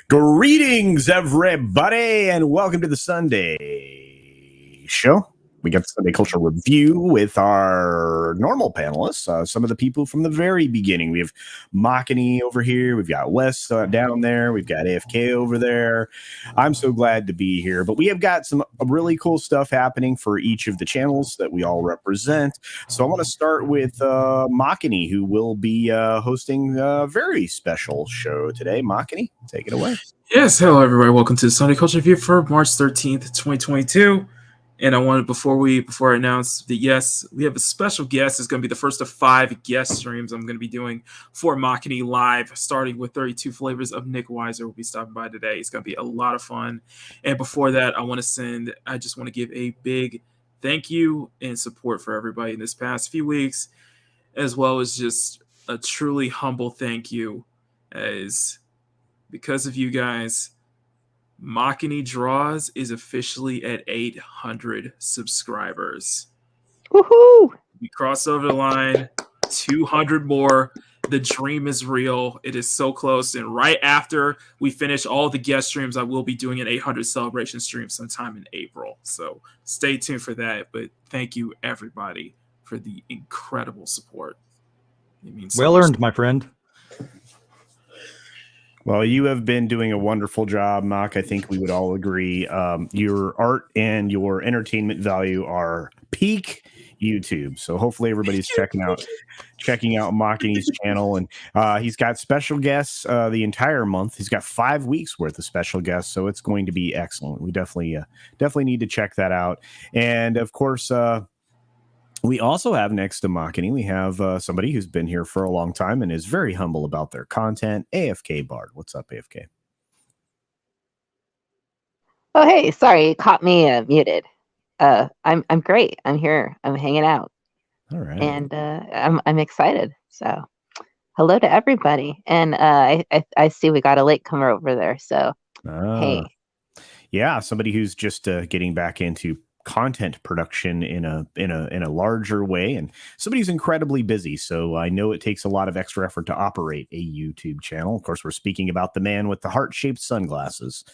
Greetings, everybody, and welcome to the Sunday show. We got the Sunday Culture Review with our normal panelists, some of the people from the very beginning. We have Makani over here. We've got Wes down there. We've got AFK over there. I'm so glad to be here. But we have got some really cool stuff happening for each of the channels that we all represent. So I want to start with Makani, who will be hosting a very special show today. Makani, take it away. Yes, hello everybody. Welcome to the Sunday Culture Review for March 13th, 2022. And I wanted before I announce that yes, we have a special guest. It's going to be the first of 5 guest streams I'm going to be doing for Makani Live, starting with 32 Flavors of Nick Weiser will be stopping by today. It's going to be a lot of fun. And before that, I just want to give a big thank you and support for everybody in this past few weeks, as well as just a truly humble thank you, as because of you guys, Makani Draws is officially at 800 subscribers. Woohoo! We crossed over the line, 200 more. The dream is real. It is so close. And right after we finish all the guest streams, I will be doing an 800 celebration stream sometime in April. So stay tuned for that. But thank you, everybody, for the incredible support. It means so well earned, my friend. Well, you have been doing a wonderful job, Mock. I think we would all agree. Your art and your entertainment value are peak YouTube. So hopefully everybody's checking out Makani's channel. And he's got special guests the entire month. He's got 5 weeks worth of special guests. So it's going to be excellent. We definitely need to check that out. And of course, we also have next to Makani, we have somebody who's been here for a long time and is very humble about their content. AFK Bard. What's up, AFK? Oh, hey, sorry, you caught me muted. I'm great. I'm here. I'm hanging out. All right. And I'm excited. So, hello to everybody. And I see we got a latecomer over there. So, hey. Yeah, somebody who's just getting back into content production in a larger way, and somebody who's incredibly busy. So I know it takes a lot of extra effort to operate a YouTube channel. Of course, we're speaking about the man with the heart-shaped sunglasses,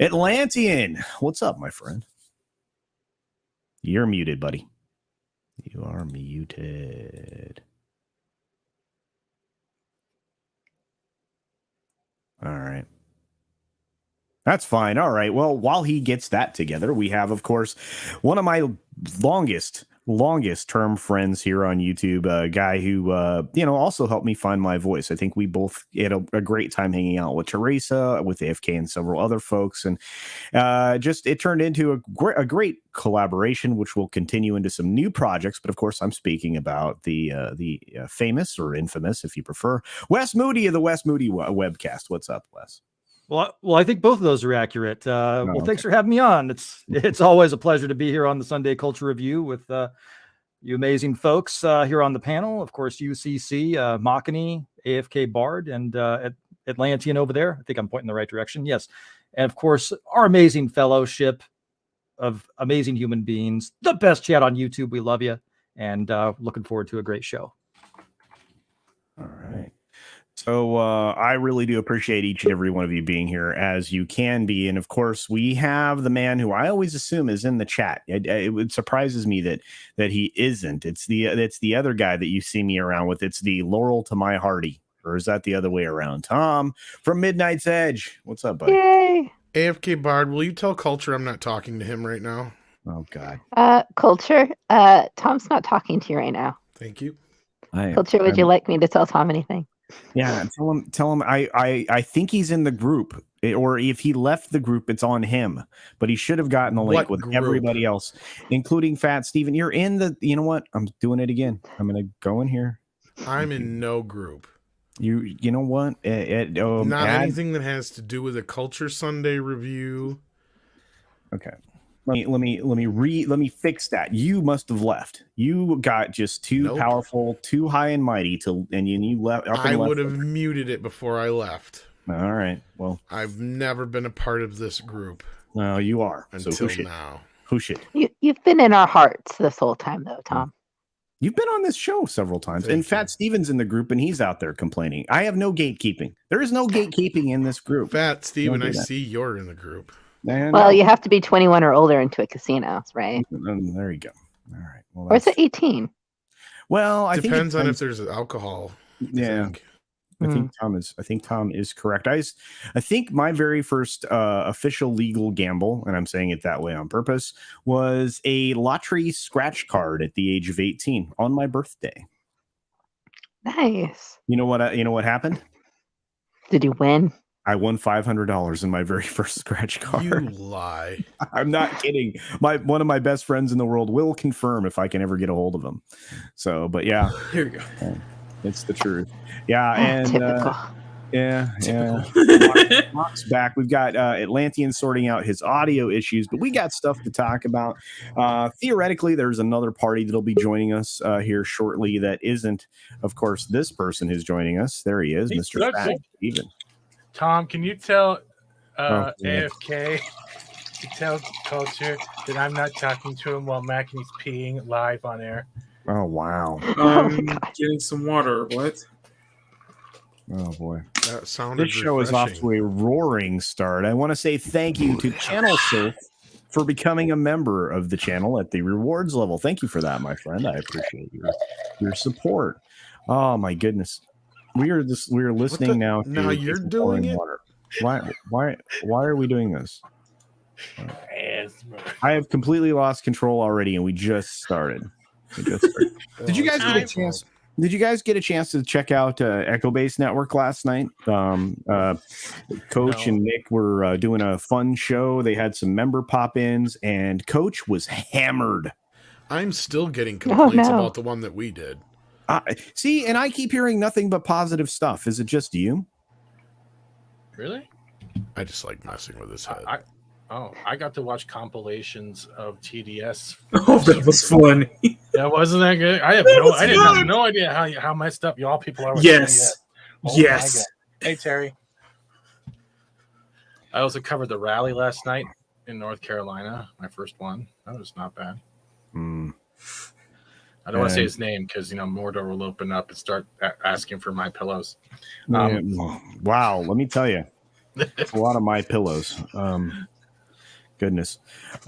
Atlantean. What's up, my friend? You're muted, buddy. You are muted. All right. That's fine. All right. Well, while he gets that together, we have, of course, one of my longest term friends here on YouTube, a guy who, also helped me find my voice. I think we both had a great time hanging out with Teresa, with AFK, and several other folks. And it turned into a great collaboration, which will continue into some new projects. But of course, I'm speaking about the famous or infamous, if you prefer, Wes Moody of the Wes Moody webcast. What's up, Wes? Well, I think both of those are accurate. Thanks for having me on. It's always a pleasure to be here on the Sunday Culture Review with you amazing folks here on the panel. Of course, UCC, Makani, AFK Bard, and Atlantean over there. I think I'm pointing in the right direction. Yes. And of course, our amazing fellowship of amazing human beings. The best chat on YouTube. We love you. And looking forward to a great show. All right. So I really do appreciate each and every one of you being here, as you can be. And of course, we have the man who I always assume is in the chat. It surprises me that he isn't. It's the other guy that you see me around with. It's the Laurel to my Hardy, Or is that the other way around? Tom from Midnight's Edge. What's up, buddy? Yay. AFK Bard, will you tell Culture I'm not talking to him right now? Oh, God. Culture, Tom's not talking to you right now. Thank you. Culture, would you like me to tell Tom anything? Yeah, tell him I think he's in the group, or if he left the group, it's on him. But he should have gotten the link with everybody else, including Fat Steven. You're in the. You know what? I'm doing it again. I'm gonna go in here. I'm in no group. You know what? Not anything that has to do with a Culture Sunday review. Okay. Let me fix that. You must have left. You got just too powerful, too high and mighty and you left. I would have muted it before I left. All right. Well, I've never been a part of this group. No, you are until now. Who should? You've been in our hearts this whole time, though, Tom. You've been on this show several times, and Fat Steven's in the group, and he's out there complaining. I have no gatekeeping. There is no gatekeeping in this group. Fat Steven, I see you're in the group. Well, you have to be 21 or older into a casino, right? There you go. All right. Well, or is it 18? Well, I depends on if there's alcohol. Yeah. I think Tom is correct. I think my very first official legal gamble, and I'm saying it that way on purpose, was a lottery scratch card at the age of 18 on my birthday. Nice. You know what happened? Did you win? I won $500 in my very first scratch card. You lie. I'm not kidding. One of my best friends in the world will confirm if I can ever get a hold of him. So, but yeah. Here we go. It's the truth. Yeah, and typical. Mark's back. We've got Atlantean sorting out his audio issues, but we got stuff to talk about. Theoretically, there's another party that'll be joining us here shortly that isn't, of course, this person who's joining us. There he is, Mr. Fat Steven. Tom, can you tell AFK to tell Culture that I'm not talking to him while Mac and he's peeing live on air? Oh, wow. Getting some water. What? Oh, boy. That sounded This show is off to a roaring start. I want to say thank you to Channel Surf for becoming a member of the channel at the rewards level. Thank you for that, my friend. I appreciate your support. Oh, my goodness. We are listening now. Now you're doing it. Water. Why are we doing this? I have completely lost control already, and we just started. Did you guys get a chance? Did you guys get a chance to check out Echo Base Network last night? Coach and Nick were doing a fun show. They had some member pop-ins, and Coach was hammered. I'm still getting complaints about the one that we did. See, and I keep hearing nothing but positive stuff. Is it just you? Really? I just like messing with his head. I got to watch compilations of TDS. Oh, that was fun. That wasn't that good. I have no idea how messed up y'all people are with yes. TDS. Oh, yes. Hey, Terry. I also covered the rally last night in North Carolina. My first one. That was not bad. I don't want to say his name because Mordor will open up and start asking for my pillows. Wow, let me tell you, it's a lot of my pillows. Goodness,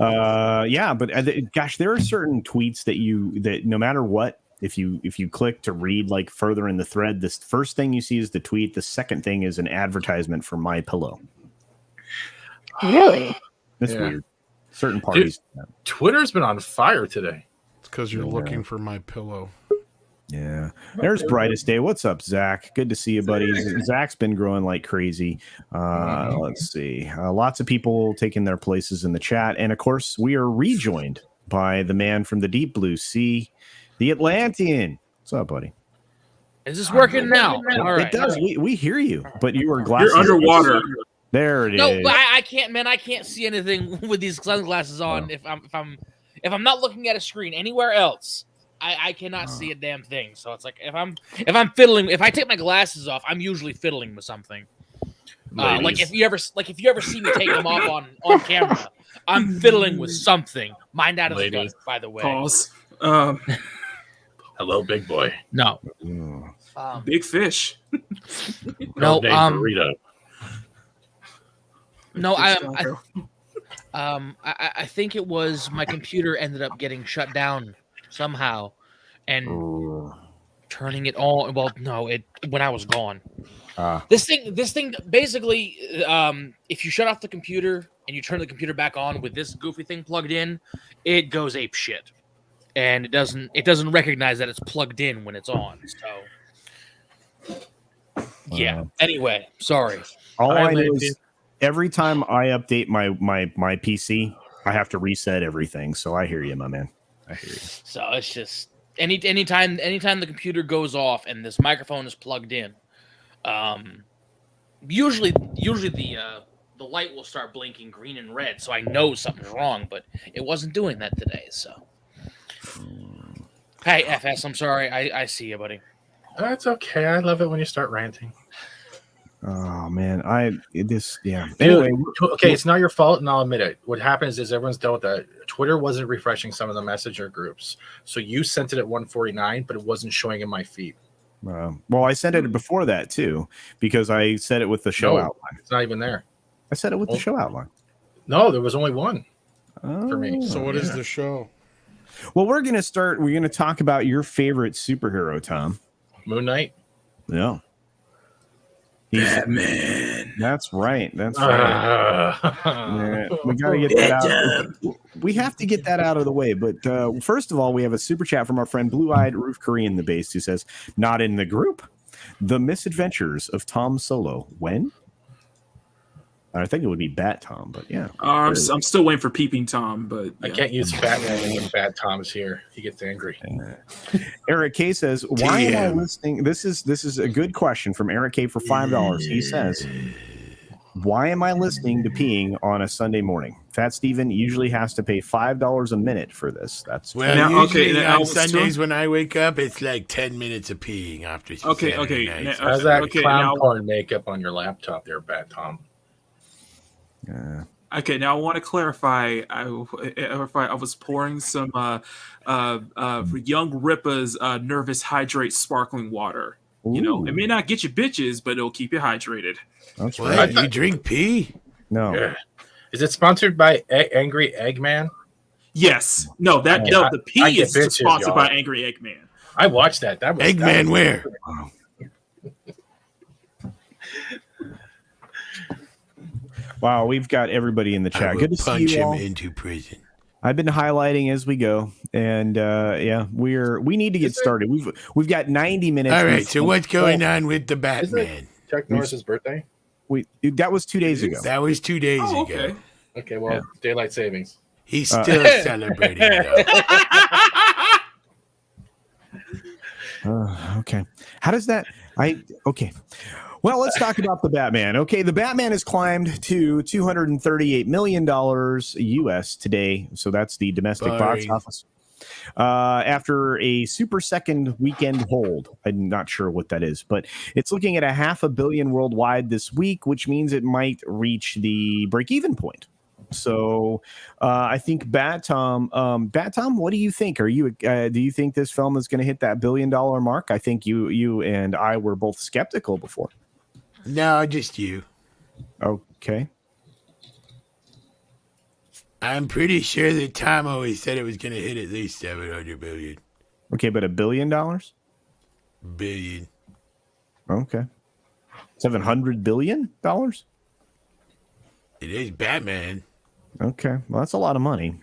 yeah, but gosh, there are certain tweets that no matter what, if you click to read like further in the thread, this first thing you see is the tweet. The second thing is an advertisement for My Pillow. Really? That's weird. Certain parties. Dude, Twitter's been on fire today. Because you're looking for My Pillow. Yeah. There's Brightest Day. What's up, Zach? Good to see you, buddy. Zach's been growing like crazy. Let's see. Lots of people taking their places in the chat. And, of course, we are rejoined by the man from the deep blue sea, the Atlantean. What's up, buddy? Is this working now? All right. It does. We hear you, but you are glasses. You're underwater. There it is. No, but I can't, man. I can't see anything with these sunglasses on. If I'm not looking at a screen anywhere else, I cannot see a damn thing. So it's like if I'm fiddling, if I take my glasses off, I'm usually fiddling with something. Like if you ever see me take them off on camera, I'm fiddling with something. Mind out of the guts, by the way. Pause. Hello, big boy. No. Big fish. No. Burrito. No. I think it was my computer ended up getting shut down somehow, and turning it on. Well, no, when I was gone. This thing basically, if you shut off the computer and you turn the computer back on with this goofy thing plugged in, it goes ape shit, and it doesn't recognize that it's plugged in when it's on. So, yeah. Anyway, sorry. All I know is every time I update my PC, I have to reset everything. So I hear you, my man. I hear you. So it's just anytime the computer goes off and this microphone is plugged in, usually the light will start blinking green and red, so I know something's wrong, but it wasn't doing that today. So, hey, FS, I'm sorry. I see you, buddy. That's okay. I love it when you start ranting. Oh man, yeah. Anyway, okay, it's not your fault, and I'll admit it. What happens is everyone's dealt with that. Twitter wasn't refreshing some of the messenger groups, so you sent it at 1:49, but it wasn't showing in my feed. Well, I sent it before that too, because I said it with the show outline. It's not even there. I said it with the show outline. No, there was only one for me. So what is the show? Well, we're gonna talk about your favorite superhero, Tom. Moon Knight. Yeah. Batman. That's right. That's right. Yeah, we gotta get that out. We have to get that out of the way. But first of all, we have a super chat from our friend Blue Eyed Roof Korean the Base, who says, "Not in the group. The Misadventures of Tom Solo. When?" I think it would be Bat Tom, but yeah. I'm still waiting for Peeping Tom, but I can't use Batman when Bat Tom's here. He gets angry. Eric K says, "Why am I listening?" This is a good question from Eric K for $5. He says, "Why am I listening to peeing on a Sunday morning? Fat Steven usually has to pay $5 a minute for this." That's usually on Sundays when I wake up, it's like 10 minutes of peeing after. Okay. How's that clown porn makeup on your laptop there, Bat Tom? Okay, now I want to clarify. I was pouring some Young Ripa's Nervous Hydrate sparkling water. Ooh. You know, it may not get you bitches, but it'll keep you hydrated. That's right. You drink pee? No. Yeah. Is it sponsored by Angry Eggman? Yes. No, the pee is bitches, sponsored y'all. by Angry Eggman. I watched that. That was Eggman where? Wow. Wow, we've got everybody in the chat. Good to see you all. Punch him into prison. I've been highlighting as we go, and we need to get started. We've got 90 minutes. All right, so what's going on with the Batman? Chuck Norris's birthday? That was 2 days ago. That was 2 days ago. Okay, well, daylight savings. He's still celebrating, though. Okay. How does that? Okay. Well, let's talk about the Batman. Okay, the Batman has climbed to $238 million US today. So that's the domestic box office. After a super second weekend hold. I'm not sure what that is, but it's looking at $500 million worldwide this week, which means it might reach the break-even point. So I think Bat Tom, what do you think? Do you think this film is going to hit that $1 billion mark? I think you and I were both skeptical before. No, just you. Okay. I'm pretty sure that Tom always said it was going to hit at least $700 million. Okay, but $1 billion? Billion. Okay. $700 billion? It is Batman. Okay, well, that's a lot of money.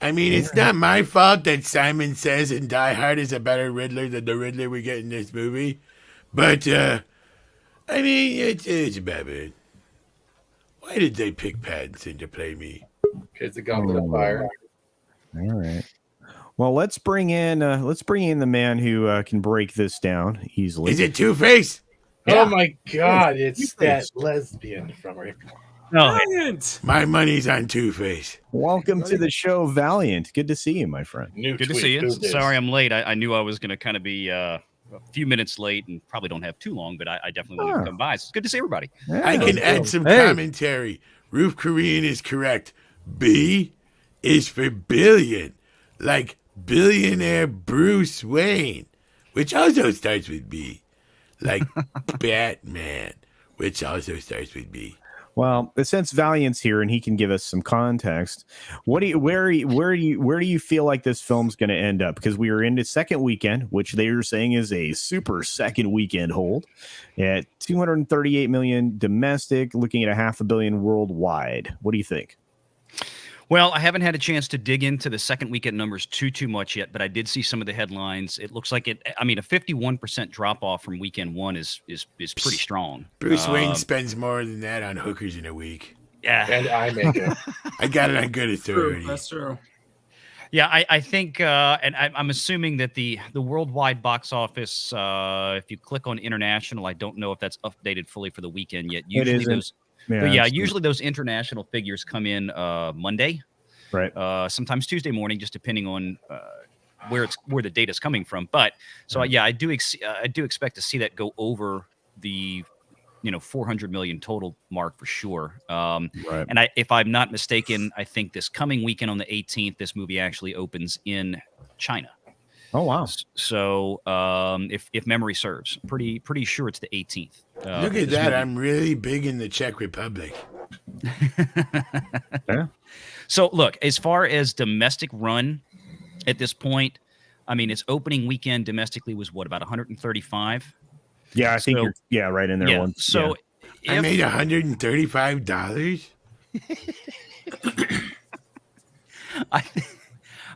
I mean, it's not my fault that Simon Says in Die Hard is a better Riddler than the Riddler we get in this movie. But, I mean, it's Batman. Why did they pick Pattinson to play me? Because the Goblet of Fire. All right. Well, let's bring in the man who can break this down easily. Is it Two-Face? Yeah. Oh my God! It's that lesbian from Rick. No, my money's on Two-Face. Welcome to the show, Valiant. Good to see you, my friend. Good to see you. Sorry I'm late. I knew I was going to kind of be a few minutes late and probably don't have too long, but I definitely wanted to come by. So it's good to see everybody. Yeah. I can add some commentary. Roof Korean is correct. B is for billion, like billionaire Bruce Wayne, which also starts with B, like Batman, which also starts with B. Well, since Valiant's here and he can give us some context, where do you feel like this film's going to end up? Because we are in the second weekend, which they are saying is a super second weekend hold at 238 million domestic, looking at $500 million worldwide. What do you think? Well, I haven't had a chance to dig into the second weekend numbers too much yet, but I did see some of the headlines. It looks like it. I mean, a 51% drop off from weekend one is pretty strong. Bruce Wayne spends more than that on hookers in a week. Yeah, And I make it. I got it on good authority. That's true. Yeah, I think, and I'm assuming that the worldwide box office, if you click on international, I don't know if that's updated fully for the weekend yet. Usually those. Usually those international figures come in Monday, right? Sometimes Tuesday morning, just depending on where the data's coming from. But so I do expect to see that go over the 400 million total mark for sure. Right. And if I'm not mistaken, I think this coming weekend on the 18th, this movie actually opens in China. Oh wow! So if memory serves, pretty sure it's the 18th. Look at that! I'm really big in the Czech Republic. Yeah. So look, as far as domestic run at this point, I mean, its opening weekend domestically was what, about 135? Yeah, I think you're right in there. Yeah. So I made $135.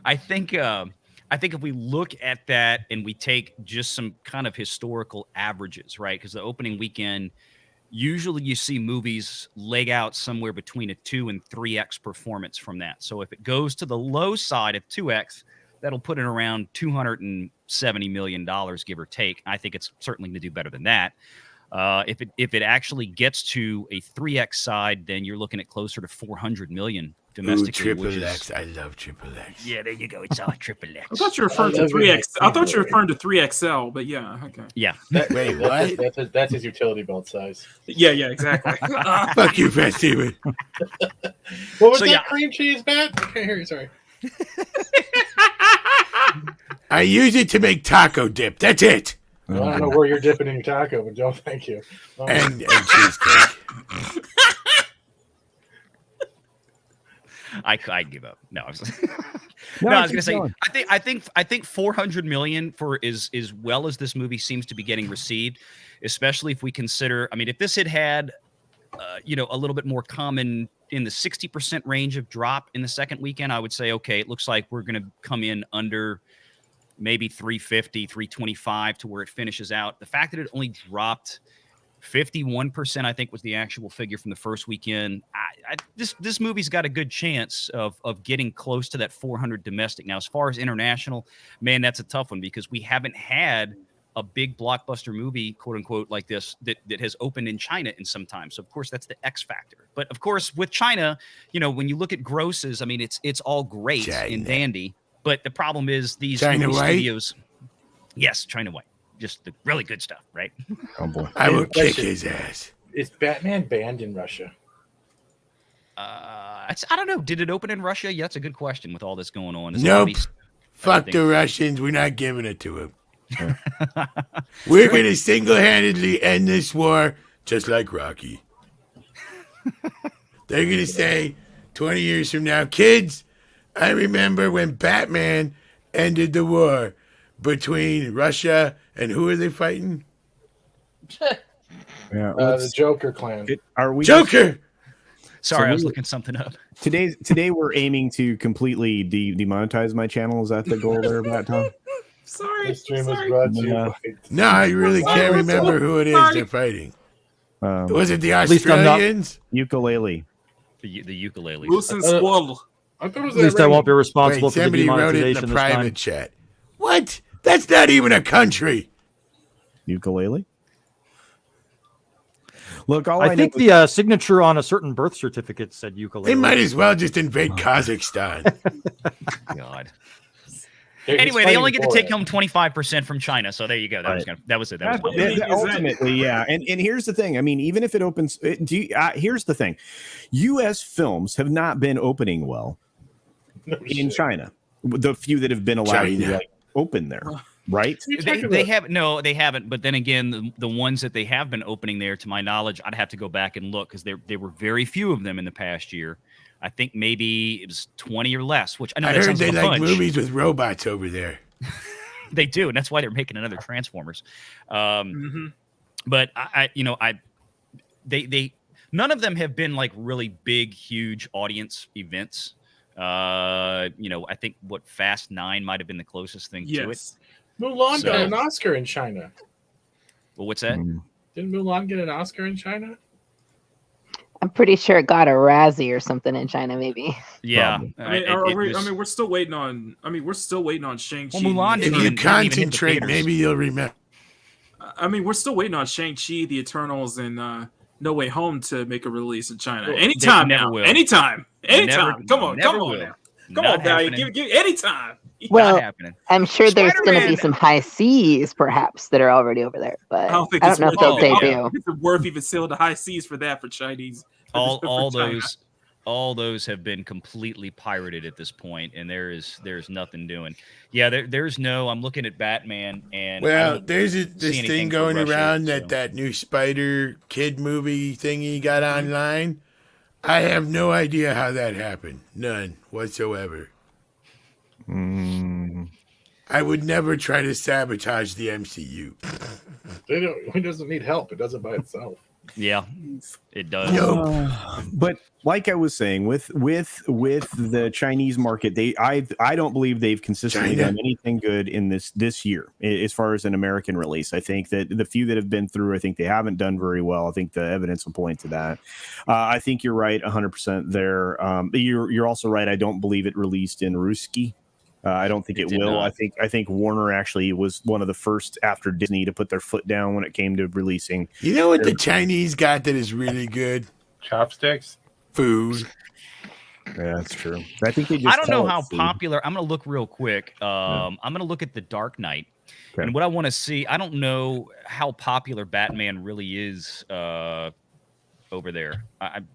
I think if we look at that and we take just some kind of historical averages, right? Because the opening weekend, usually you see movies leg out somewhere between a 2 and 3x performance from that. So if it goes to the low side of 2x, that'll put it around $270 million, give or take. I think it's certainly going to do better than that. If it actually gets to a 3x side, then you're looking at closer to 400 million domestically. Ooh, triple X. I love triple X. Yeah, there you go. It's all triple X. I thought you were referring to 3X. I thought you were referring to 3XL, but yeah, okay. Yeah. Wait, what? That's his utility belt size. Yeah, exactly. Fuck you, Fat Steven. What was that cream cheese, Matt? I can't hear you. Sorry. I use it to make taco dip. That's it. Well, I don't know where you're dipping in your taco, but Joe, thank you. And cheesecake. I give up. No, I was going to say. I think 400 million for as well as this movie seems to be getting received, especially if we consider. I mean, if this had a little bit more common in the 60% range of drop in the second weekend, I would say, okay, it looks like we're going to come in under maybe 350, 325 to where it finishes out. The fact that it only dropped 51%, I think, was the actual figure from the first weekend. This movie's got a good chance of getting close to that 400 domestic. Now, as far as international, man, that's a tough one because we haven't had a big blockbuster movie, quote unquote, like this that has opened in China in some time. So, of course, that's the X factor. But, of course, with China, when you look at grosses, I mean, it's all great and dandy. But the problem is these China movie White? Studios. Yes, China White. Just the really good stuff, right? Oh boy. I will kick his ass. Is Batman banned in Russia? I don't know. Did it open in Russia? Yeah, that's a good question with all this going on. Nope. Fuck the Russians. We're not giving it to them. We're going to single-handedly end this war just like Rocky. They're going to say 20 years from now, kids, I remember when Batman ended the war between Russia and who are they fighting? The Joker clan. Are we Joker? Sorry, I was looking something up. Today we're aiming to completely demonetize my channel. Is that the goal there, Matt Tom? Sorry. This stream was brought to you by- No, I really can't remember who it is they're fighting. Was it the Australians? Ukulele. The ukulele. Wilson Squall. At least I won't be responsible for the somebody wrote it in demonetization the this time. private chat. What? That's not even a country. Ukulele. Look, I think the signature on a certain birth certificate said ukulele. They might as well just invade Kazakhstan. God. Anyway, they only get to take home 25% from China, so there you go. That was it. Ultimately, yeah. And here's the thing. I mean, even if it opens, here's the thing: U.S. films have not been opening well in China. The few that have been allowed to open there. right? They haven't. But then again, the ones that they have been opening there, to my knowledge, I'd have to go back and look because there were very few of them in the past year. I think maybe it was 20 or less. Which I know I that heard sounds they like a like bunch. movies with robots over there. They do, and that's why they're making another Transformers. But they none of them have been like really big, huge audience events. I think Fast 9 might have been the closest thing to it. Mulan got an Oscar in China. Well, what's that? Didn't Mulan get an Oscar in China? I'm pretty sure it got a Razzie or something in China, maybe. Yeah. We're still waiting on. We're still waiting on Shang-Chi. Well, Mulan if you concentrate, maybe you'll remember. We're still waiting on Shang-Chi, The Eternals, and No Way Home to make a release in China. Anytime now. Anytime. Come on now. Come on, guy. Give anytime. Well, I'm sure there's going to be some high seas, perhaps, that are already over there, but I don't know if they'll debut. It's worth even sailing the high seas for that for Chinese. All those have been completely pirated at this point, and there's nothing doing. Yeah, there's no. I'm looking at Batman, and there's this thing going around that new Spider Kid movie thingy got online. I have no idea how that happened. None whatsoever. I would never try to sabotage the MCU. It doesn't need help. It does it by itself. Yeah, it does. But like I was saying, with the Chinese market, I don't believe they've consistently done anything good in this year as far as an American release. I think that the few that have been through, I think they haven't done very well. I think the evidence will point to that. I think you're right 100% there. You're also right. I don't believe it released in Ruski. I don't think it will. Not. I think Warner actually was one of the first after Disney to put their foot down when it came to releasing. You know what the Chinese got that is really good? Chopsticks? Food. Yeah, that's true. I think they just I don't know how popular. I'm going to look real quick. I'm going to look at The Dark Knight. Okay. And what I want to see, I don't know how popular Batman really is over there.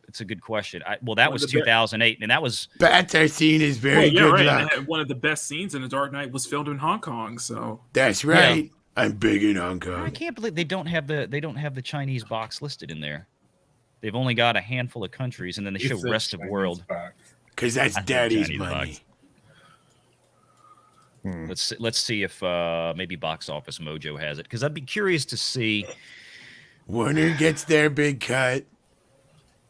It's a good question. That was 2008, and that was Bats are seen as very good luck. One of the best scenes in The Dark Knight was filmed in Hong Kong. So that's right. Yeah. I'm big in Hong Kong. I can't believe they don't have the Chinese box listed in there. They've only got a handful of countries, and then they show rest of world. Because that's daddy's money. Let's see if maybe Box Office Mojo has it, because I'd be curious to see. Warner gets their big cut.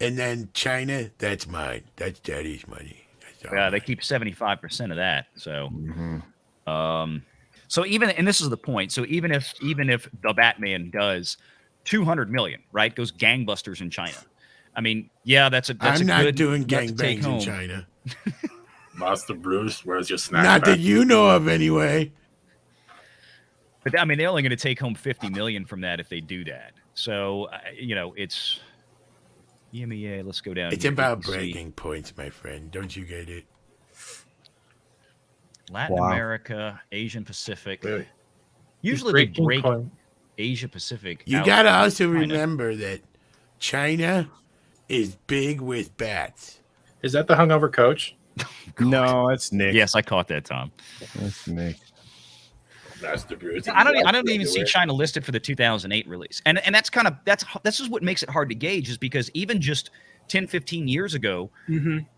And then China, that's mine. That's daddy's money. Yeah, they keep 75% of that. So, so even, and this is the point. So even if the Batman does 200 million, right, goes gangbusters in China. I mean, yeah, that's I'm not doing gangbangs in China. Master Bruce, where's your snack? Not that you know of, anyway. But I mean, they're only going to take home 50 million from that if they do that. So it's. EMEA, let's go down. It's about bragging points, my friend. Don't you get it? Latin America, Asian Pacific. Really? Usually they break Asia Pacific. You got to also remember that China is big with bats. Is that the hungover coach? No, that's Nick. Yes, I caught that, Tom. That's Nick. Master Bruce. I don't even see China listed for the 2008 release. And this is what makes it hard to gauge, is because even just 10, 15 years ago,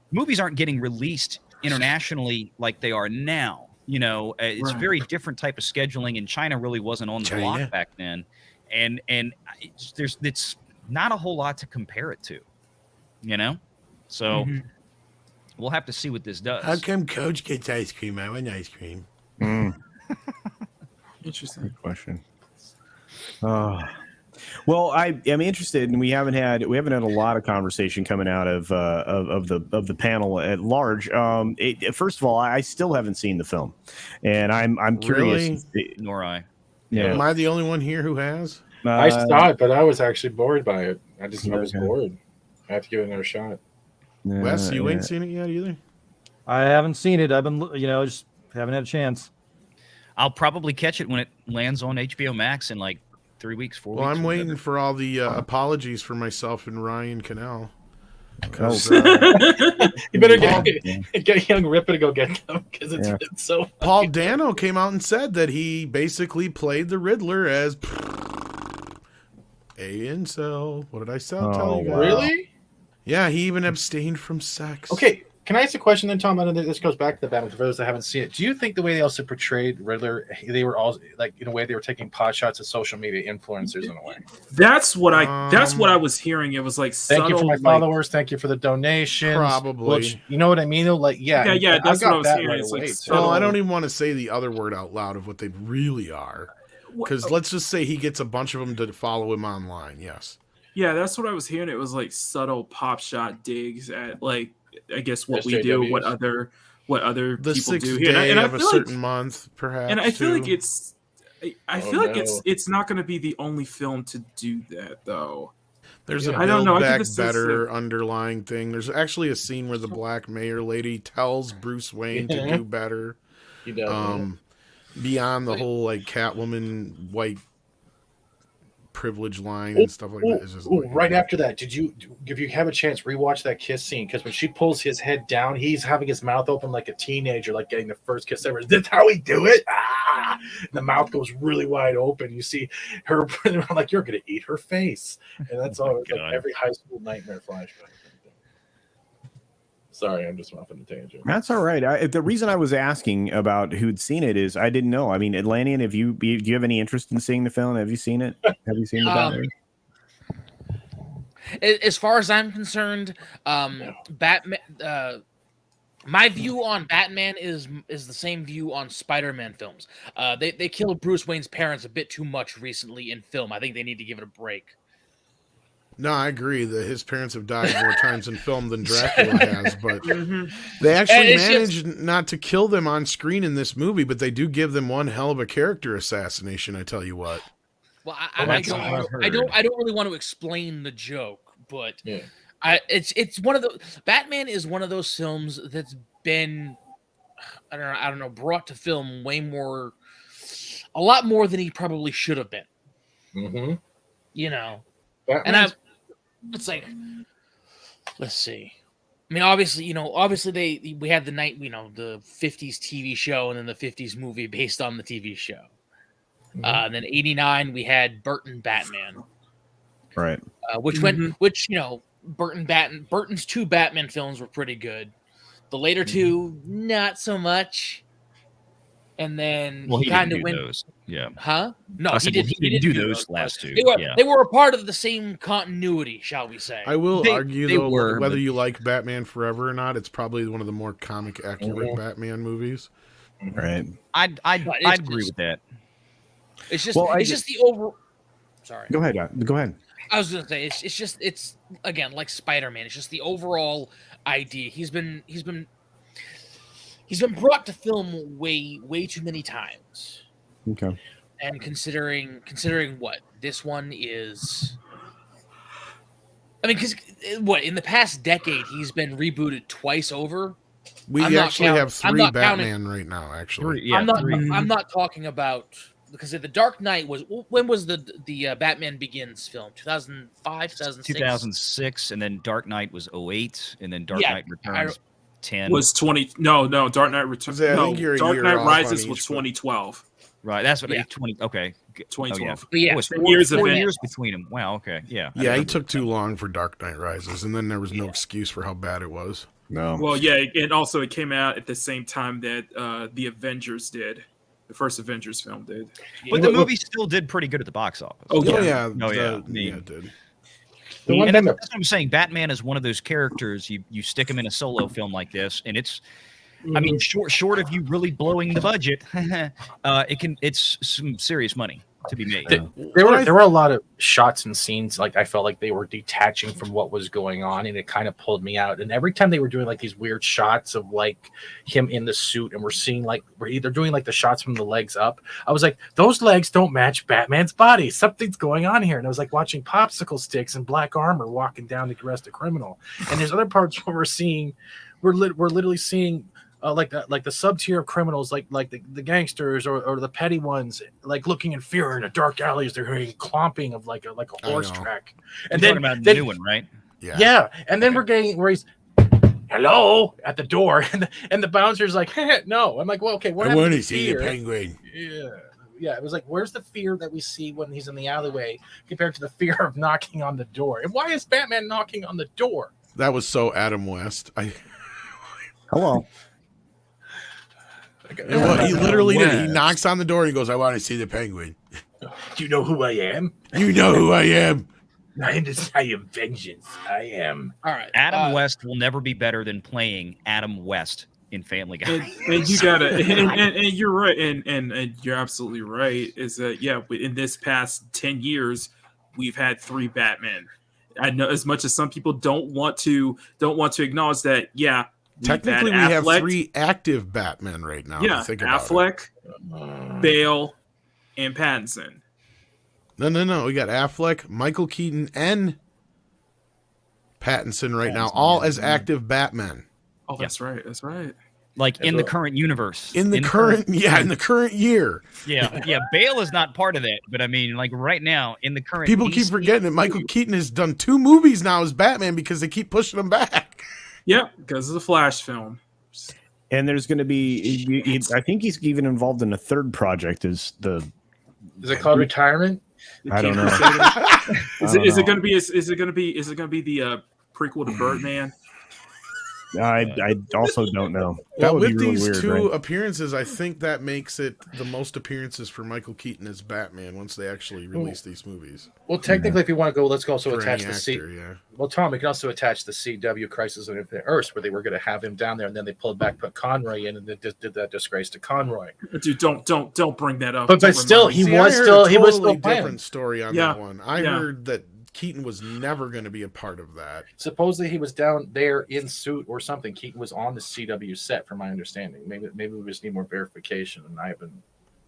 movies aren't getting released internationally like they are now. It's a very different type of scheduling, and China really wasn't on the block back then. And it's not a whole lot to compare it to, So we'll have to see what this does. How come Coach gets ice cream? I want ice cream. Interesting. Good question. Well, I'm interested, and we haven't had a lot of conversation coming out of the panel at large. First of all, I still haven't seen the film, and I'm curious. Really? Nor I. Yeah. Am I the only one here who has? I saw it, but I was actually bored by it. I was bored. I have to give it another shot. Wes, you ain't seen it yet either? I haven't seen it. I've been, just haven't had a chance. I'll probably catch it when it lands on HBO Max in like 3 weeks, 4 weeks. Well, I'm waiting for all the apologies for myself and Ryan Cannell. You better get young Ripper to go get them because it's so funny. Paul Dano came out and said that he basically played the Riddler as a incel. What did I tell you guys? Really? Yeah, he even abstained from sex. Okay, can I ask a question then, Tom? And this goes back to the Batman. For those that haven't seen it, do you think the way they also portrayed Riddler, they were all like in a way they were taking pot shots at social media influencers in a way? That's what I was hearing. It was like thank you for my followers, thank you for the donations. Probably, which, you know what I mean? Like, yeah. That's what I was hearing. Right it's away, like well, I don't even want to say the other word out loud of what they really are, because let's just say he gets a bunch of them to follow him online. Yes. Yeah, that's what I was hearing. It was like subtle pop shot digs at like I guess what we SJWs. do, what other The people sixth do day here. And I of a feel certain like, month, perhaps. and I feel like too. it's not going to be the only film to do that though. There's a I don't Build know. I think Back this is Better underlying thing. There's actually a scene where the Black Mayor lady tells Bruce Wayne to do better. He does. Beyond the whole like Catwoman white privilege line and stuff like that. It's just like, right after that, if you have a chance, rewatch that kiss scene, because when she pulls his head down, he's having his mouth open like a teenager, like getting the first kiss ever. Is this how we do it? The mouth goes really wide open. You see her like, you're gonna eat her face, and that's all. Like every high school nightmare flashback. Sorry, I'm just off on a tangent. That's all right. The reason I was asking about who'd seen it is I didn't know. I mean, Atlantean, do you have any interest in seeing the film? Have you seen it? Have you seen the Batman? As far as I'm concerned, Batman. My view on Batman is the same view on Spider-Man films. They killed Bruce Wayne's parents a bit too much recently in film. I think they need to give it a break. No, I agree that his parents have died more times in film than Dracula has, but they actually managed not to kill them on screen in this movie, but they do give them one hell of a character assassination, I tell you what. Well, I don't really want to explain the joke, but it's one of the Batman is one of those films that's been I don't know brought to film a lot more than he probably should have been. Mm-hmm. You know. Batman's... And it's like, let's see. I mean, obviously we had the the 50s TV show and then the 50s movie based on the TV show. Mm-hmm. And then 89 we had Burton Batman, right? Burton's two Batman films were pretty good. The later two, not so much. And then he kind of went those. Yeah. Huh? No, he didn't do those last two. They were a part of the same continuity, shall we say. I will argue, though, whether you like Batman Forever or not, it's probably one of the more comic accurate Batman movies. Right. I'd agree with that. It's just the overall... Sorry. Go ahead. I was going to say, it's again, like Spider-Man. It's just the overall idea. He's been brought to film way too many times. Okay. And considering what this one is, I mean, because in the past decade he's been rebooted twice over. We actually have three Batman right now. Actually, I'm not talking about, because the Dark Knight was, when was the Batman Begins film? 2005, 2006? 2006, and then Dark Knight was 2008, and then Dark Knight Returns 10 was 20. No, Dark Knight Returns. No, Dark Knight Rises was 2012. Right, that's what 20. Okay, 2012. Oh, yeah. It was 4 years between them. Wow. Okay. Yeah. Yeah, he took too long for Dark Knight Rises, and then there was no excuse for how bad it was. No. Well, yeah, and also it came out at the same time that the Avengers did. The first Avengers film did. But the movie still did pretty good at the box office. Oh yeah. It did. That's what I'm saying. Batman is one of those characters you stick him in a solo film like this, and it's. I mean, short of you really blowing the budget, it's some serious money to be made. There were a lot of shots and scenes, like I felt like they were detaching from what was going on, and it kind of pulled me out. And every time they were doing like these weird shots of like him in the suit, and we're seeing like we're either doing like the shots from the legs up, I was like, those legs don't match Batman's body. Something's going on here. And I was like watching popsicle sticks and black armor walking down to arrest a criminal. And there's other parts where we're literally seeing. Like the sub tier of criminals, like the gangsters or the petty ones, like looking in fear in a dark alley as they're hearing clomping of like a horse track. And then about the new one, right? Yeah, and then we're getting where he's hello at the door, and the bouncer's like, no. I'm like, well, okay, what I happened want to to see the penguin. Yeah, it was like, where's the fear that we see when he's in the alleyway compared to the fear of knocking on the door? And why is Batman knocking on the door? That was so Adam West. Hello. He literally did. He knocks on the door and he goes, I want to see the penguin. Do you know who I am? You know who I am. I am vengeance. I am. All right. Adam West will never be better than playing Adam West in Family Guy. And you gotta, and you're right, and you're absolutely right. Is that in this past 10 years, we've had 3 Batmen. I know, as much as some people don't want to acknowledge that. Yeah, technically we have 3 active Batmen right now. Yeah, Affleck, Bale, and Pattinson. No. We got Affleck, Michael Keaton, and Pattinson right now, all as active Batmen. Oh, that's right. That's right. Like in the current universe. In the current year. Yeah. Bale is not part of that, but I mean, like right now, in the current people keep forgetting that Michael Keaton has done 2 movies now as Batman because they keep pushing him back. Yeah, because of the Flash film. And there's going to be, I think he's even involved in a 3rd project. Is it called Retirement? I don't know. Is it going to be the prequel to Birdman? I also don't know. That would be really weird. With these 2 appearances, I think that makes it the most appearances for Michael Keaton as Batman once they actually release these movies. Well, technically, if you want to go, let's also attach the C. Yeah. Well, Tom, we can also attach the CW Crisis on Infinite Earths, where they were going to have him down there, and then they pulled back, put Conroy in, and they did that disgrace to Conroy. Dude, don't bring that up. But still, he was still different story on that one. I heard that Keaton was never going to be a part of that. Supposedly he was down there in suit or something. Keaton was on the CW set, from my understanding. Maybe we just need more verification, and I haven't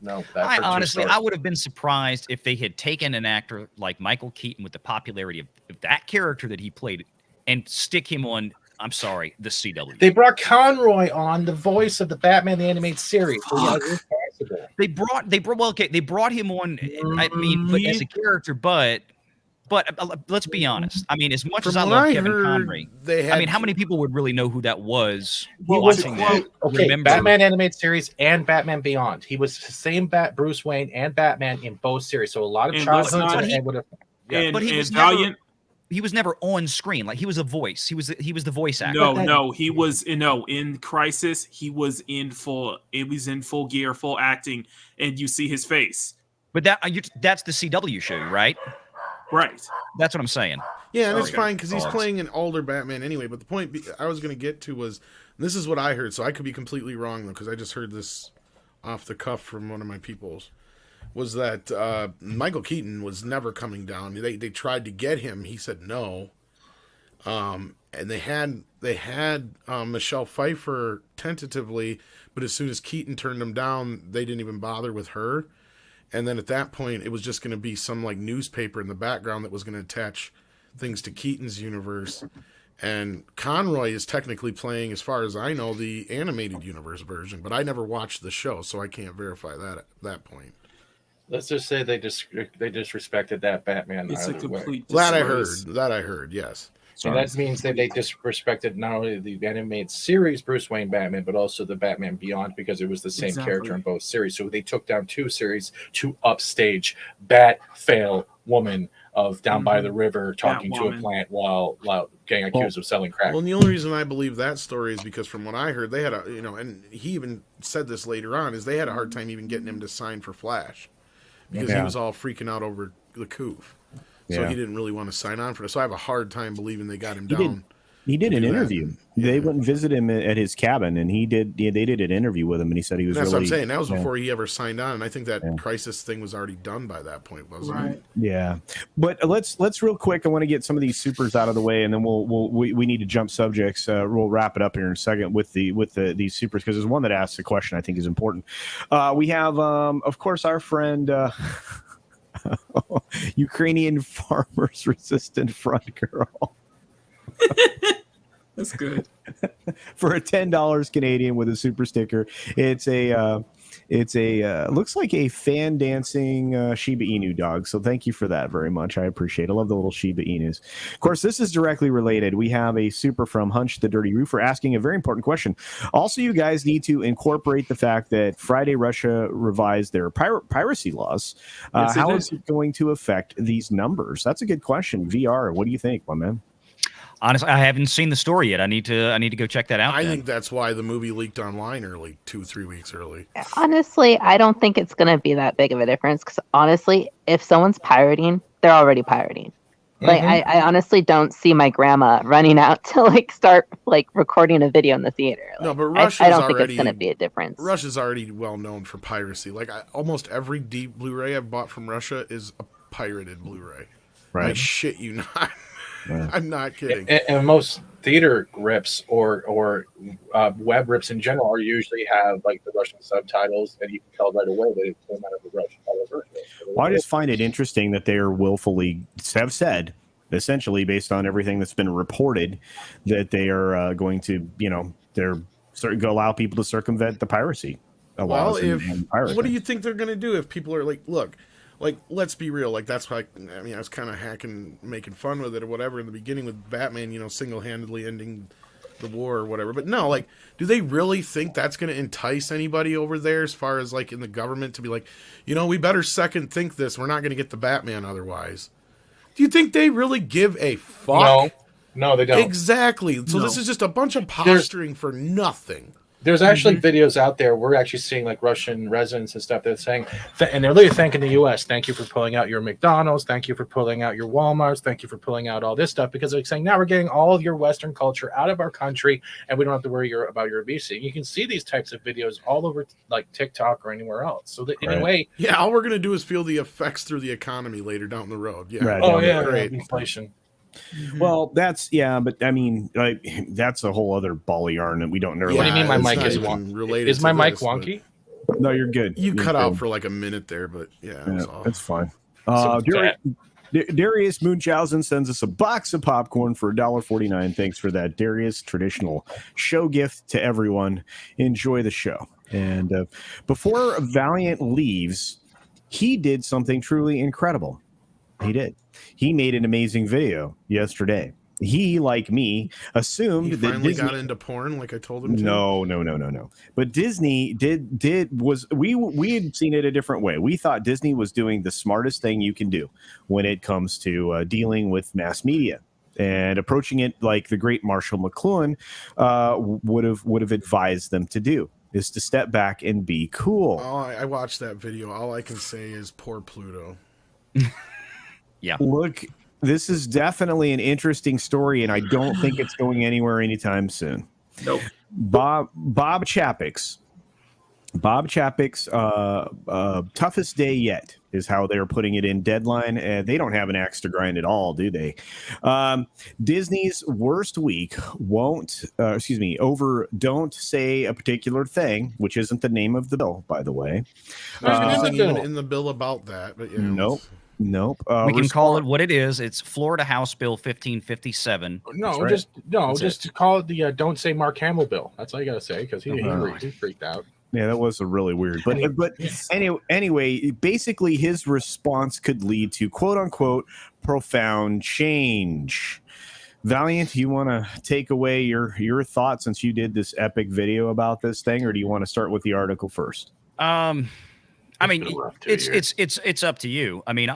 know that. I would have been surprised if they had taken an actor like Michael Keaton with the popularity of that character that he played and stick him on, I'm sorry, the CW. They brought Conroy on, the voice of the Batman the Animated Series. They brought him on. I mean, but as a character, but let's be honest. I mean, as much as I love Kevin Conroy, I mean, how many people would really know who that was watching that? Okay, Batman Animated Series and Batman Beyond. He was the same Bruce Wayne and Batman in both series. So a lot of childhood would have. Yeah, but he was Valiant. He was never on screen. Like he was a voice. He was the voice actor. He was in Crisis. He was in full. It was in full gear, full acting, and you see his face. But that's the CW show, right? Right. That's what I'm saying. Yeah, and it's fine because he's playing an older Batman anyway. But the point I was going to get to was, this is what I heard, so I could be completely wrong, though, because I just heard this off the cuff from one of my peoples, was that Michael Keaton was never coming down. They tried to get him. He said no. And they had Michelle Pfeiffer tentatively, but as soon as Keaton turned him down, they didn't even bother with her. And then at that point, it was just going to be some like newspaper in the background that was going to attach things to Keaton's universe. And Conroy is technically playing, as far as I know, the animated universe version, but I never watched the show, so I can't verify that at that point. Let's just say they disrespected that Batman. It's a complete that I heard, yes. And that means that they disrespected not only the animated series Bruce Wayne Batman, but also the Batman Beyond, because it was the same character in both series. So they took down 2 series to upstage Bat Fail Woman of down by the river talking to a plant while getting accused of selling crack. Well, and the only reason I believe that story is because from what I heard, they had and he even said this later on, is they had a hard time even getting him to sign for Flash because he was all freaking out over the coup. So he didn't really want to sign on for it. So I have a hard time believing they got him down. He did an interview. They went and visited him at his cabin, and they did an interview with him, and he said he was. That's what I'm saying. That was before he ever signed on, and I think that Crisis thing was already done by that point, wasn't it? Yeah, but let's real quick. I want to get some of these supers out of the way, and then we need to jump subjects. We'll wrap it up here in a second with these supers, because there's one that asks a question I think is important. We have, of course, our friend. Ukrainian Farmers Resistant Front Girl. That's good. For a $10 Canadian with a super sticker. It's a It's a looks like a fan dancing Shiba Inu dog. So thank you for that very much. I appreciate it. I love the little Shiba Inus. Of course, this is directly related. We have a super from Hunch the Dirty Roofer asking a very important question. Also, you guys need to incorporate the fact that Friday Russia revised their piracy laws. How is it going to affect these numbers? That's a good question. VR, what do you think, my man? Honestly, I haven't seen the story yet. I need to go check that out. I think that's why the movie leaked online early, 2-3 weeks early. Honestly, I don't think it's going to be that big of a difference because honestly, if someone's pirating, they're already pirating. Like I honestly don't see my grandma running out to like start like recording a video in the theater. Like, no, but Russia's I don't think it's going to be a difference. Russia's already well known for piracy. Like almost every deep Blu-ray I've bought from Russia is a pirated Blu-ray. Right? I shit you not. I'm not kidding. And most theater rips or web rips in general are usually have like the Russian subtitles, and you can tell right away that it came out of the Russian version. Well, I just find it interesting that they're willfully have said, essentially based on everything that's been reported, that they are going to, they're allow people to circumvent the piracy laws. Well, what do you think they're going to do if people are like, look? Like, let's be real. Like, that's why I was kind of making fun with it or whatever in the beginning with Batman, single-handedly ending the war or whatever. But no, like, do they really think that's going to entice anybody over there as far as, like, in the government to be like, we better second think this. We're not going to get the Batman otherwise. Do you think they really give a fuck? No, they don't. Exactly. So this is just a bunch of posturing for nothing. There's actually videos out there. We're actually seeing like Russian residents and stuff that's saying, and they're literally thanking the U.S. Thank you for pulling out your McDonald's. Thank you for pulling out your Walmarts. Thank you for pulling out all this stuff, because they're saying now we're getting all of your Western culture out of our country, and we don't have to worry about your obesity. You can see these types of videos all over like TikTok or anywhere else. So that, in a way, all we're gonna do is feel the effects through the economy later down the road. Yeah. Right. Great inflation. Well, but I mean, that's a whole other ball of yarn that we don't know. What do you mean my mic is wonky? Is my mic wonky? No, you're good. You cut out for like a minute there, but that's fine. Darius Munchausen sends us a box of popcorn for $1.49. Thanks for that, Darius. Traditional show gift to everyone. Enjoy the show. And before Valiant leaves, he did something truly incredible. He did. He made an amazing video yesterday. He, like me, assumed he that finally Disney got into porn, like I told him to. No. But Disney we had seen it a different way. We thought Disney was doing the smartest thing you can do when it comes to dealing with mass media and approaching it like the great Marshall McLuhan would have advised them to do, is to step back and be cool. Oh, I watched that video. All I can say is poor Pluto. Yeah. Look, this is definitely an interesting story, and I don't think it's going anywhere anytime soon. Nope. Bob Chapek's toughest day yet is how they're putting it in Deadline. They don't have an axe to grind at all, do they? Disney's worst week don't say a particular thing, which isn't the name of the bill, by the way. There's nothing even in the bill about that. But Nope. We can call it what it is. It's Florida House Bill 1557. Just call it the "Don't Say Mark Hamill" bill. That's all you got to say, because he freaked out. Yeah, that was a really weird. But anyway, basically his response could lead to quote unquote profound change. Valiant, you want to take away your thoughts since you did this epic video about this thing, or do you want to start with the article first? I mean, it's up to you. I mean,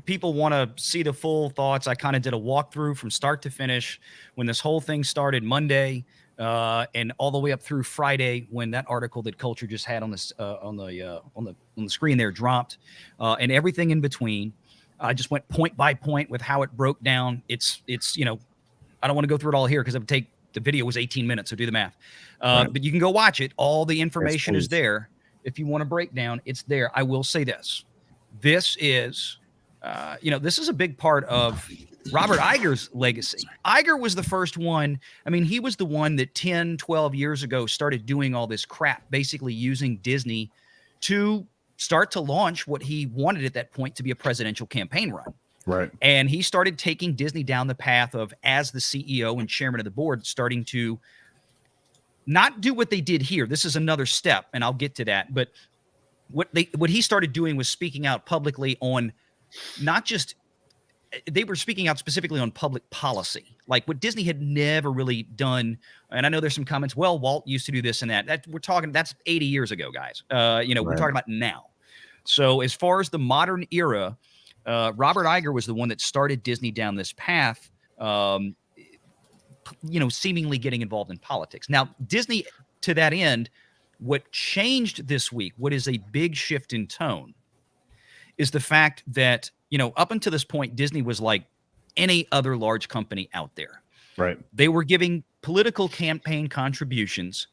people want to see the full thoughts. I kind of did a walkthrough from start to finish when this whole thing started Monday, and all the way up through Friday when that article that Culture just had on this on the screen there dropped, and everything in between. I just went point by point with how it broke down. It's I don't want to go through it all here because it would take the video was 18 minutes, so do the math. Right. But you can go watch it. All the information is there. If you want to break down, it's there. I will say this. This is, this is a big part of Robert Iger's legacy. Iger was the first one. I mean, he was the one that 10, 12 years ago started doing all this crap, basically using Disney to start to launch what he wanted at that point to be a presidential campaign run. Right. And he started taking Disney down the path of, as the CEO and chairman of the board, starting to not do what they did here. This is another step, and I'll get to that. But what he started doing was speaking out publicly on not just they were speaking out specifically on public policy, like what Disney had never really done. And I know there's some comments, well, Walt used to do this and that. That's 80 years ago, guys. We're talking about now. So as far as the modern era, Robert Iger was the one that started Disney down this path, seemingly getting involved in politics. Now, Disney, to that end, what changed this week, what is a big shift in tone, is the fact that, up until this point, Disney was like any other large company out there. Right. They were giving political campaign contributions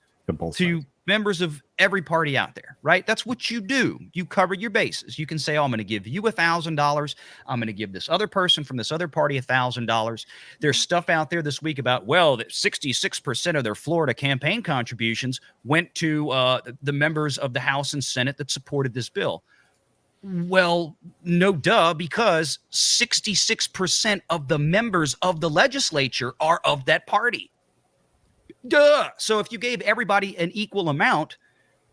to members of every party out there, right? That's what you do. You cover your bases. You can say, I'm going to give you $1,000. I'm going to give this other person from this other party $1,000. There's stuff out there this week about, that 66% of their Florida campaign contributions went to the members of the House and Senate that supported this bill. Well, no duh, because 66% of the members of the legislature are of that party. Duh. So if you gave everybody an equal amount,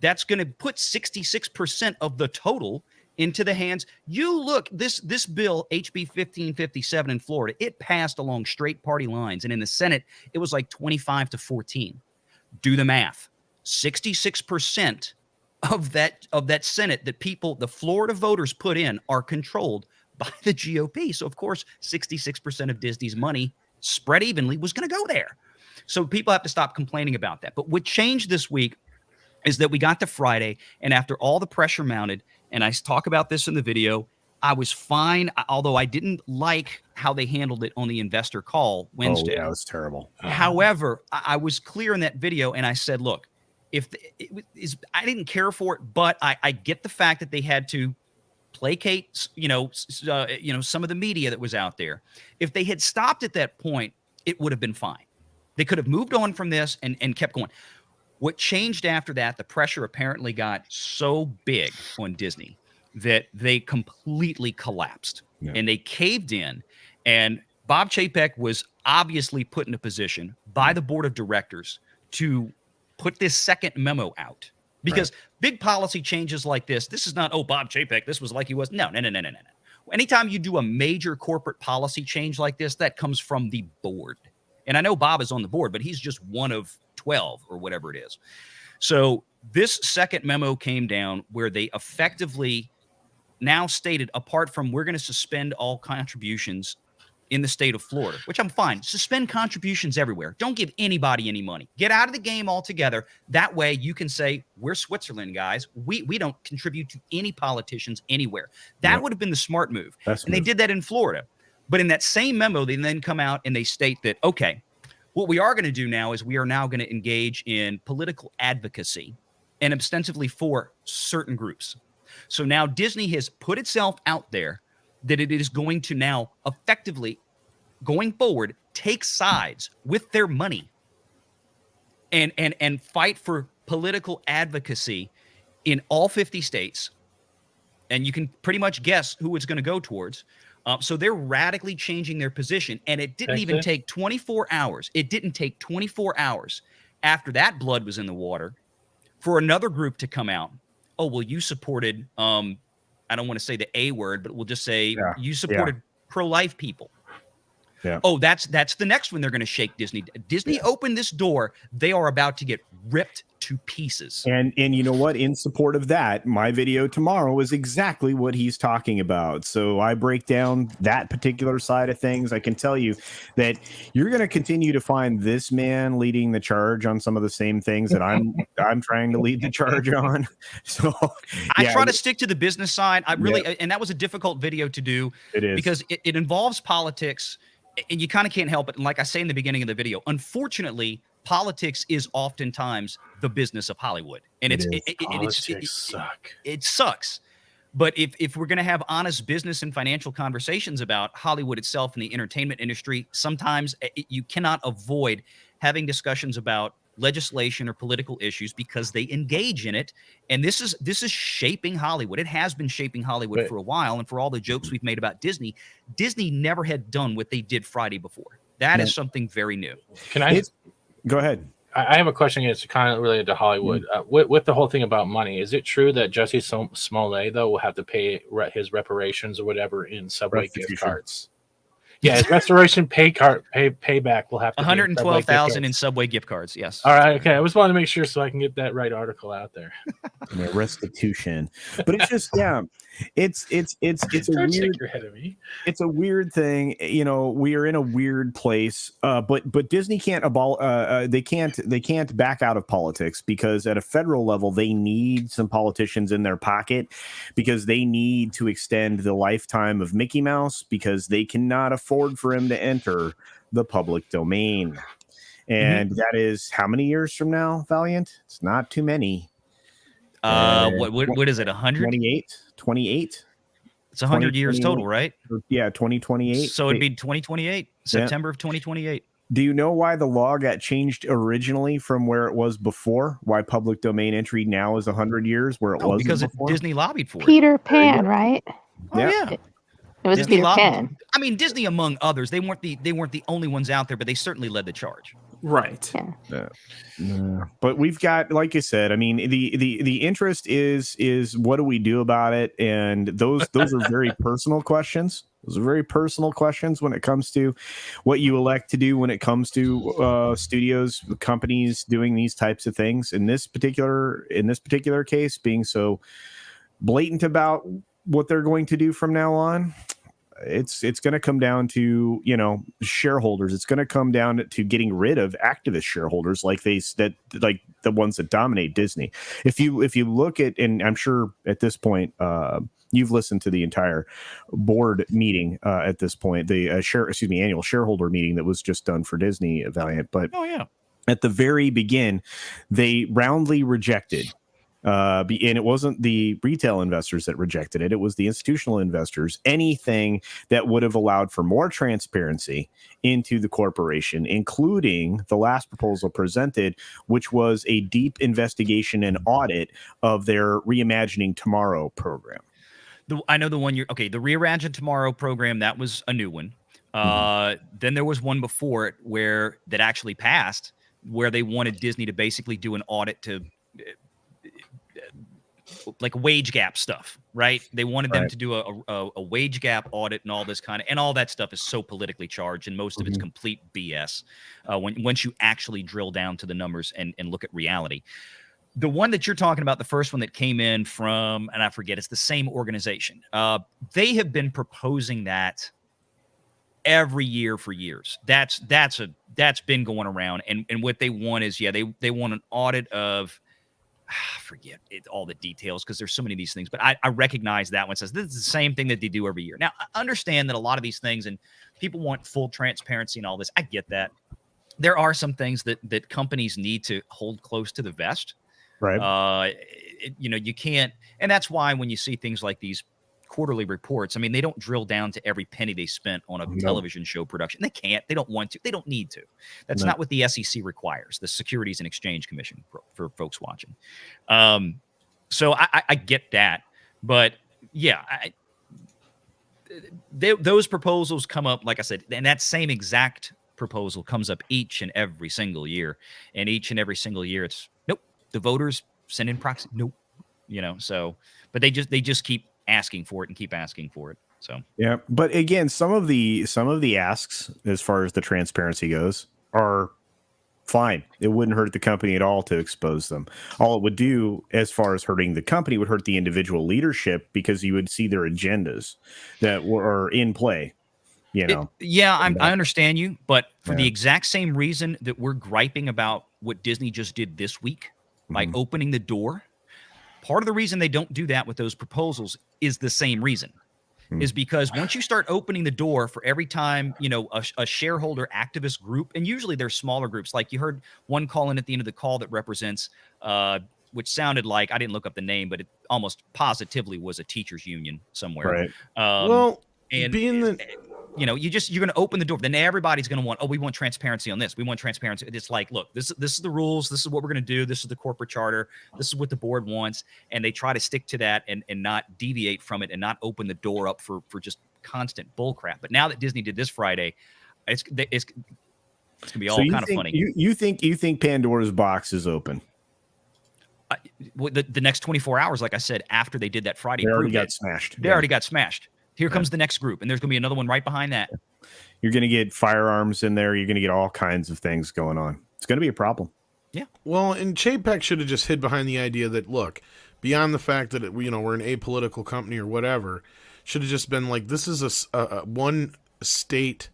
that's going to put 66% of the total into the hands. You look, this bill, HB 1557 in Florida, it passed along straight party lines. And in the Senate, it was like 25-14. Do the math. 66% of that Senate that the Florida voters put in are controlled by the GOP. So, of course, 66% of Disney's money spread evenly was going to go there. So people have to stop complaining about that. But what changed this week is that we got to Friday, and after all the pressure mounted, and I talk about this in the video, I was fine, although I didn't like how they handled it on the investor call Wednesday. Oh, yeah, it was terrible. However, I was clear in that video, and I said, look, I didn't care for it, but I get the fact that they had to placate, some of the media that was out there. If they had stopped at that point, it would have been fine. They could have moved on from this and kept going. What changed after that, the pressure apparently got so big on Disney that they completely collapsed and they caved in. And Bob Chapek was obviously put in a position by the board of directors to put this second memo out. Because big policy changes like this is not, Bob Chapek, this was like he was. No. Anytime you do a major corporate policy change like this, that comes from the board. And I know Bob is on the board, but he's just one of 12 or whatever it is. So this second memo came down where they effectively now stated, apart from we're going to suspend all contributions in the state of Florida, which I'm fine. Suspend contributions everywhere. Don't give anybody any money. Get out of the game altogether. That way you can say, we're Switzerland, guys. We don't contribute to any politicians anywhere. That would have been the smart move. They did that in Florida. But in that same memo, they then come out and they state that, okay, what we are going to do now is we are now going to engage in political advocacy and ostensibly for certain groups. So now Disney has put itself out there that it is going to now effectively, going forward, take sides with their money and fight for political advocacy in all 50 states. And you can pretty much guess who it's going to go towards. So they're radically changing their position. And it didn't even take 24 hours. It didn't take 24 hours after that blood was in the water for another group to come out. Oh, well, you supported, I don't want to say the A word, but we'll just say you supported pro-life people. Yeah. Oh, that's the next one they're going to shake Disney. Disney opened this door. They are about to get ripped to pieces. And you know what? In support of that, my video tomorrow is exactly what he's talking about. So I break down that particular side of things. I can tell you that you're going to continue to find this man leading the charge on some of the same things that I'm trying to lead the charge on. So I try to stick to the business side. I really, and that was a difficult video to do. It is because it involves politics. And you kind of can't help it. And like I say in the beginning of the video, unfortunately, politics is oftentimes the business of Hollywood. And it sucks. But if we're going to have honest business and financial conversations about Hollywood itself and the entertainment industry, sometimes you cannot avoid having discussions about legislation or political issues because they engage in it. And this is shaping Hollywood. It has been shaping Hollywood for a while. And for all the jokes we've made about Disney never had done what they did Friday before. That is something very new. Can I go ahead? I have a question. It's kind of related to Hollywood. With the whole thing about money, is it true that Jesse Smollett though will have to pay his reparations or whatever in Subway gift cards? Yeah, his restoration payback will have to be 112,000 in Subway gift cards. Yes. All right. Okay. I just wanted to make sure so I can get that right article out there. Yeah, restitution, but it's just it's a Don't weird. shake your head at me. It's a weird thing, you know. We are in a weird place, but Disney can't they can't back out of politics, because at a federal level they need some politicians in their pocket, because they need to extend the lifetime of Mickey Mouse, because they cannot afford for him to enter the public domain. And that is how many years from now, Valiant? It's not too many. What is it? 100? 28. It's 100 years total, right? Yeah, 2028. So it'd be 2028, September of 2028. Do you know why the law got changed originally from where it was before? Why public domain entry now is 100 years where it was because before? Disney lobbied for it. Peter Pan, right? Oh, yeah. It was Peter Pan. I mean, Disney among others. They weren't the only ones out there, but they certainly led the charge. Right. But we've got, like I said, I mean, the interest is what do we do about it? And those are very personal questions. Those are very personal questions when it comes to what you elect to do when it comes to studios, companies doing these types of things. In this particular case, being so blatant about what they're going to do from now on, it's going to come down to, you know, shareholders. It's going to come down to getting rid of activist shareholders like the ones that dominate Disney. If you look at, and I'm sure at this point you've listened to the entire board meeting at this point, the annual shareholder meeting that was just done for Disney, Valiant. But at the very begin, they roundly rejected. And it wasn't the retail investors that rejected it. It was the institutional investors. Anything that would have allowed for more transparency into the corporation, including the last proposal presented, which was a deep investigation and audit of their Reimagining Tomorrow program. I know the one the Reimagine Tomorrow program, that was a new one. Then there was one before it that actually passed, where they wanted Disney to basically do an audit to like wage gap stuff, right? They wanted them to do a wage gap audit and all this and all that stuff is so politically charged, and most of it's complete BS once you actually drill down to the numbers and look at reality. The one that you're talking about, the first one that came in from, and I forget, it's the same organization. They have been proposing that every year for years. That's been going around, and what they want is they want an audit of, I forget all the details because there's so many of these things, but I recognize that one says this is the same thing that they do every year. Now, I understand that a lot of these things and people want full transparency and all this. I get that. There are some things that companies need to hold close to the vest. Right. You can't, and that's why when you see things like these quarterly reports, I mean, they don't drill down to every penny they spent on a television show production. They can't. They don't want to. They don't need to. That's not what the SEC requires, the Securities and Exchange Commission, for folks watching. So I get that. But, yeah, those proposals come up, like I said, and that same exact proposal comes up each and every single year. And each and every single year, it's, nope, the voters send in proxy. Nope. So, but they just keep asking for it and keep asking for it. So yeah, but again, some of the asks as far as the transparency goes are fine. It wouldn't hurt the company at all to expose them. All it would do, as far as hurting the company, would hurt the individual leadership, because you would see their agendas that are in play. I understand you, but for the exact same reason that we're griping about what Disney just did this week by opening the door. Part of the reason they don't do that with those proposals is the same reason, is because once you start opening the door for every time, a shareholder activist group, and usually they're smaller groups, like you heard one call in at the end of the call that represents, which sounded like, I didn't look up the name, but it almost positively was a teachers union somewhere. Right. You're going to open the door. Then everybody's going to want, we want transparency on this. We want transparency. It's like, look, this is the rules. This is what we're going to do. This is the corporate charter. This is what the board wants. And they try to stick to that and not deviate from it and not open the door up for just constant bull crap. But now that Disney did this Friday, It's gonna be all kind of funny. You think Pandora's box is open? The next 24 hours, like I said, after they did that Friday, they already got smashed. They already got smashed. Here comes the next group, and there's going to be another one right behind that. You're going to get firearms in there. You're going to get all kinds of things going on. It's going to be a problem. Yeah. Well, and Chapek should have just hid behind the idea that, look, beyond the fact that we're an apolitical company or whatever, should have just been like, this is a one state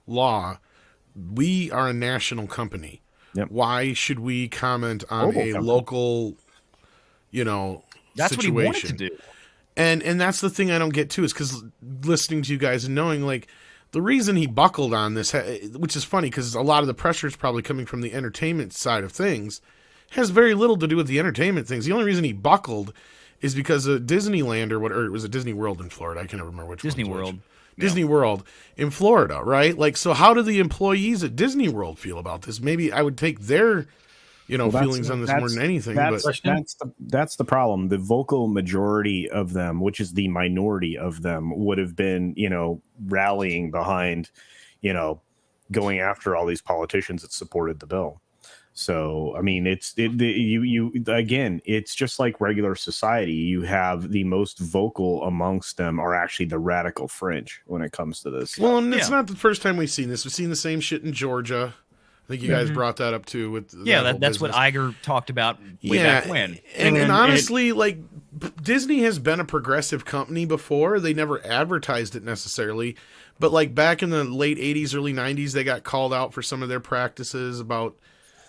law. We are a national company. Yep. Why should we comment on local, that's situation? What he wanted to do. And that's the thing I don't get too, is because listening to you guys and knowing, like, the reason he buckled on this, which is funny because a lot of the pressure is probably coming from the entertainment side of things, has very little to do with the entertainment things. The only reason he buckled is because of Disneyland or it was a Disney World in Florida. I can't remember which Disney one. World. Disney World in Florida, right? Like, so how do the employees at Disney World feel about this? Maybe I would take their feelings on this more than anything. That's the problem. The vocal majority of them, which is the minority of them, would have been, rallying behind, going after all these politicians that supported the bill. So, I mean, it's just like regular society. You have the most vocal amongst them are actually the radical fringe when it comes to this. Well, and it's not the first time we've seen this. We've seen the same shit in Georgia. I think you guys brought that up too. With that's what Iger talked about way back when. And honestly, like, Disney has been a progressive company before. They never advertised it necessarily, but like back in the late 80s, early 90s, they got called out for some of their practices about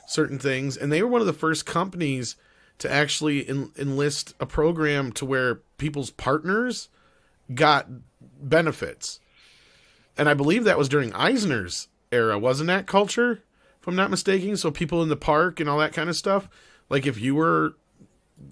certain things, and they were one of the first companies to actually enlist a program to where people's partners got benefits. And I believe that was during Eisner's era, wasn't that, Culture? If I'm not mistaken. So people in the park and all that kind of stuff. Like, if you were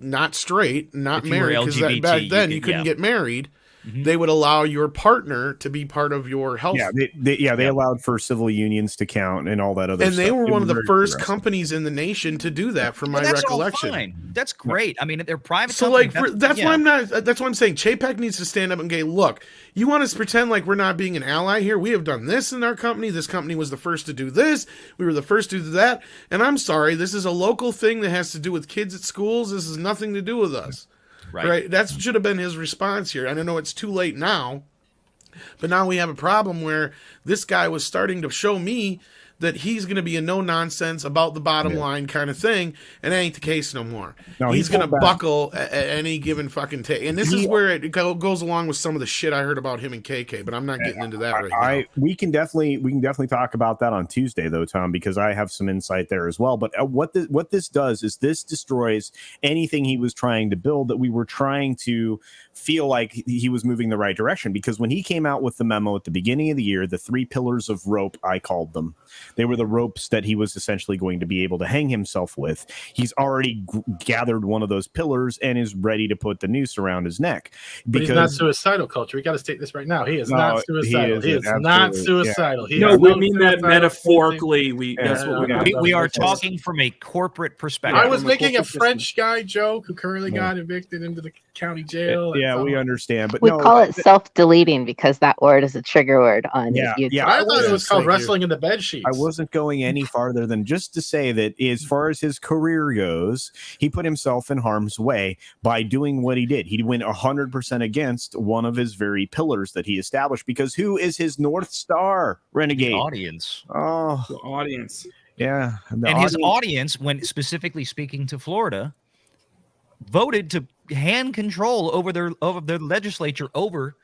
not straight, not married, because back then you couldn't get married, they would allow your partner to be part of your health. They allowed for civil unions to count and all that other stuff. And they were one of the first companies in the nation to do that, from my recollection. All fine. That's great. I mean, they're private. So, like, that's why I'm saying Chapek needs to stand up and go, look, you want us to pretend like we're not being an ally here? We have done this in our company. This company was the first to do this. We were the first to do that. And I'm sorry, this is a local thing that has to do with kids at schools. This has nothing to do with us. Right. That should have been his response here. And I know it's too late now, but now we have a problem where this guy was starting to show me that he's going to be a no-nonsense about the bottom line kind of thing, and that ain't the case no more. No, he's going to buckle at any given fucking take. And this is where it goes along with some of the shit I heard about him and KK, but I'm not getting into that right now. We can definitely talk about that on Tuesday, though, Tom, because I have some insight there as well. But what this does is this destroys anything he was trying to build, that we were trying to feel like he was moving the right direction. Because when he came out with the memo at the beginning of the year, the 3 pillars of rope, I called them, they were the ropes that he was essentially going to be able to hang himself with. He's already gathered one of those pillars and is ready to put the noose around his neck. Because he's not suicidal, Culture. We got to state this right now. He is not suicidal. He is not suicidal. Yeah. No, we mean that metaphorically. That's what we are talking from a corporate perspective. I was making a French guy joke who currently got evicted into the county jail. Yeah, we understand, but we call it self-deleting because that word is a trigger word on YouTube. Yeah, I thought it was called wrestling in the bed sheets. I wasn't going any farther than just to say that as far as his career goes, he put himself in harm's way by doing what he did. He went 100% against one of his very pillars that he established, because who is his North Star, Renegade? The audience. Oh, the audience. Yeah. His audience, when specifically speaking to Florida, voted to hand control over their legislature over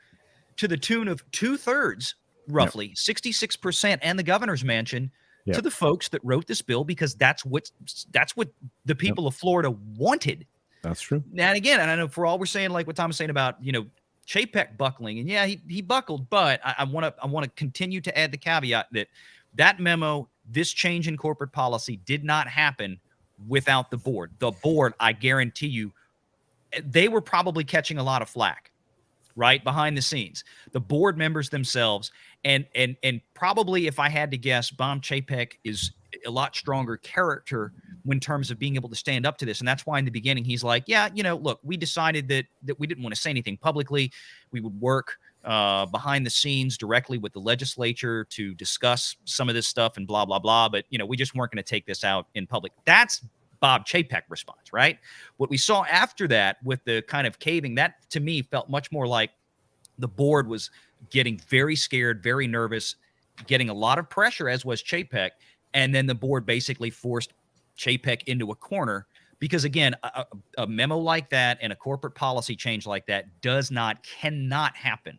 to the tune of 2/3, roughly 66%, and the governor's mansion to the folks that wrote this bill, because that's what the people of Florida wanted. That's true. And again, and I know for all we're saying, like what Tom was saying about Chapek buckling, and he buckled, but I want to continue to add the caveat that memo, this change in corporate policy, did not happen without the board. The board, I guarantee you, they were probably catching a lot of flack, right, behind the scenes. The board members themselves, and probably, if I had to guess, Bob Chapek is a lot stronger character in terms of being able to stand up to this. And that's why in the beginning he's like, look, we decided that we didn't want to say anything publicly. We would work behind the scenes directly with the legislature to discuss some of this stuff and blah, blah, blah. But, we just weren't going to take this out in public. That's Bob Chapek response, right? What we saw after that with the kind of caving, that to me felt much more like the board was getting very scared, very nervous, getting a lot of pressure, as was Chapek. And then the board basically forced Chapek into a corner because, again, a memo like that and a corporate policy change like that cannot happen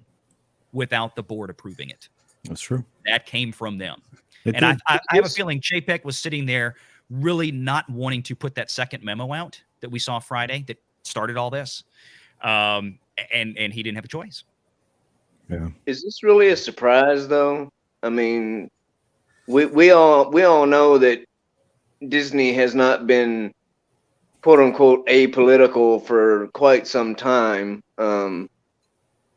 without the board approving it. That's true. That came from them. I have a feeling Chapek was sitting there really not wanting to put that second memo out that we saw Friday that started all this. And he didn't have a choice. Yeah. Is this really a surprise, though? I mean, we all know that Disney has not been, quote unquote, apolitical for quite some time. And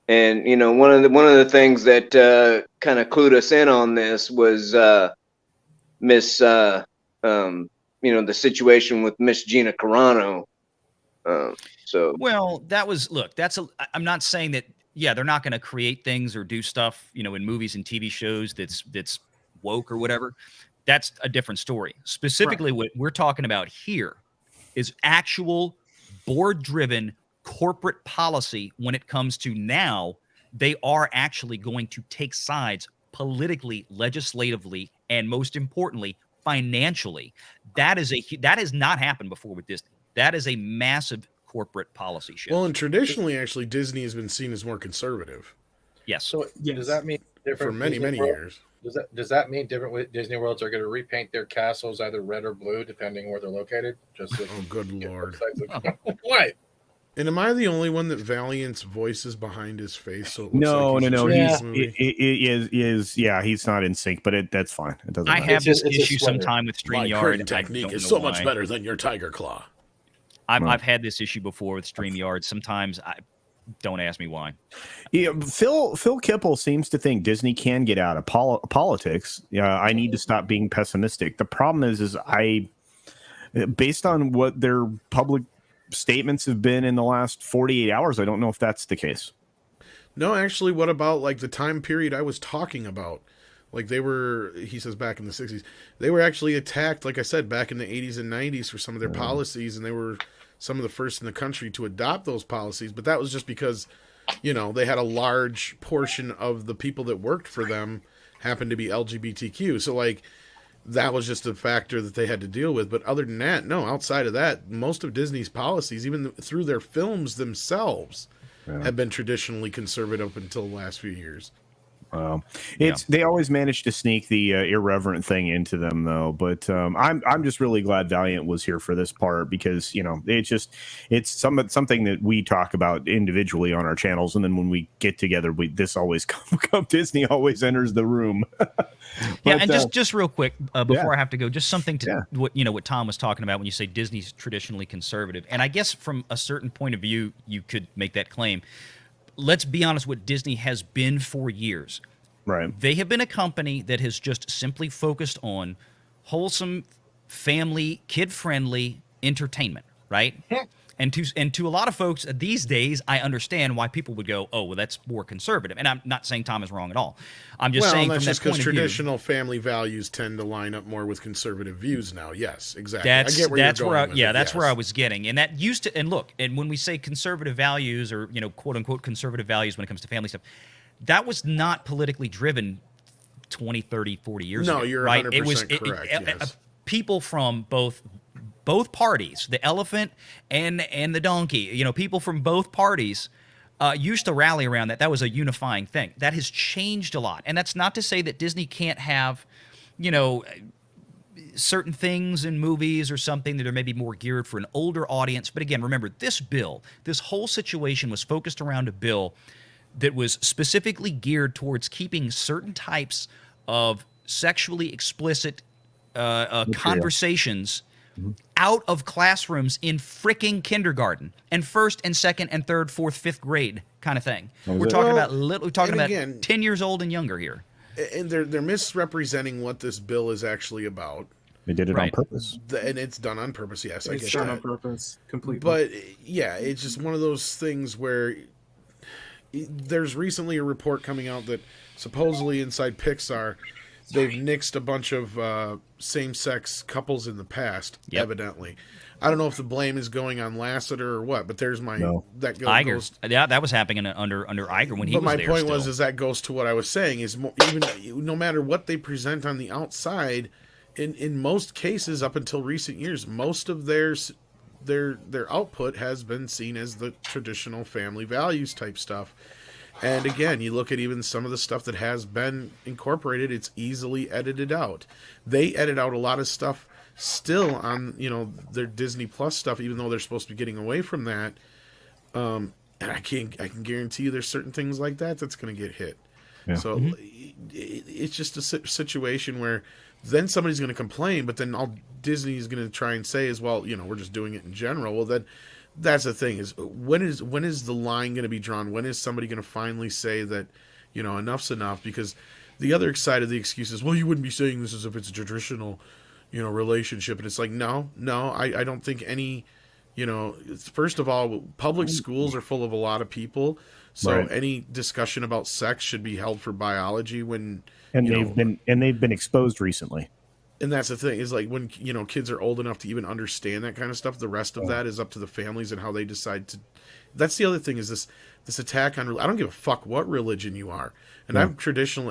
one of the things that kind of clued us in on this was the situation with Miss Gina Carano. Well, I'm not saying that. Yeah, they're not going to create things or do stuff, in movies and TV shows that's woke or whatever. That's a different story. Specifically, What we're talking about here is actual board-driven corporate policy when it comes to now they are actually going to take sides politically, legislatively, and most importantly, financially. That has not happened before with Disney. That is a massive corporate policy shift. Well, and traditionally, actually, Disney has been seen as more conservative. Yes. So does that mean different for many years? Does that mean different Disney Worlds are going to repaint their castles either red or blue depending where they're located? Oh, good lord! What? And am I the only one that Valiant's voice is behind his face? So it looks No. It Is he's not in sync, but that's fine. It doesn't. I matter. have this issue sometime with My StreamYard. curtain technique is so much better than your Tiger Claw. I've had this issue before with StreamYard. Sometimes don't ask me why. Yeah, Phil Kipple seems to think Disney can get out of politics. I need to stop being pessimistic. The problem is based on what their public statements have been in the last 48 hours, I don't know if that's the case. No, actually, what about like the time period I was talking about? Like he says back in the 60s, they were actually attacked, like I said, back in the 80s and 90s for some of their policies, and they were some of the first in the country to adopt those policies. But that was just because, they had a large portion of the people that worked for them happened to be LGBTQ. So, like, that was just a factor that they had to deal with. But other than that, no, outside of that, most of Disney's policies, even through their films themselves, have been traditionally conservative up until the last few years. They always manage to sneak the irreverent thing into them, though. But I'm just really glad Valiant was here for this part because it's something that we talk about individually on our channels, and then when we get together, Disney always enters the room. And just real quick before I have to go, just something to what Tom was talking about when you say Disney's traditionally conservative, and I guess from a certain point of view, you could make that claim. Let's be honest, what Disney has been for years. Right. They have been a company that has just simply focused on wholesome, family, kid-friendly entertainment, right? And to a lot of folks these days, I understand why people would go, oh, well, that's more conservative. And I'm not saying Tom is wrong at all. I'm just saying that's from just that point of view, traditional family values tend to line up more with conservative views now. Yes, exactly. That's I get where that's where I was getting. And that used to, and look, and when we say conservative values or, quote unquote conservative values when it comes to family stuff, that was not politically driven 20, 30, 40 years ago. No, you're right? 100% It was correct. Yes. People from both parties, the elephant and the donkey, people from both parties used to rally around that. That was a unifying thing. That has changed a lot. And that's not to say that Disney can't have, certain things in movies or something that are maybe more geared for an older audience. But again, remember, this whole situation was focused around a bill that was specifically geared towards keeping certain types of sexually explicit conversations out of classrooms in freaking kindergarten and first and second and third, fourth, fifth grade kind of thing. We're talking about 10 years old and younger here. And they're misrepresenting what this bill is actually about. They did it on purpose. And it's done on purpose, yes. It's done on purpose, completely. But, yeah, it's just one of those things where there's recently a report coming out that supposedly inside Pixar, they've nixed a bunch of same-sex couples in the past. Yep. Evidently, I don't know if the blame is going on Lasseter or what, but there's my that Iger. goes. Yeah, that was happening under Iger when he was there. But my point was that goes to what I was saying is even no matter what they present on the outside, in most cases up until recent years, most of their output has been seen as the traditional family values type stuff. And again, you look at even some of the stuff that has been incorporated, it's easily edited out. They edit out a lot of stuff still on, their Disney Plus stuff, even though they're supposed to be getting away from that. And I can guarantee you there's certain things like that's going to get hit. Yeah. So it's just a situation where then somebody's going to complain, but then all Disney is going to try and say is, well, we're just doing it in general. Well, then that's the thing is when is the line going to be drawn? When is somebody going to finally say that, enough's enough? Because the other side of the excuse is, well, you wouldn't be saying this as if it's a traditional, relationship. And it's like, no, I don't think any, first of all, public schools are full of a lot of people. So any discussion about sex should be held for biology they've been exposed recently. And that's the thing is like when, kids are old enough to even understand that kind of stuff, the rest of that is up to the families and how they decide to. That's the other thing is this attack on, I don't give a fuck what religion you are. And I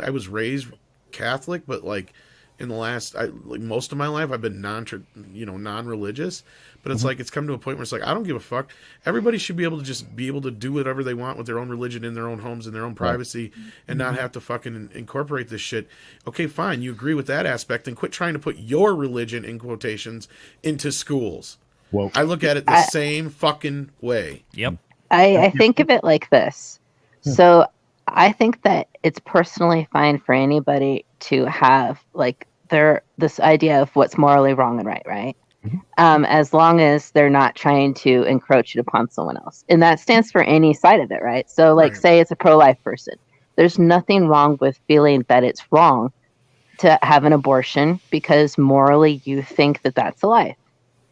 was raised Catholic, but like in the last, most of my life, I've been non-religious, but it's like, it's come to a point where it's like, I don't give a fuck. Everybody should be able to do whatever they want with their own religion in their own homes, in their own privacy, and not have to fucking incorporate this shit. Okay, fine. You agree with that aspect and quit trying to put your religion in quotations into schools. Well, I look at it the same fucking way. Yep. I think of it like this. So I think that it's personally fine for anybody to have this idea of what's morally wrong and right? As long as they're not trying to encroach it upon someone else. And that stands for any side of it, right? So say it's a pro-life person. There's nothing wrong with feeling that it's wrong to have an abortion because morally you think that that's a life,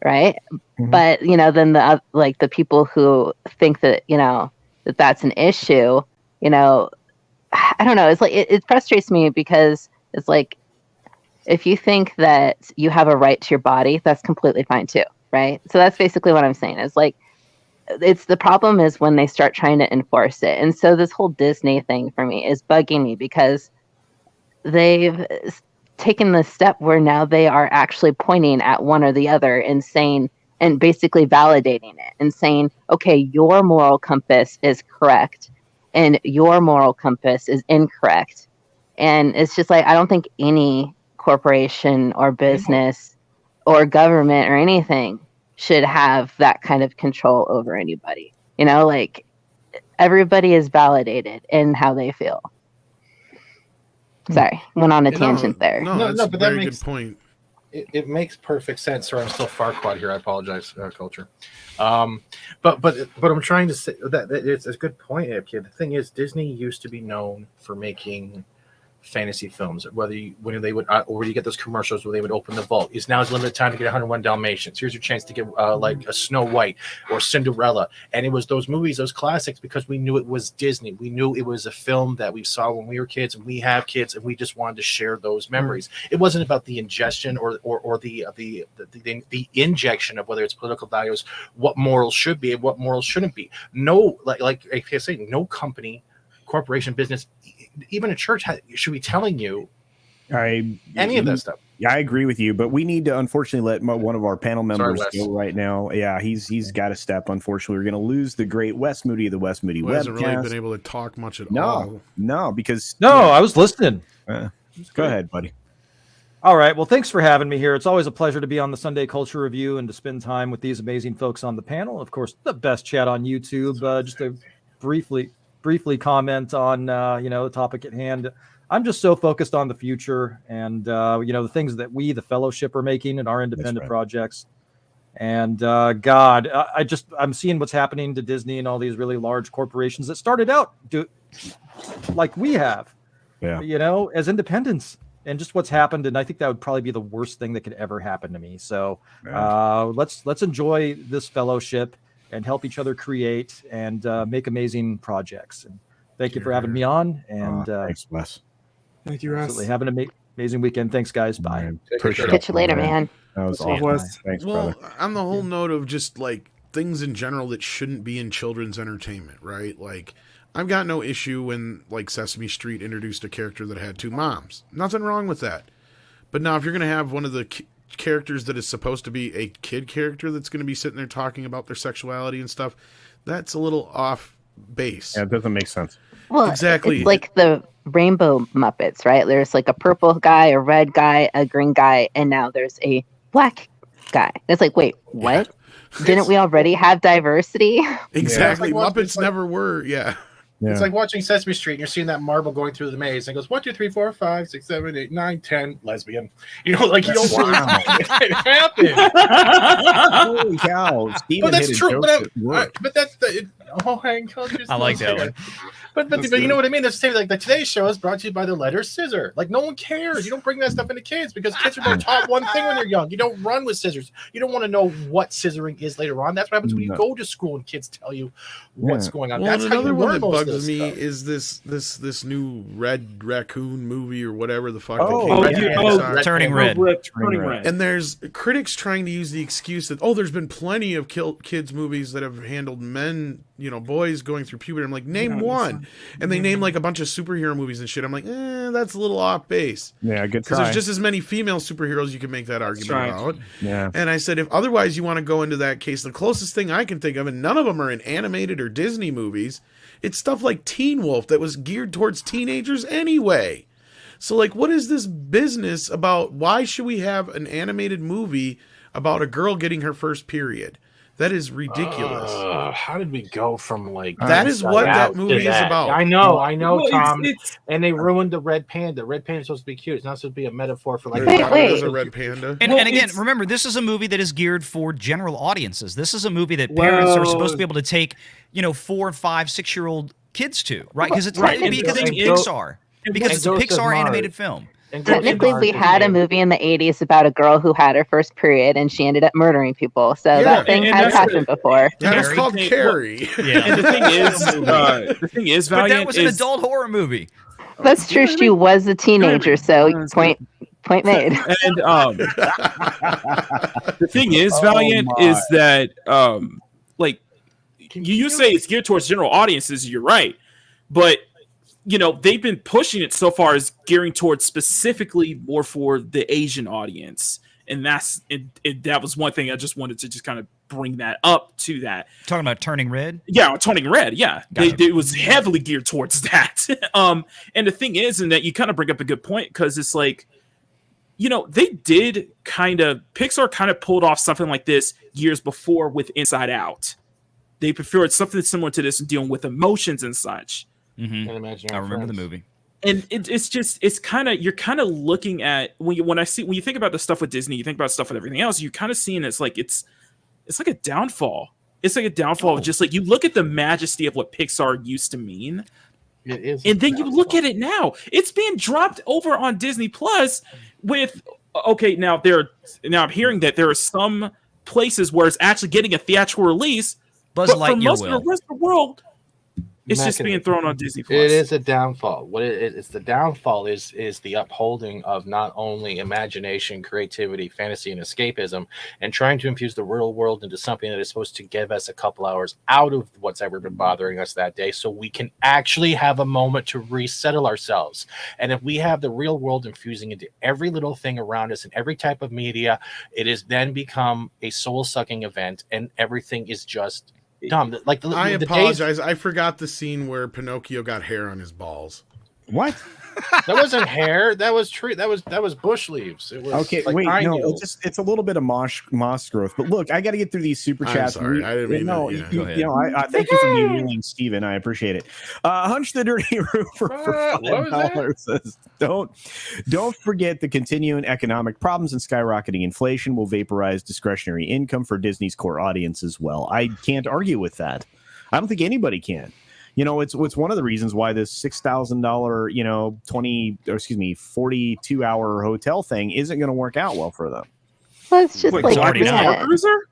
right? But, then the people who think that, that that's an issue, I don't know. It's like it frustrates me because it's like if you think that you have a right to your body, that's completely fine too, right? So that's basically what I'm saying. It's like the problem is when they start trying to enforce it. And so this whole Disney thing for me is bugging me because they've taken the step where now they are actually pointing at one or the other and saying and basically validating it and saying, okay, your moral compass is correct. And your moral compass is incorrect. And it's just like, I don't think any corporation or business or government or anything should have that kind of control over anybody. Everybody is validated in how they feel. Sorry, went on a tangent there. No, that's a very good point. It makes perfect sense. Sorry, I'm still Farquaad here. I apologize, Culture. But I'm trying to say that it's a good point, kid. The thing is, Disney used to be known for making fantasy films, when they would or you get those commercials where they would open the vault. Is now is limited time to get 101 Dalmatians. Here's your chance to get like a Snow White or Cinderella. And it was those movies, those classics, because we knew it was Disney. We knew it was a film that we saw when we were kids, and we have kids, and we just wanted to share those memories. It wasn't about the ingestion or the injection of whether it's political values, what morals should be and what morals shouldn't be. No, like I say, no company, corporation, business, even a church should be telling you any of that stuff. Yeah, I agree with you, but we need to unfortunately let one of our panel members go right now. Yeah, he's got to step. Unfortunately, we're going to lose the great Wes Moody of the Wes Moody Webcast. Hasn't really been able to talk much at all. I was listening. Go ahead, buddy. All right. Well, thanks for having me here. It's always a pleasure to be on the Sunday Culture Review and to spend time with these amazing folks on the panel. Of course, the best chat on YouTube. Just to briefly comment on the topic at hand. I'm just so focused on the future and the things that we, the fellowship, are making in our independent projects. And God, I'm seeing what's happening to Disney and all these really large corporations that started out like we have, as independents, and just what's happened. And I think that would probably be the worst thing that could ever happen to me. So let's enjoy this fellowship and help each other create and make amazing projects. And thank you for having me on. And thanks, Wes. Thank you, Russ. Absolutely. Have an amazing weekend. Thanks, guys. Bye. Catch you later, man. That was What's up, awesome. Wes? Thanks, Well, brother. on the whole note of just like things in general that shouldn't be in children's entertainment, right? Like, I've got no issue when like Sesame Street introduced a character that had two moms. Nothing wrong with that. But now, if you're going to have one of the characters that is supposed to be a kid character that's going to be sitting there talking about their sexuality and stuff, that's a little off base. Yeah, it doesn't make sense. Well, Exactly. It's like the Rainbow Muppets, right? There's like a purple guy, a red guy, a green guy, and now there's a black guy. It's like, wait, what? Didn't we already have diversity? Exactly. Yeah. Muppets never were. Yeah. It's like watching Sesame Street and you're seeing that marble going through the maze and it goes 1, 2, 3, 4, 5, 6, 7, 8, 9, 10, lesbian. You know, like you don't really it happen. Holy cow. But that's true. But that's the I like that one. But you know what I mean? That's the same. Like the Today Show is brought to you by the letter scissor. Like no one cares. You don't bring that stuff into kids because kids are more taught one thing when they're young. You don't run with scissors. You don't want to know what scissoring is later on. That's what happens when you go to school and kids tell you what's going on. Well, That's how another you one learn that most of bugs this me stuff. is this new Red Raccoon movie or whatever the fuck. Turning Red. Turning Red. And there's critics trying to use the excuse that there's been plenty of kids movies that have handled men, boys going through puberty. I'm like, name one, and they name like a bunch of superhero movies and shit. I'm like, that's a little off base. Yeah, good because try. there's just as many female superheroes you can make that argument about. Yeah. And I said, if otherwise you want to go into that case, the closest thing I can think of, and none of them are in animated or Disney movies, it's stuff like Teen Wolf that was geared towards teenagers anyway. So like, what is this business about? Why should we have an animated movie about a girl getting her first period? That is ridiculous. How did we go from like that is what that movie is about? I know, Tom. It's and they ruined the red panda. Red panda is supposed to be cute. It's not supposed to be a metaphor for like. There's a red panda. And again, remember, this is a movie that is geared for general audiences. This is a movie that parents are supposed to be able to take, 4, 5, 6-year-old kids to, right? Because it's Pixar. Because it's a Pixar animated film. Technically, we had a movie in the 80s about a girl who had her first period and she ended up murdering people. So that thing has happened before. Yeah, it's called Carrie. Yeah. And the thing is, but Valiant that was an adult horror movie. That's true. She was a teenager, so point made. And the thing is, Valiant, is that like you say it's geared towards general audiences. You're right, but they've been pushing it so far as gearing towards specifically more for the Asian audience. And that was one thing I just wanted to just kind of bring that up to that. Talking about Turning Red? Yeah, Turning Red. Yeah. Gotcha. It was heavily geared towards that. And the thing is, and that you kind of bring up a good point, because it's like, Pixar kind of pulled off something like this years before with Inside Out. They preferred something similar to this and dealing with emotions and such. Mm-hmm. I remember the movie, and it's kind of, you're kind of looking at when you think about the stuff with Disney, you think about stuff with everything else, you kind of seeing it's like like a downfall. It's like a downfall of just like, you look at the majesty of what Pixar used to mean, it is, and then you look at it now. It's being dropped over on Disney Plus with now I'm hearing that there are some places where it's actually getting a theatrical release, but for most of the rest of the world, it's just being thrown on Disney Plus. It is a downfall. What it's the downfall is the upholding of not only imagination, creativity, fantasy, and escapism, and trying to infuse the real world into something that is supposed to give us a couple hours out of what's ever been bothering us that day, so we can actually have a moment to resettle ourselves. And if we have the real world infusing into every little thing around us and every type of media, it has then become a soul-sucking event, and everything is just dumb. Like I apologize. I forgot the scene where Pinocchio got hair on his balls. What? That wasn't hair. That was tree. That was bush leaves. It was okay. like Wait, pine no, needles. it's a little bit of moss growth. But look, I got to get through these super chats. I'm sorry, I didn't mean that. Yeah. I thank you for being Steven. I appreciate it. Hunch the Dirty Roofer for $5 says, don't forget the continuing economic problems and skyrocketing inflation will vaporize discretionary income for Disney's core audience as well. I can't argue with that. I don't think anybody can. It's one of the reasons why this $6,000, 42-hour hotel thing isn't going to work out well for them. Well, it's just Wait, like it's already Cruiser?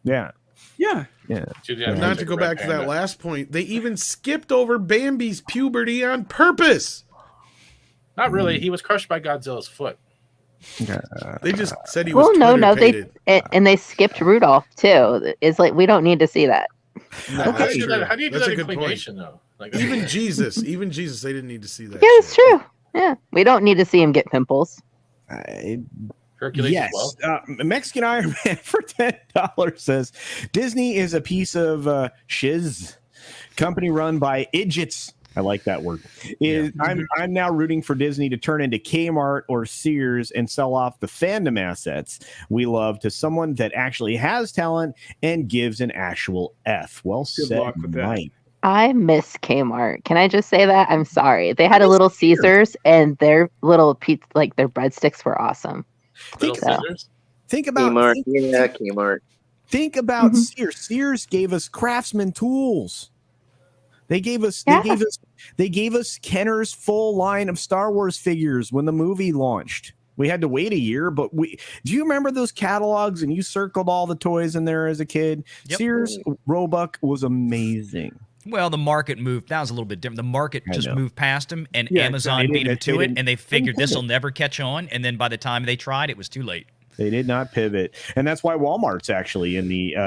Yeah. Yeah. And not to go back to that last point, they even skipped over Bambi's puberty on purpose. Not really. He was crushed by Godzilla's foot. They just said he was they skipped Rudolph too. It's like we don't need to see that. No, how do you do that in claymation though? Like, even Jesus, they didn't need to see that. Yeah, it's true. Yeah, we don't need to see him get pimples. Hercules yes. as well. Mexican Iron Man for $10 says Disney is a piece of shiz. Company run by idiots. I like that word. I'm now rooting for Disney to turn into Kmart or Sears and sell off the fandom assets we love to someone that actually has talent and gives an actual F. Well said, Mike. I miss Kmart. Can I just say that? I'm sorry. They had a Little Caesars and their little pizza, like their breadsticks were awesome. Think about Kmart. Kmart. Think about Sears. Sears gave us Craftsman tools. They gave us Kenner's full line of Star Wars figures when the movie launched. We had to wait a year, but do you remember those catalogs and you circled all the toys in there as a kid? Yep. Sears Roebuck was amazing. Well, the market moved. That was a little bit different. The market just moved past them, and Amazon beat them to it, and they figured this will never catch on. And then by the time they tried, it was too late. They did not pivot, and that's why Walmart's actually in the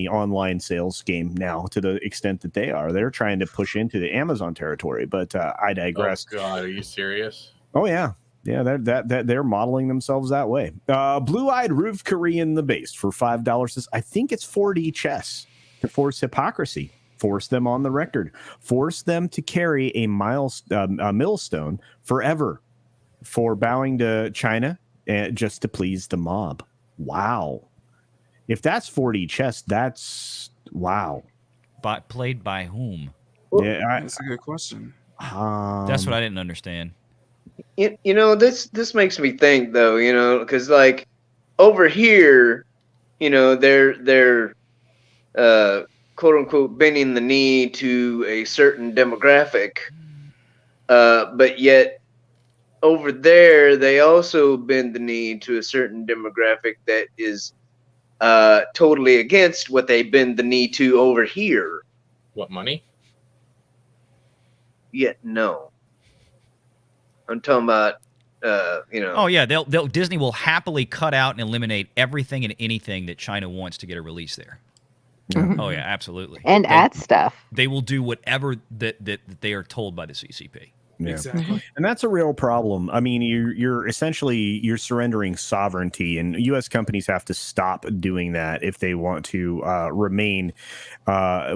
online sales game now. To the extent that they're trying to push into the Amazon territory. But I digress. Oh God, are you serious? Oh yeah. Yeah, they're modeling themselves that way. Blue-eyed Roof Korean the Base for $5 says, I think it's 4D chess to force hypocrisy. Force them on the record. Force them to carry a millstone forever for bowing to China just to please the mob. Wow. If that's 4D chess, that's wow. But played by whom? Yeah, that's a good question. That's what I didn't understand. This makes me think though, because like over here, they're quote unquote bending the knee to a certain demographic, but yet over there they also bend the knee to a certain demographic that is totally against what they bend the knee to over here. What, money? Yet no. I'm talking about, Oh yeah, Disney will happily cut out and eliminate everything and anything that China wants to get a release there. Mm-hmm. Oh yeah, absolutely. And add stuff. They will do whatever that they are told by the CCP. Yeah. Exactly. And that's a real problem. I mean, you're essentially surrendering sovereignty, and U.S. companies have to stop doing that if they want to remain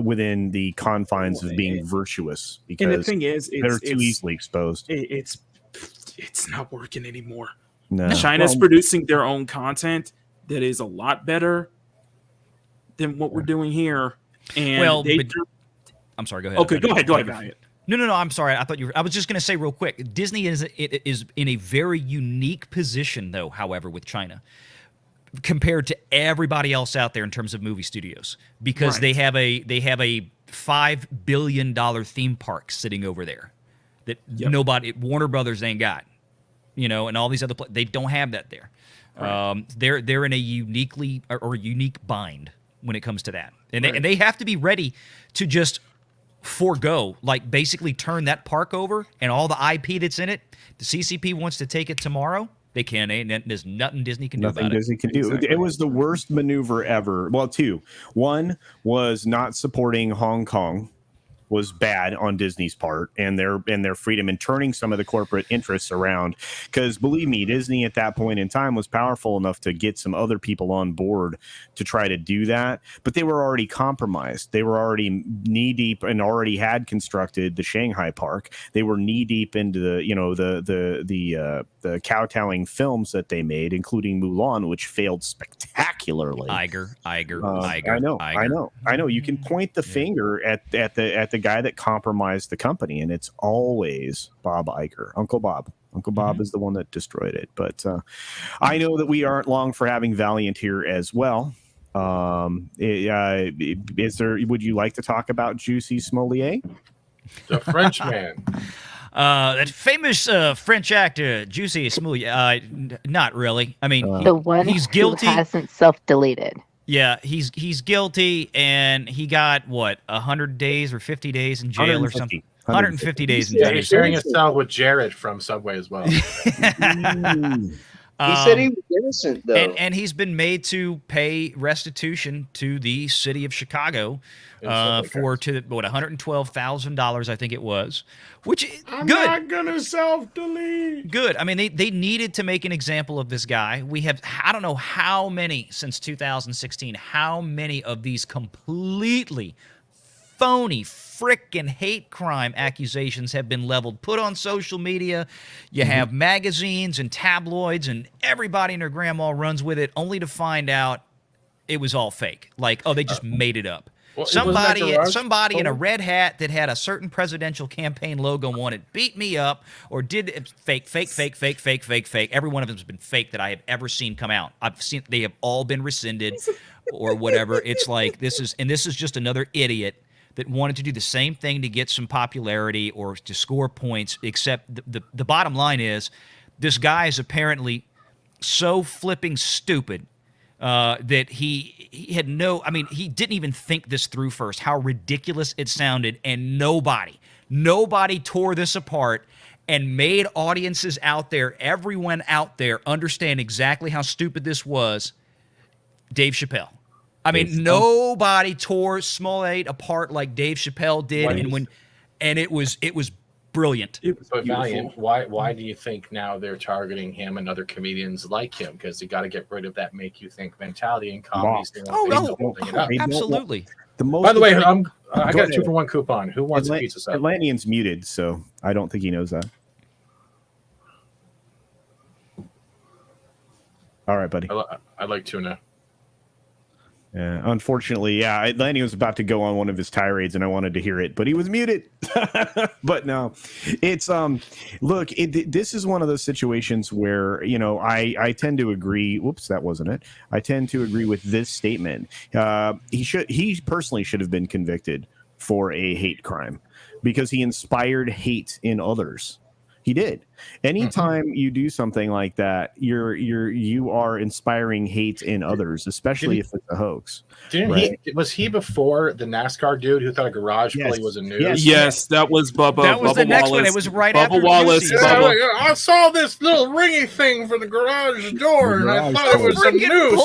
within the confines of being virtuous. Because and the thing is, they're too easily exposed. It's not working anymore. No. China's producing their own content that is a lot better than what we're doing here. And I'm sorry. Go ahead. Okay, go ahead, Elliot. No. I'm sorry. I was just going to say real quick. Disney is in a very unique position, though. However, with China, compared to everybody else out there in terms of movie studios, because they have a $5 billion theme park sitting over there that Warner Brothers ain't got, and all these other they don't have that there. Right. They're in a unique bind when it comes to that, and they have to be ready to just forego, like basically turn that park over and all the IP that's in it. The CCP wants to take it tomorrow. They can. There's nothing Disney can do about it. Nothing Disney can do. Exactly. It was the worst maneuver ever. Well, two. One was not supporting Hong Kong. Was bad on Disney's part and their freedom and turning some of the corporate interests around. Because believe me, Disney at that point in time was powerful enough to get some other people on board to try to do that. But they were already compromised. They were already knee deep and already had constructed the Shanghai park. They were knee deep into the kowtowing films that they made, including Mulan, which failed spectacularly. Iger. I know. You can point the finger at the guy that compromised the company, and it's always Bob Iger, Uncle Bob. Uncle Bob is the one that destroyed it. But I know that we aren't long for having Valiant here as well. Would you like to talk about Juicy Smollett? The Frenchman. That famous French actor, Juicy Smollett. Not really. I mean, the one he's guilty. Who hasn't self-deleted. Yeah, he's guilty, and he got what 100 days or 50 days in jail or something. 150 days in Yeah, jail. he's sharing a cell with Jared from Subway as well. He said he was innocent, though. And he's been made to pay restitution to the city of Chicago for $112,000, I think it was. Which I'm good. not gonna self-delete. Good. I mean, they needed to make an example of this guy. We have, I don't know how many since 2016, how many of these completely phony frickin' hate crime accusations have been leveled, put on social media. You have magazines and tabloids, and everybody and their grandma runs with it, only to find out it was all fake. Like, oh, they just made it up. Well, somebody in a red hat that had a certain presidential campaign logo wanted beat me up or did fake. Every one of them has been fake that I have ever seen come out. I've seen they have all been rescinded or whatever. It's like this is just another idiot that wanted to do the same thing to get some popularity or to score points, except the bottom line is this guy is apparently so flipping stupid that he had no, I mean, he didn't even think this through first, how ridiculous it sounded, and nobody tore this apart and made audiences out there, everyone out there, understand exactly how stupid this was. Dave Chappelle. I mean, nobody tore Small 8 apart like Dave Chappelle did, and it was brilliant. But Valiant, why do you think now they're targeting him and other comedians like him? Because they got to get rid of that make you think mentality in comedies. Absolutely. By the way, I got a 2-for-1 coupon. Who wants a pizza sub? Atlantean's muted, so I don't think he knows that. All right, buddy. I like tuna. Unfortunately, Atlantean was about to go on one of his tirades, and I wanted to hear it, but he was muted. But no, it's look, this is one of those situations where I tend to agree. Whoops, that wasn't it. I tend to agree with this statement. He personally should have been convicted for a hate crime because he inspired hate in others. He did. Anytime you do something like that, you are inspiring hate in others, especially if it's a hoax. Was he before the NASCAR dude who thought a garage play was a news? Yes, that was Bubba. That was Bubba the next Wallace. one. It was right Bubba after Wallace. I saw this little ringy thing for the garage door, and I thought it was a noose.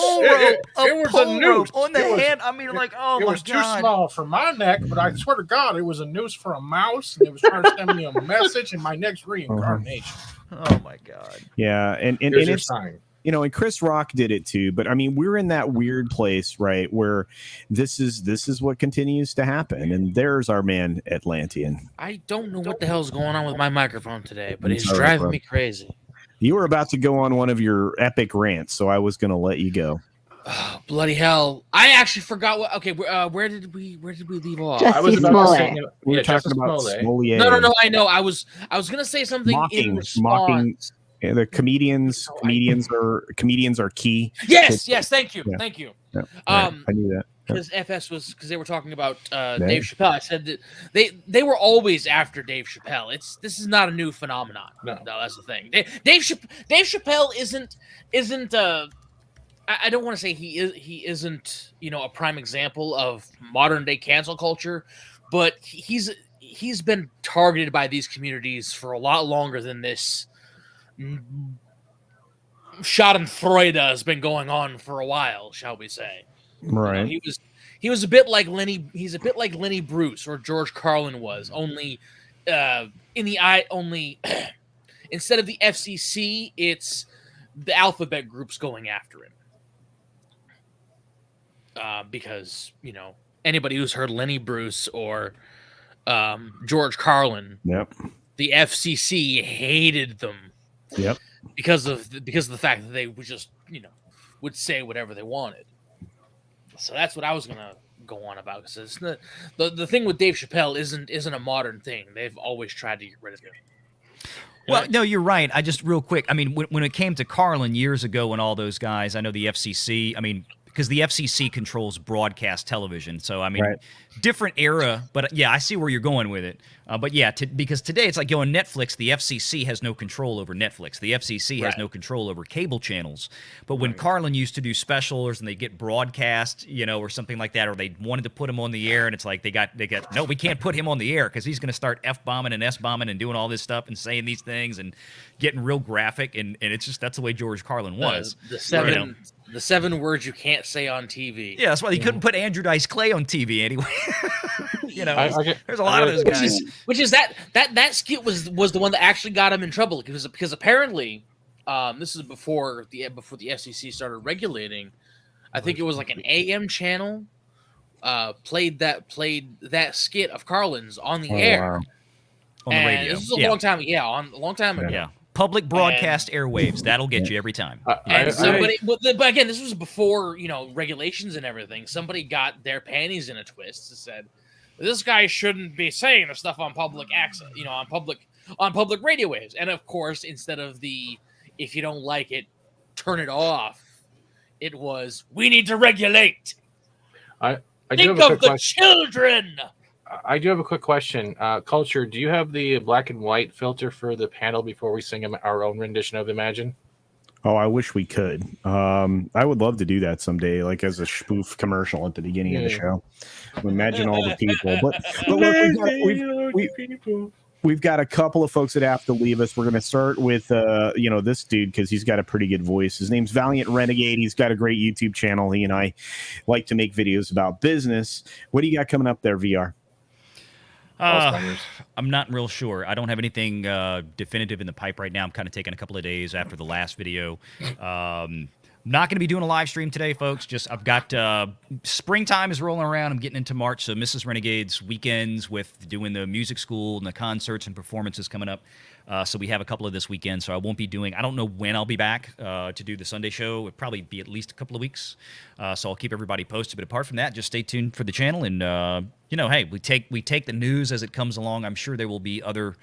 It was a noose on the head. I mean, like, oh my god, it was too small for my neck, but I swear to God, it was a noose for a mouse, and it was trying to send me a message in my next reincarnation. Oh my god. Yeah, and it's sign. And Chris Rock did it too, but I mean, we're in that weird place, right, where this is what continues to happen, and there's our man Atlantean. I don't know what the hell's going on with my microphone today, but it's driving me crazy. You were about to go on one of your epic rants, so I was going to let you go. Oh, bloody hell! I actually forgot what. Okay, where did we leave off? Jesse I was about Smollett. to say, We were talking about Smollett. No. I know. I was gonna say something in response. Mocking the comedians. Comedians are key. Yes. Thank you. Yeah. Thank you. Yeah. I knew that. Because because they were talking about Dave Chappelle. I said that they were always after Dave Chappelle. This is not a new phenomenon. No, that's the thing. Dave Chappelle isn't. I don't want to say he isn't a prime example of modern day cancel culture, but he's been targeted by these communities for a lot longer than this. Schadenfreude has been going on for a while, shall we say? Right. He was a bit like Lenny. He's a bit like Lenny Bruce or George Carlin was. Only only instead of the FCC, it's the alphabet groups going after him. Because anybody who's heard Lenny Bruce or George Carlin, the FCC hated them. Yep. Because of the fact that they would just would say whatever they wanted. So that's what I was gonna go on about. Because the thing with Dave Chappelle isn't a modern thing. They've always tried to get rid of him. Well, no, you're right. I just real quick. I mean, when it came to Carlin years ago and all those guys, I know the FCC. I mean, because the FCC controls broadcast television. So I mean, Right. different era, but yeah, I see where you're going with it. But yeah, because today it's like going Netflix. The FCC has no control over Netflix. The FCC has no control over cable channels. But when Carlin used to do specials and they get broadcast, or something like that, or they wanted to put him on the air, and it's like they got no, we can't put him on the air because he's going to start F-bombing and S-bombing and doing all this stuff and saying these things and getting real graphic, and it's just that's the way George Carlin was. The seven words you can't say on TV. Yeah, that's why he couldn't put Andrew Dice Clay on TV anyway. There's a lot of those guys. Which is that skit was the one that actually got him in trouble because apparently, this is before the FCC started regulating. I think it was like an AM channel played that skit of Carlin's on the air. Wow. On the radio. This was a long time. Yeah, a long time ago. Yeah. Public broadcast airwaves. That'll get you every time. But again, this was before regulations and everything. Somebody got their panties in a twist and said, "This guy shouldn't be saying the stuff on public access, on public radio waves." And of course, instead of the "if you don't like it, turn it off," it was "we need to regulate." Think of the children. I do have a quick question. Culture, do you have the black and white filter for the panel before we sing our own rendition of Imagine? Oh, I wish we could. I would love to do that someday, like as a spoof commercial at the beginning of the show. Imagine all the people. But look, we've got a couple of folks that have to leave us. We're going to start with this dude because he's got a pretty good voice. His name's Valiant Renegade. He's got a great YouTube channel. He and I like to make videos about business. What do you got coming up there, VR? I'm not real sure. I don't have anything definitive in the pipe right now. I'm kind of taking a couple of days after the last video. Not going to be doing a live stream today, folks. I've got springtime is rolling around. I'm getting into March, so Mrs. Renegade's weekends with doing the music school and the concerts and performances coming up. So we have a couple of this weekend, so I won't be doing. I don't know when I'll be back to do the Sunday show. It'll probably be at least a couple of weeks. So I'll keep everybody posted. But apart from that, just stay tuned for the channel. And hey, we take the news as it comes along. I'm sure there will be other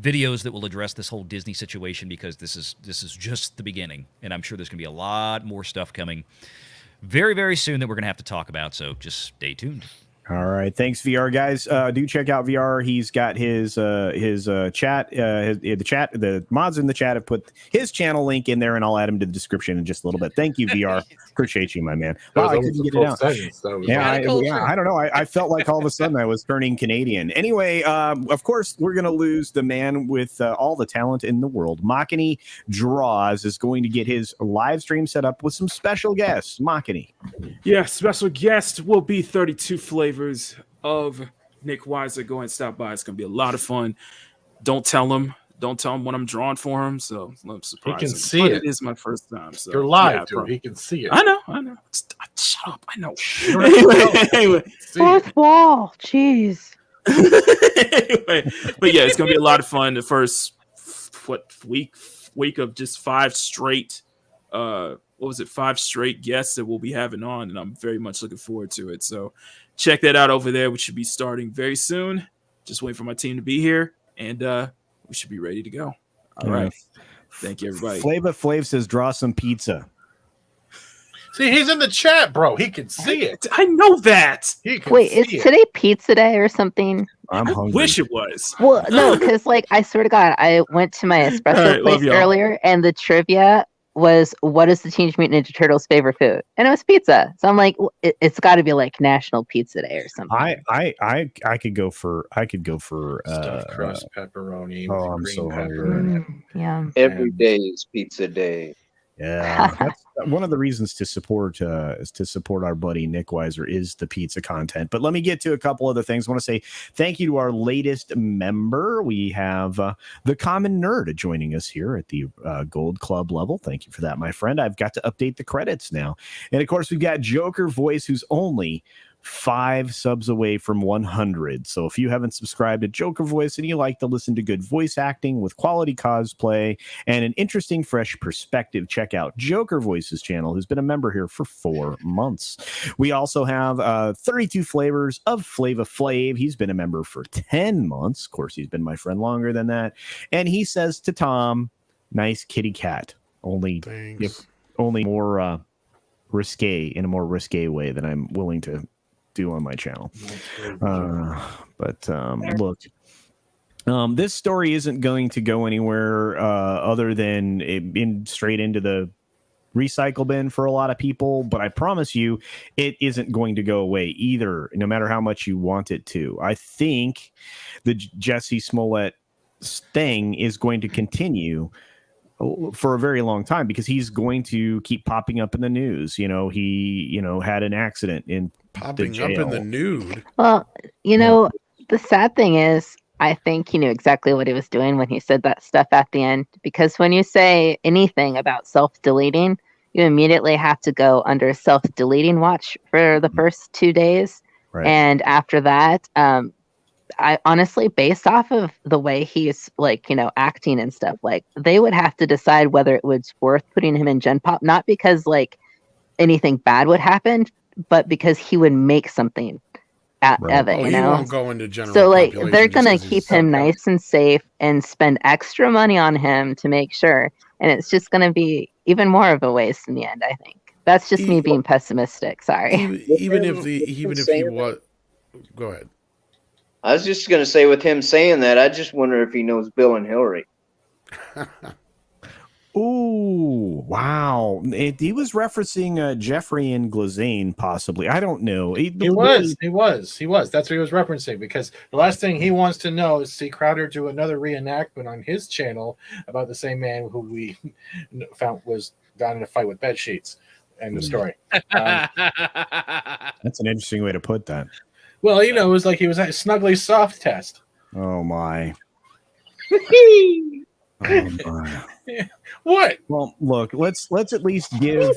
videos that will address this whole Disney situation because this is just the beginning, and I'm sure there's going to be a lot more stuff coming very, very soon that we're going to have to talk about. So just stay tuned. All right, thanks, VR guys. Do check out VR. He's got his chat. The mods in the chat have put his channel link in there, and I'll add him to the description in just a little bit. Thank you, VR. Appreciate you, my man. Wow, I couldn't get it out. I don't know. I felt like all of a sudden I was turning Canadian. Anyway, of course, we're going to lose the man with all the talent in the world. Makini Draws is going to get his live stream set up with some special guests. Makini. Yeah, special guest will be 32 flavors of Nick Weiser. Go and stop by. It's going to be a lot of fun. Don't tell him what I'm drawing for him. So I'm surprised. He can see it. It is my first time. So you're live, dude. He can see it. I know. Shut up. I know. Anyway. Fourth wall. Jeez. Anyway, but yeah, it's going to be a lot of fun. The first week of just 5 straight 5 straight guests that we'll be having on, and I'm very much looking forward to it. So check that out over there. We should be starting very soon. Just waiting for my team to be here, and we should be ready to go. All right. Thank you, everybody. Flava Flav says, draw some pizza. See, he's in the chat, bro. He can see it. I know that. Wait, is today pizza day or something? I'm hungry. Wish it was. Well, no, because I swear to God, I went to my espresso place earlier, and the trivia was, what is the Teenage Mutant Ninja Turtles' favorite food? And it was pizza. So I'm like, it's got to be like National Pizza Day or something. I could go for stuffed crust pepperoni. Oh, I'm so hungry. Yeah. Every day is pizza day. Yeah, that's one of the reasons to support our buddy Nick Weiser is the pizza content. But let me get to a couple other things. I want to say thank you to our latest member. We have the Common Nerd joining us here at the Gold Club level. Thank you for that, my friend. I've got to update the credits now, and of course we've got Joker Voice, who's only 5 subs away from 100. So if you haven't subscribed to Joker Voice and you like to listen to good voice acting with quality cosplay and an interesting, fresh perspective, check out Joker Voice's channel, who's been a member here for 4 months. We also have 32 flavors of Flava Flav. He's been a member for 10 months. Of course, he's been my friend longer than that. And he says to Tom, nice kitty cat. Only more risque in a more risque way than I'm willing to do on my channel. But look, this story isn't going to go anywhere other than straight into the recycle bin for a lot of people, but I promise you it isn't going to go away either, no matter how much you want it to. I think the Jesse Smollett thing is going to continue for a very long time because he's going to keep popping up in the news. He had an accident in popping up in the nude. Well, the sad thing is, I think he knew exactly what he was doing when he said that stuff at the end. Because when you say anything about self-deleting, you immediately have to go under self-deleting watch for the first 2 days. Right. And after that, I honestly, based off of the way he's acting and stuff, they would have to decide whether it was worth putting him in Gen Pop, not because anything bad would happen, but because he would make something of it. He won't go into general. So they're gonna keep him nice and safe and spend extra money on him to make sure, and it's just gonna be even more of a waste in the end. I think that's just me being pessimistic. Sorry. Even if he was, go ahead. I was just going to say, with him saying that, I just wonder if he knows Bill and Hillary. Ooh, wow. He was referencing Jeffrey and Glazane, possibly. I don't know. He was. That's what he was referencing, because the last thing he wants to know is see Crowder do another reenactment on his channel about the same man who we found was down in a fight with bed sheets. End of story. That's an interesting way to put that. Well, it was like he was at Snuggly soft test. Oh my. What? Well, look, let's at least give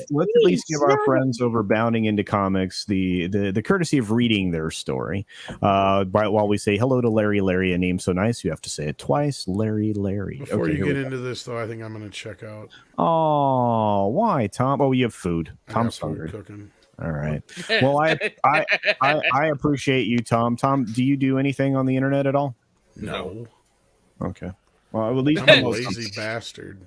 our friends over Bounding Into Comics the courtesy of reading their story. While we say hello to Larry, a name so nice you have to say it twice, Larry. Before you get into this, though, I think I'm going to check out. Oh, why, Tom? Oh, you have food. Tom's hungry. Cooking. All right. Well, I appreciate you, Tom. Tom, do you do anything on the internet at all? No. Okay. Well, at least I'm a lazy bastard.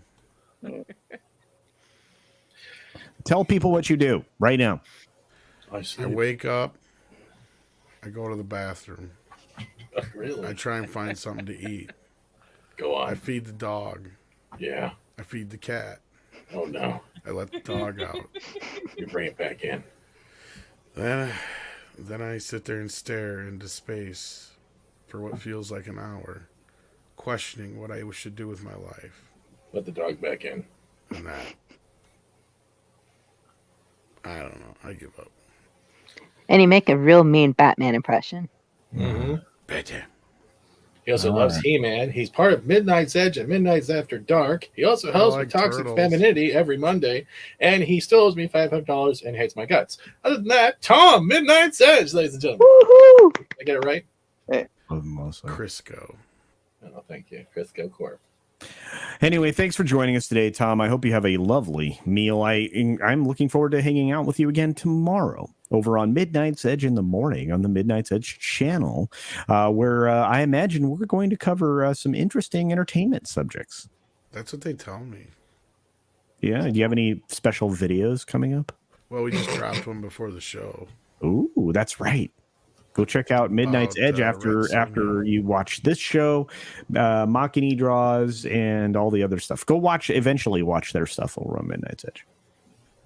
Tell people what you do right now. I wake up. I go to the bathroom. Really? I try and find something to eat. Go on. I feed the dog. Yeah. I feed the cat. Oh no. I let the dog out. You bring it back in. Then I sit there and stare into space for what feels like an hour, questioning what I should do with my life. Let the dog back in. And that. I don't know. I give up. And you make a real mean Batman impression. Mm-hmm. Better. He also loves He-Man. He's part of Midnight's Edge and Midnight's After Dark. He also helps with Toxic Femininity every Monday. And he still owes me $500 and hates my guts. Other than that, Tom, Midnight's Edge, ladies and gentlemen. Woohoo! I get it right? Hey. Crisco. Oh, thank you. Crisco Corp. Anyway, thanks for joining us today, Tom. I hope you have a lovely meal. I'm looking forward to hanging out with you again tomorrow over on Midnight's Edge in the morning on the Midnight's Edge channel, where I imagine we're going to cover some interesting entertainment subjects. That's what they tell me. Yeah. Do you have any special videos coming up? Well, we just dropped one before the show. Ooh, that's right. Go check out Midnight's Edge after you watch this show, Machini Draws, and all the other stuff. Go eventually watch their stuff over on Midnight's Edge.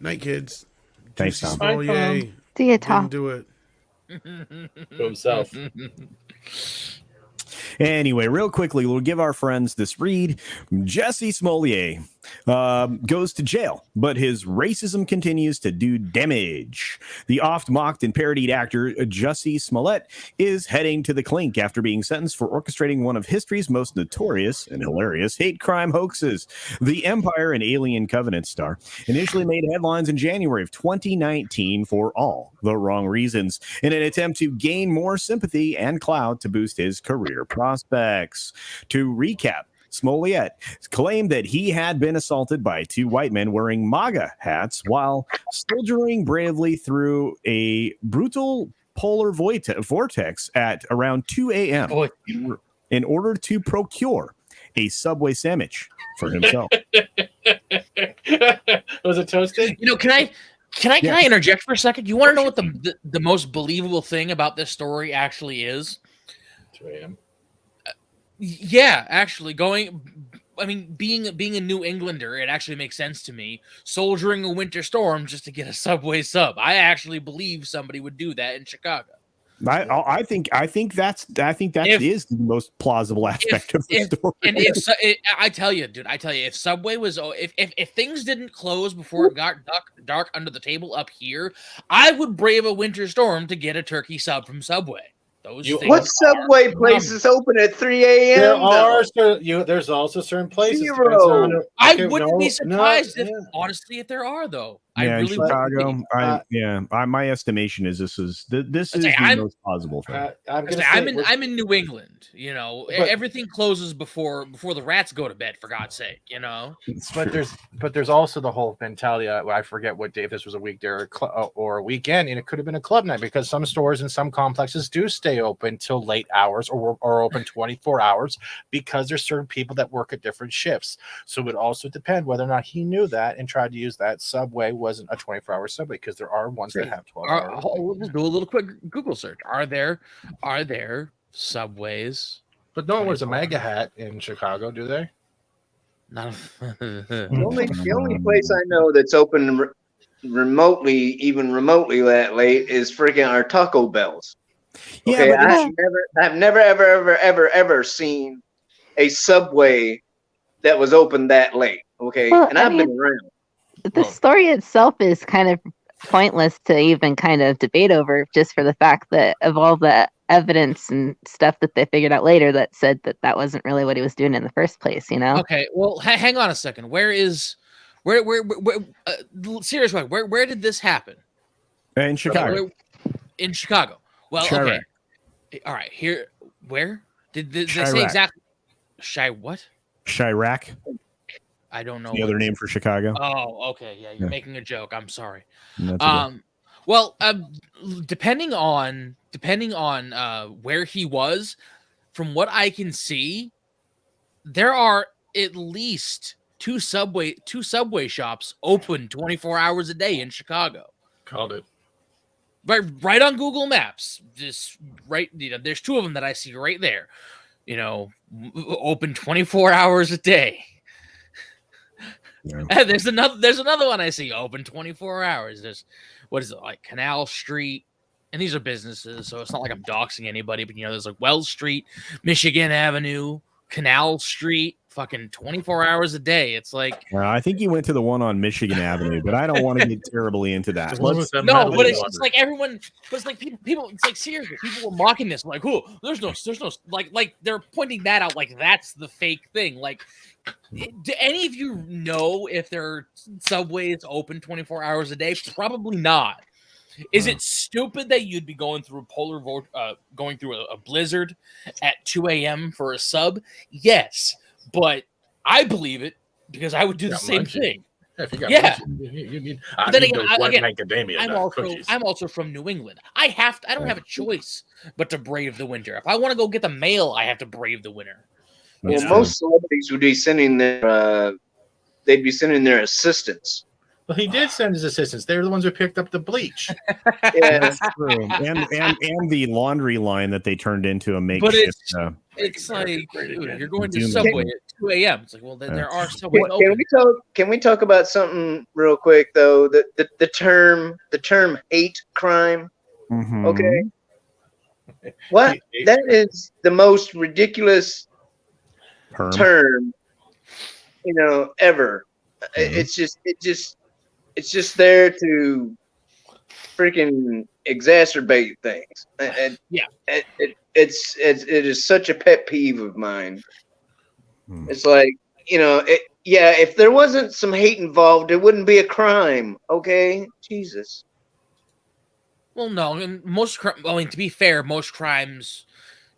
Night, kids. Thanks, Tom. See you, Tom. Do it. To himself. Anyway, real quickly, we'll give our friends this read. Jesse Smollett goes to jail, but his racism continues to do damage. The oft-mocked and parodied actor Jesse Smollett is heading to the clink after being sentenced for orchestrating one of history's most notorious and hilarious hate crime hoaxes. The Empire and Alien Covenant star initially made headlines in January of 2019 for all the wrong reasons in an attempt to gain more sympathy and clout to boost his career prospects. To recap, Smollett claimed that he had been assaulted by two white men wearing MAGA hats while soldiering bravely through a brutal polar vortex at around 2 a.m. in order to procure a Subway sandwich for himself. Was it toasted? Can Can I interject for a second? You want to know what the most believable thing about this story actually is? 2 a.m. Yeah, actually, being a New Englander, it actually makes sense to me. Soldiering a winter storm just to get a Subway sub. I actually believe somebody would do that in Chicago. I think that is the most plausible aspect of the story. And I tell you, if Subway was if things didn't close before it got dark under the table up here, I would brave a winter storm to get a turkey sub from Subway. What Subway place is open at 3 a.m.? There's also certain places. Zero. I wouldn't be surprised if there are, though. Yeah, I really in Chicago. My estimation is this is the most plausible thing. I'm in New England. You know, everything closes before the rats go to bed. For God's sake, you know. But there's also the whole mentality. I forget what day, if this was a weekday or a weekend, and it could have been a club night, because some stores and some complexes do stay open till late hours or open 24 hours because there's certain people that work at different shifts. So it would also depend whether or not he knew that and tried to use that. Subway wasn't a 24-hour Subway, because there are ones that have 12 hours. We'll do a little quick Google search. Are there Subways? But no one wears a MAGA hat in Chicago, do they? The only place I know that's open remotely that late is freaking our Taco Bells. Okay, Yeah, I've never ever seen a Subway that was open that late. Okay, and I've been around. The story itself is kind of pointless to even kind of debate over, just for the fact that of all the evidence and stuff that they figured out later that said that wasn't really what he was doing in the first place, you know? Okay, well, hang on a second. Where seriously, where did this happen? In Chicago. In Chicago. Well, Chirac. Okay. All right, here. Where? Did they Chirac. say exactly? What? Chirac. I don't know. The other name for Chicago. Oh, okay. Yeah, you're making a joke. I'm sorry. Well, depending on where he was, from what I can see, there are at least two subway shops open 24 hours a day in Chicago. Called it. Right on Google Maps. Just right, there's two of them that I see right there. You know, open 24 hours a day. Yeah. There's another one I see open 24 hours. There's, what is it, like Canal Street, and these are businesses, so it's not like I'm doxing anybody, but there's like Wells Street, Michigan Avenue, Canal Street, fucking 24 hours a day. It's like, I think you went to the one on Michigan Avenue, but I don't want to get terribly into that. No, but it's like everyone, but it's like people, it's like seriously, people were mocking this, like, oh, there's no, like they're pointing that out, like that's the fake thing. Like, do any of you know if there are subways open 24 hours a day? Probably not. Is it stupid that you'd be going through a blizzard at 2 a.m. for a sub? Yes, but I believe it because I would do the same thing. Yeah, if you got you need. Macadamia. I'm also from New England. I don't have a choice but to brave the winter. If I want to go get the mail, I have to brave the winter. Well, most celebrities would be sending they'd be sending their assistants. Well, he did send his assistants. They're the ones who picked up the bleach. Yeah, that's true. And the laundry line that they turned into a makeshift. But it's like, dude, you're going to Subway at 2 a.m. It's like, well, there are Subway open. Can we talk about something real quick though? The term hate crime. Mm-hmm. Okay. What? That is the most ridiculous term, ever. Mm-hmm. It's just there to freaking exacerbate things. It is such a pet peeve of mine. It's like, if there wasn't some hate involved, it wouldn't be a crime. Okay, Jesus. Well, no, and to be fair, most crimes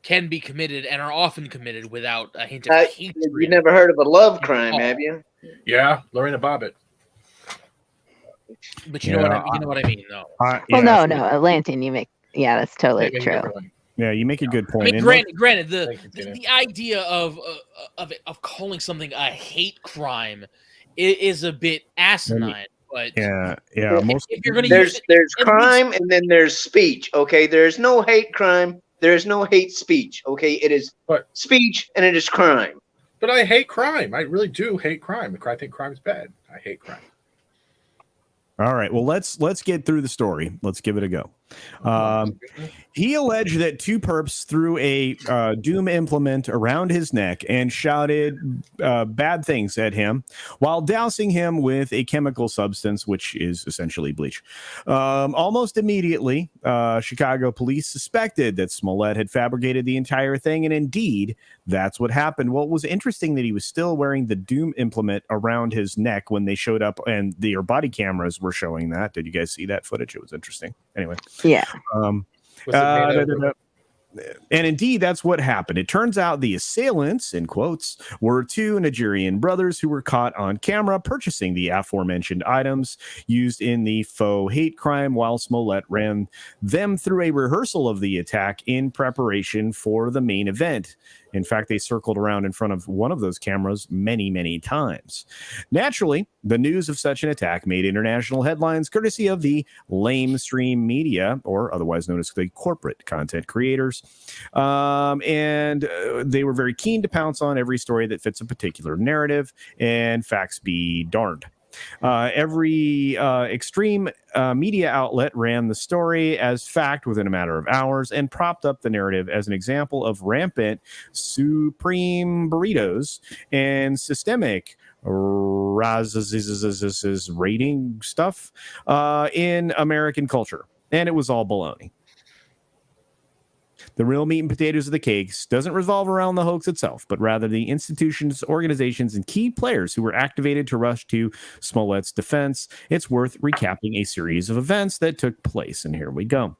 can be committed and are often committed without a hint of hate. You never heard of a love crime, have you? Yeah, Lorena Bobbitt. But you know what I mean, though. No, Atlantean, that's totally true. Yeah, you make a good point. I mean, granted, the idea of calling something a hate crime is a bit asinine. But yeah. if you're going to use there's it crime and then there's speech. Okay, there's no hate crime. There's no hate speech. Okay, it is speech and it is crime. But I hate crime. I really do hate crime. I think crime is bad. I hate crime. All right. Well, let's get through the story. Let's give it a go. He alleged that two perps threw a Doom implement around his neck and shouted bad things at him while dousing him with a chemical substance, which is essentially bleach. Almost immediately, Chicago police suspected that Smollett had fabricated the entire thing, and indeed, that's what happened. Well, it was interesting that he was still wearing the Doom implement around his neck when they showed up, and their body cameras were showing that. Did you guys see that footage? It was interesting. Anyway. Yeah. And indeed, that's what happened. It turns out the assailants, in quotes, were two Nigerian brothers who were caught on camera purchasing the aforementioned items used in the faux hate crime while Smollett ran them through a rehearsal of the attack in preparation for the main event. In fact, they circled around in front of one of those cameras many, many times. Naturally, the news of such an attack made international headlines courtesy of the lamestream media, or otherwise known as the corporate content creators. And they were very keen to pounce on every story that fits a particular narrative, and facts be darned. Every extreme media outlet ran the story as fact within a matter of hours and propped up the narrative as an example of rampant supreme burritos and systemic rating stuff in American culture. And it was all baloney. The real meat and potatoes of the case doesn't revolve around the hoax itself, but rather the institutions, organizations, and key players who were activated to rush to Smollett's defense. It's worth recapping a series of events that took place, and here we go.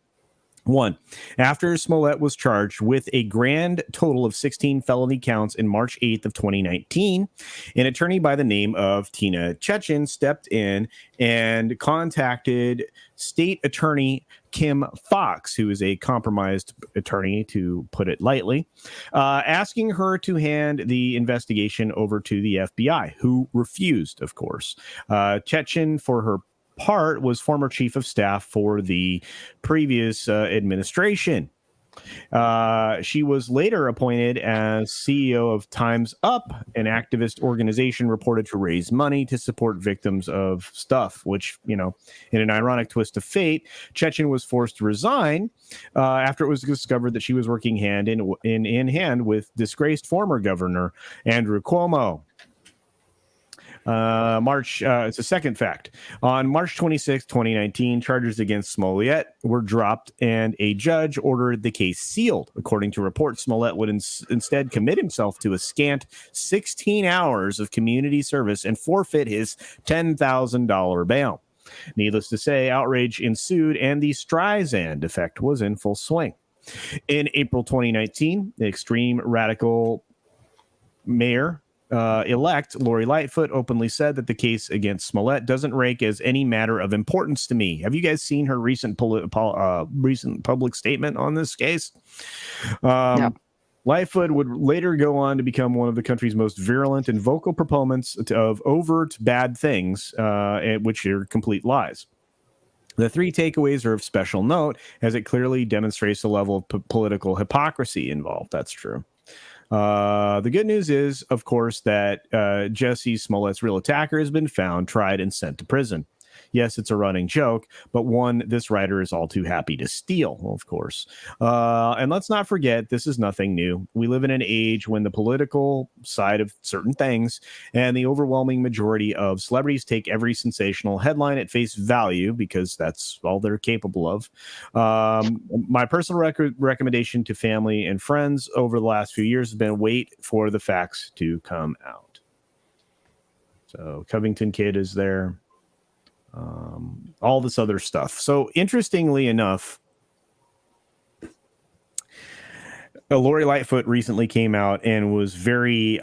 1. After Smollett was charged with a grand total of 16 felony counts in March 8th of 2019, an attorney by the name of Tina Chechen stepped in and contacted state attorney Kim Fox, who is a compromised attorney, to put it lightly, asking her to hand the investigation over to the FBI, who refused, of course. Chechen, for her part, was former chief of staff for the previous administration. She was later appointed as CEO of Time's Up, an activist organization reported to raise money to support victims of stuff, which, you know, in an ironic twist of fate, Chechen was forced to resign after it was discovered that she was working hand in hand with disgraced former governor Andrew Cuomo. It's a second fact. On March 26, 2019, charges against Smollett were dropped and a judge ordered the case sealed. According to reports, Smollett would instead commit himself to a scant 16 hours of community service and forfeit his $10,000 bail. Needless to say, outrage ensued and the Streisand effect was in full swing. In April 2019, the extreme radical mayor elect Lori Lightfoot openly said that the case against Smollett doesn't rank as any matter of importance to me. Have you guys seen her recent public statement on this case? No. Lightfoot would later go on to become one of the country's most virulent and vocal proponents of overt bad things, which are complete lies. The three takeaways are of special note, as it clearly demonstrates the level of political hypocrisy involved. That's true. The good news is, of course, that Jesse Smollett's real attacker has been found, tried, and sent to prison. Yes, it's a running joke, but one this writer is all too happy to steal, of course. And let's not forget, this is nothing new. We live in an age when the political side of certain things and the overwhelming majority of celebrities take every sensational headline at face value because that's all they're capable of. My personal recommendation to family and friends over the last few years has been wait for the facts to come out. So Covington Kid is there. All this other stuff. So interestingly enough, Lori Lightfoot recently came out and was very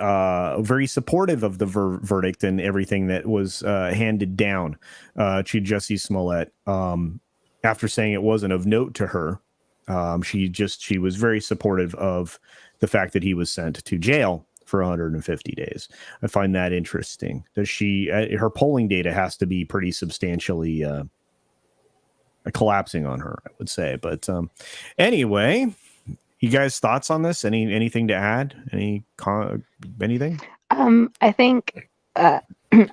supportive of the verdict and everything that was handed down to Jussie Smollett. After saying it wasn't of note to her, she was very supportive of the fact that he was sent to jail for 150 days. I find that interesting. Does she? Her polling data has to be pretty substantially collapsing on her, I would say. But anyway, you guys' thoughts on this? Anything to add? Anything? I think I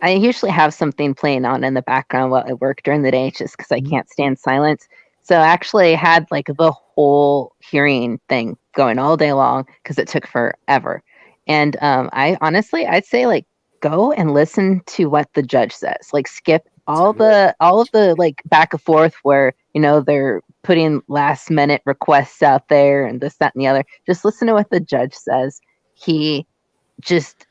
usually have something playing on in the background while I work during the day, just because I can't stand silence. So I actually had like the whole hearing thing going all day long because it took forever. And I'd say like go and listen to what the judge says. Like skip all of the like back and forth where they're putting last minute requests out there and this, that, and the other. Just listen to what the judge says. He just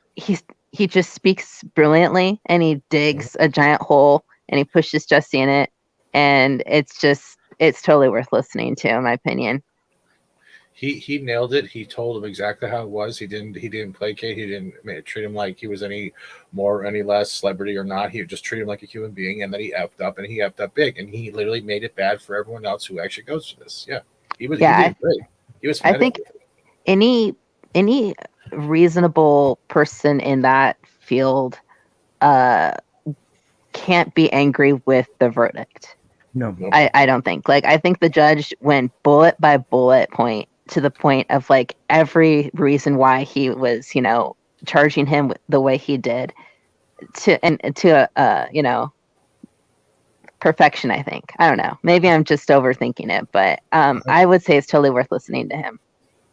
speaks brilliantly, and he digs a giant hole and he pushes Jesse in it, and it's totally worth listening to, in my opinion. He nailed it. He told him exactly how it was. He didn't placate. He didn't treat him like he was any more or any less celebrity or not. He just treated him like a human being, and then he effed up, and he effed up big, and he literally made it bad for everyone else who actually goes to this. Yeah, he did great. He was. I think any reasonable person in that field can't be angry with the verdict. No. I don't think. Like, I think the judge went bullet by bullet point to the point of like every reason why he was, charging him the way he did to perfection, I think. I don't know. Maybe I'm just overthinking it, but I would say it's totally worth listening to him.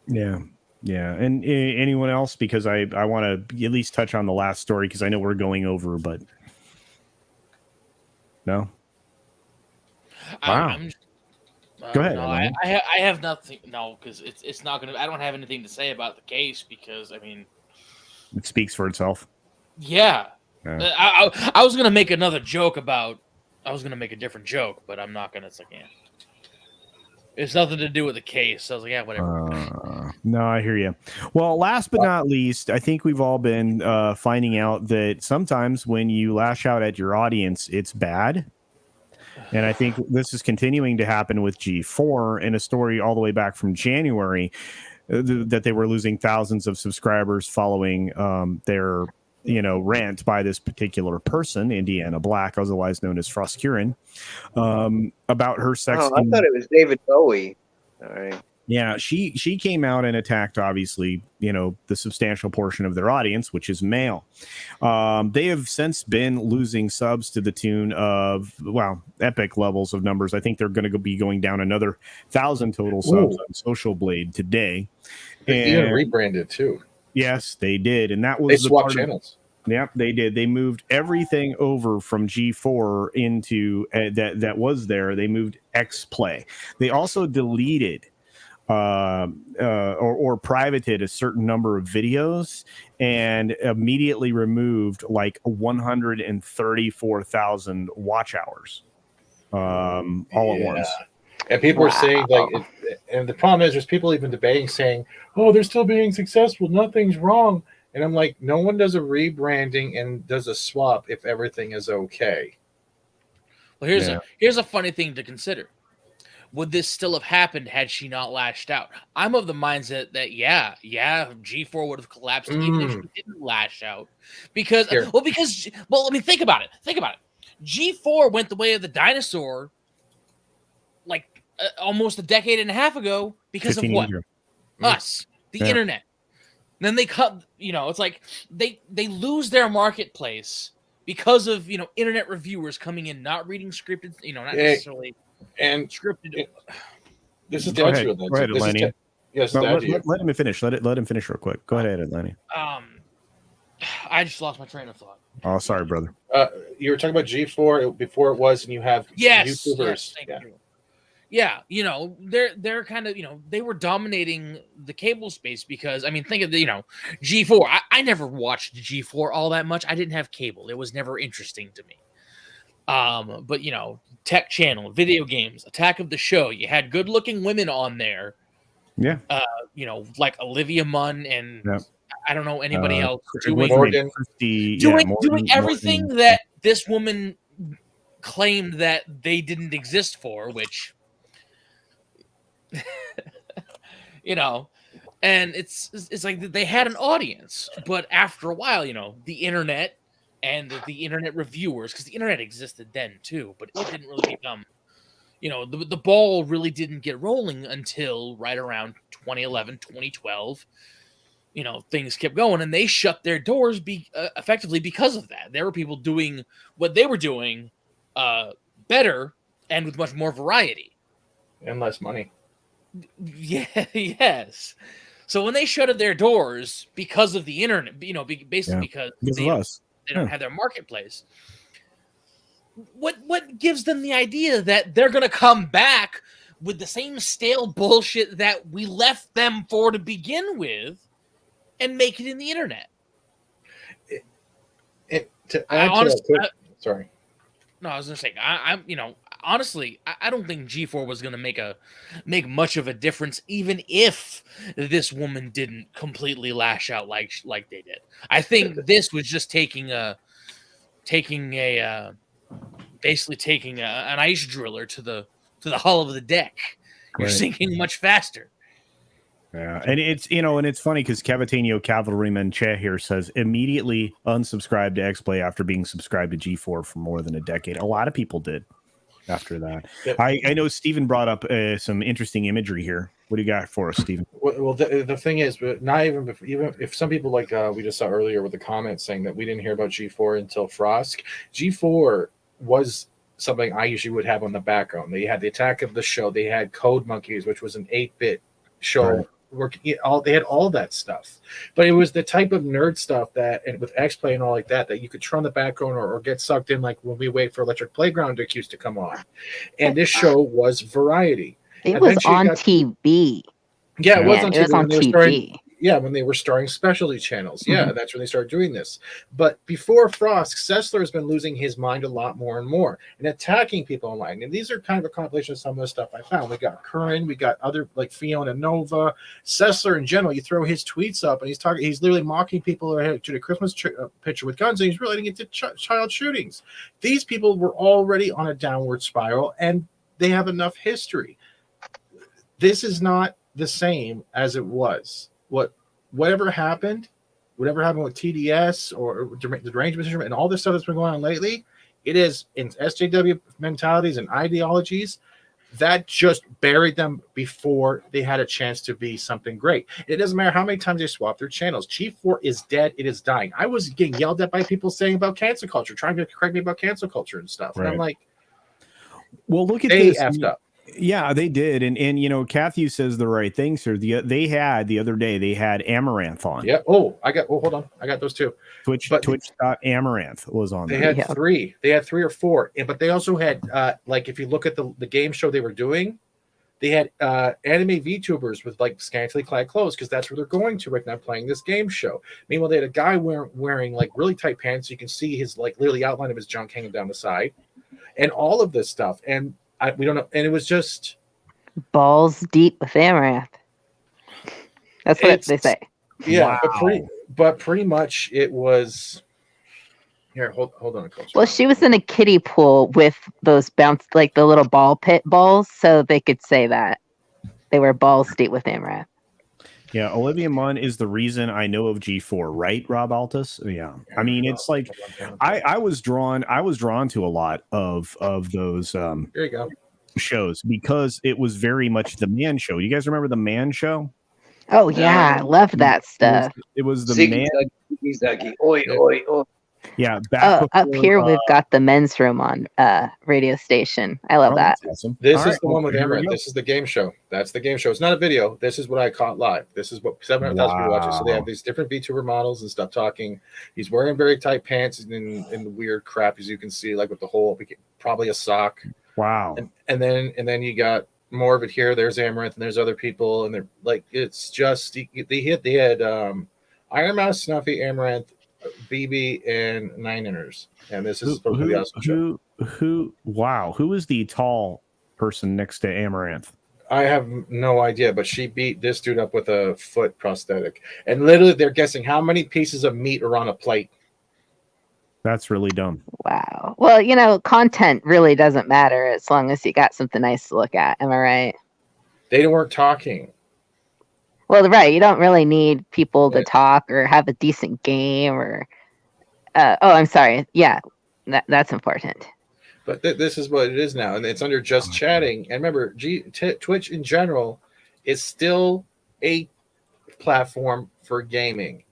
Yeah. Yeah. And anyone else? Because I want to at least touch on the last story because I know we're going over, but no. Wow. Go ahead. No, I have nothing. No, because it's not gonna. I don't have anything to say about the case because it speaks for itself. Yeah. I was gonna make another joke about. I was gonna make a different joke, but I'm not gonna. It's like, yeah. It's nothing to do with the case. So I was like, yeah, whatever. No, I hear you. Well, last but not least, I think we've all been finding out that sometimes when you lash out at your audience, it's bad. And I think this is continuing to happen with G4 in a story all the way back from January that they were losing thousands of subscribers following their rant by this particular person, Indiana Black, otherwise known as Froskurin, about her sex. Oh, I thought it was David Bowie. All right. Yeah, she came out and attacked, obviously, the substantial portion of their audience, which is male. They have since been losing subs to the tune of, epic levels of numbers. I think they're going to be going down another 1,000 total subs on Social Blade today. They even rebranded too. Yes, they did, and that was they swapped channels. Yep, they did. They moved everything over from G4 into that was there. They moved X Play. They also deleted or privated a certain number of videos and immediately removed like 134,000 watch hours all at once. And people are saying and the problem is there's people even debating saying, oh, they're still being successful, nothing's wrong. And I'm like, no one does a rebranding and does a swap if everything is okay. Well, here's a funny thing to consider. Would this still have happened had she not lashed out? I'm of the mindset that G4 would have collapsed even if she didn't lash out. Because think about it. G4 went the way of the dinosaur like almost a decade and a half ago because of what? Us, the internet. Then they cut, it's like they lose their marketplace because of, internet reviewers coming in, not reading scripted, not necessarily and scripted. This is the answer. Go ahead, Atlanta. Yes, let him finish. Let him finish real quick. Go ahead, Atlanta. I just lost my train of thought. Oh, sorry, brother. You were talking about G4 before it was, and you have YouTubers. Yeah, they're kind of, they were dominating the cable space because, think of the, G4. I never watched G4 all that much. I didn't have cable. It was never interesting to me. But, Tech Channel, video games, Attack of the Show. You had good-looking women on there. Yeah. Like Olivia Munn and I don't know anybody else doing everything that this woman claimed that they didn't exist for, which And it's like they had an audience, but after a while, the internet and the internet reviewers, because the internet existed then too, but it didn't really become, the ball really didn't get rolling until right around 2011, 2012. Things kept going, and they shut their doors effectively because of that. There were people doing what they were doing better and with much more variety and less money. Yeah, yes. So when they shuttered their doors because of the internet, basically because they don't have their marketplace. What gives them the idea that they're going to come back with the same stale bullshit that we left them for to begin with and make it in the internet? Sorry. No, I was going to say, honestly, I don't think G4 was going to make much of a difference, even if this woman didn't completely lash out like they did. I think this was just taking an ice driller to the hull of the deck. You're sinking much faster. Yeah, and it's funny because Cavatinho Cavalryman Che here says immediately unsubscribe to XPlay after being subscribed to G4 for more than a decade. A lot of people did after that. Yep. I know Steven brought up some interesting imagery here. What do you got for us, Steven? Well, the thing is, but not even if some people like we just saw earlier with the comments saying that we didn't hear about G4 until Frost. G4 was something I usually would have on the background. They had the Attack of the Show. They had Code Monkeys, which was an 8-bit show. Right. They had all that stuff, but it was the type of nerd stuff that, and with XPlay and all like that you could turn on the background or get sucked in, like when we wait for Electric Playground accused to come on. And this show was variety. It was on TV. Yeah, it was on TV. When they were starring specialty channels. Yeah, that's when they started doing this. But before Frost, Sessler has been losing his mind a lot more and more and attacking people online. And these are kind of a compilation of some of the stuff I found. We got Curran, we got other like Fiona Nova, Sessler in general. You throw his tweets up and he's literally mocking people who to the Christmas picture with guns, and he's relating it to child shootings. These people were already on a downward spiral, and they have enough history. This is not the same as it was. Whatever happened with TDS or the derangement syndrome and all this stuff that's been going on lately, it is in SJW mentalities and ideologies that just buried them before they had a chance to be something great. It doesn't matter how many times they swap their channels. G4 is dead. It is dying. I was getting yelled at by people saying about cancel culture, trying to correct me about cancel culture and stuff. Right. And I'm like, well, look at they this. Effed up. Yeah, they did, and Kathy says the right thing, sir. They had the other day. They had Amaranth on. Yeah. Hold on. I got those too. Twitch.amaranth was on. They had three. They had 3 or 4, but they also had like if you look at the game show they were doing, they had anime VTubers with like scantily clad clothes because that's where they're going to right now playing this game show. Meanwhile, they had a guy wearing like really tight pants, so you can see his like literally outline of his junk hanging down the side, and all of this stuff and. We don't know, and it was just balls deep with Amaranth. That's what they say. Yeah, wow. but pretty much it was. Here, hold on, Coach. Well, she was in a kiddie pool with those like the little ball pit balls, so they could say that they were balls deep with Amaranth. Yeah, Olivia Munn is the reason I know of G4, right, Rob Altus? Yeah. I mean, it's like I was drawn to a lot of those there you go. shows because it was very much the man show. You guys remember the man show? Oh yeah, I love that stuff. It was the man. Oi, oi, oi. Yeah, up here we've got the men's room on radio station. I love that. Awesome. This is the one with Amaranth. This is the game show. That's the game show. It's not a video. This is what I caught live. This is what 700,000 people watching. So they have these different VTuber models and stuff talking. He's wearing very tight pants and the weird crap as you can see, like with the whole probably a sock. Wow. And then you got more of it here. There's Amaranth and there's other people and they're like it's just they had Iron Mouse, Snuffy, Amaranth, BB and 9ers, and this is supposed to be the awesome show. Who is the tall person next to Amaranth? I have no idea, but she beat this dude up with a foot prosthetic, and literally they're guessing how many pieces of meat are on a plate. That's really dumb. Wow. Well, content really doesn't matter as long as you got something nice to look at. Am I right? They weren't talking. Well, right. You don't really need people to talk or have a decent game or. I'm sorry. Yeah, that's important. But this is what it is now, and it's under just chatting. And remember, Twitch in general is still a platform for gaming,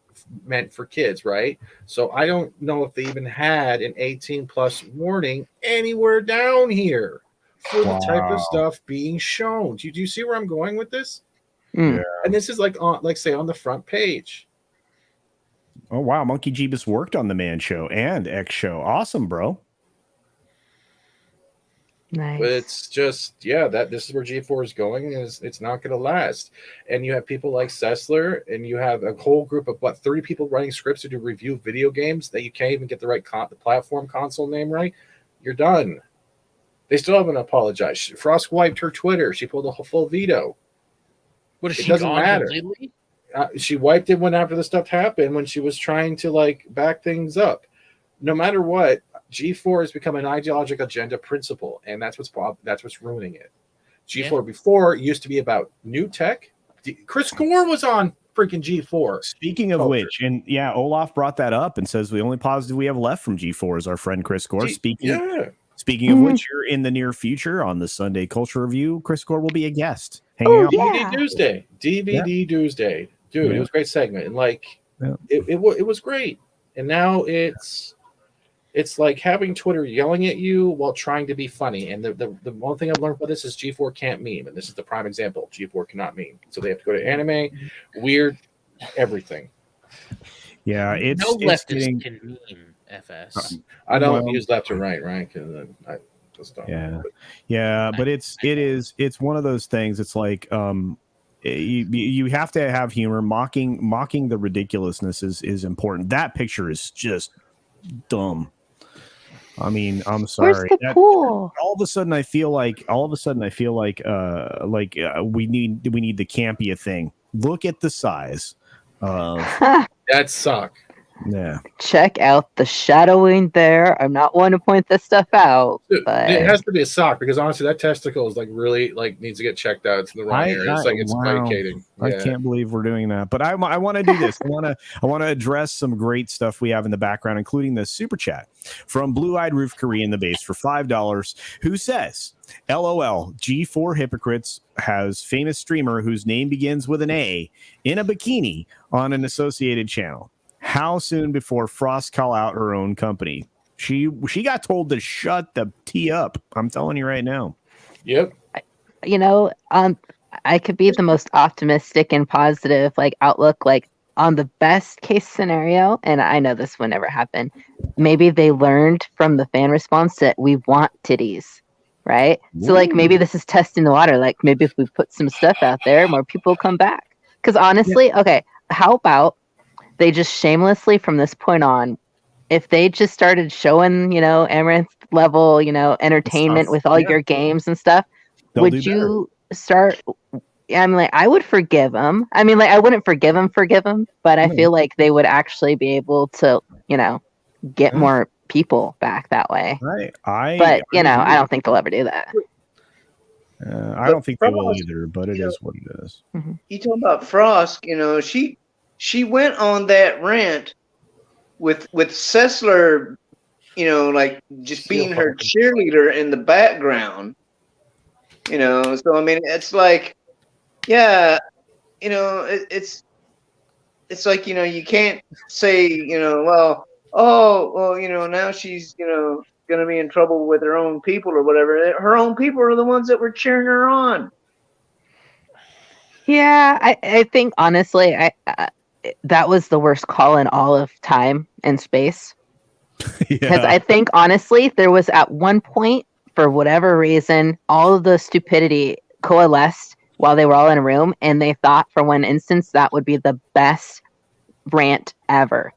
meant for kids, right? So I don't know if they even had an 18 plus warning anywhere down here for the type of stuff being shown. Do you see where I'm going with this? Yeah. And this is like say on the front page. Oh wow, Monkey Jeebus worked on the Man Show and X Show. Awesome, bro. Nice. But it's just, that this is where G4 is going, and it's not going to last. And you have people like Sessler, and you have a whole group of 30 people writing scripts to review video games that you can't even get the right the platform console name right. You're done. They still haven't apologized. Frost wiped her Twitter. She pulled a full veto. What is It she doesn't gone matter. completely? She wiped it when after the stuff happened, when she was trying to back things up. No matter what, G4 has become an ideological agenda principle, and that's what's ruining it. G4 before used to be about new tech. Chris Gore was on freaking G4. Speaking of which, and Olaf brought that up and says the only positive we have left from G4 is our friend Chris Gore. Speaking of which, you're in the near future on the Sunday Culture Review. Chris Gore will be a guest. Hanging out. DVD Tuesday. Tuesday. Dude, it was a great segment. And it was great. And now it's like having Twitter yelling at you while trying to be funny. And the one thing I've learned about this is G4 can't meme. And this is the prime example. G4 cannot meme. So they have to go to anime, weird, everything. Yeah, it's no leftist getting, can meme FS. I don't use left or right? Because I just don't. But it's one of those things. It's like you have to have humor. Mocking the ridiculousness is important. That picture is just dumb. I mean, I'm sorry. Where's the pool? All of a sudden I feel like we need the Campia thing. Look at the size of that suck. Yeah. Check out the shadowing there. I'm not one to point this stuff out. But it has to be a sock, because honestly that testicle is really needs to get checked out. It's in the wrong area. It's placating. I can't believe we're doing that. But I want to do this. I want to address some great stuff we have in the background, including the super chat from Blue Eyed Roof Korea in the base for $5, who says, LOL, G4 Hypocrites has famous streamer whose name begins with an A in a bikini on an associated channel. How soon before Frost call out her own company? She got told to shut the T up. I'm telling you right now. Yep. I could be the most optimistic and positive outlook, on the best case scenario, and I know this would never happen. Maybe they learned from the fan response that we want titties, right? Ooh. So maybe this is testing the water. Maybe if we put some stuff out there, more people come back. Because honestly, okay, how about they just shamelessly from this point on, if they just started showing, Amaranth level, entertainment with all your games and stuff, would you start? I would forgive them. I wouldn't forgive them, but I feel like they would actually be able to, get more people back that way. Right. I don't think they'll ever do that. I don't think they will either, but it is what it is. You talking about Frost? She went on that rant with Sessler, just being her cheerleader in the background. So it's like, it's like, you can't say, now she's, gonna be in trouble with her own people or whatever. Her own people are the ones that were cheering her on. Yeah, I think honestly, that was the worst call in all of time and space. Because I think honestly, there was at one point, for whatever reason, all of the stupidity coalesced while they were all in a room, and they thought for one instance that would be the best rant ever.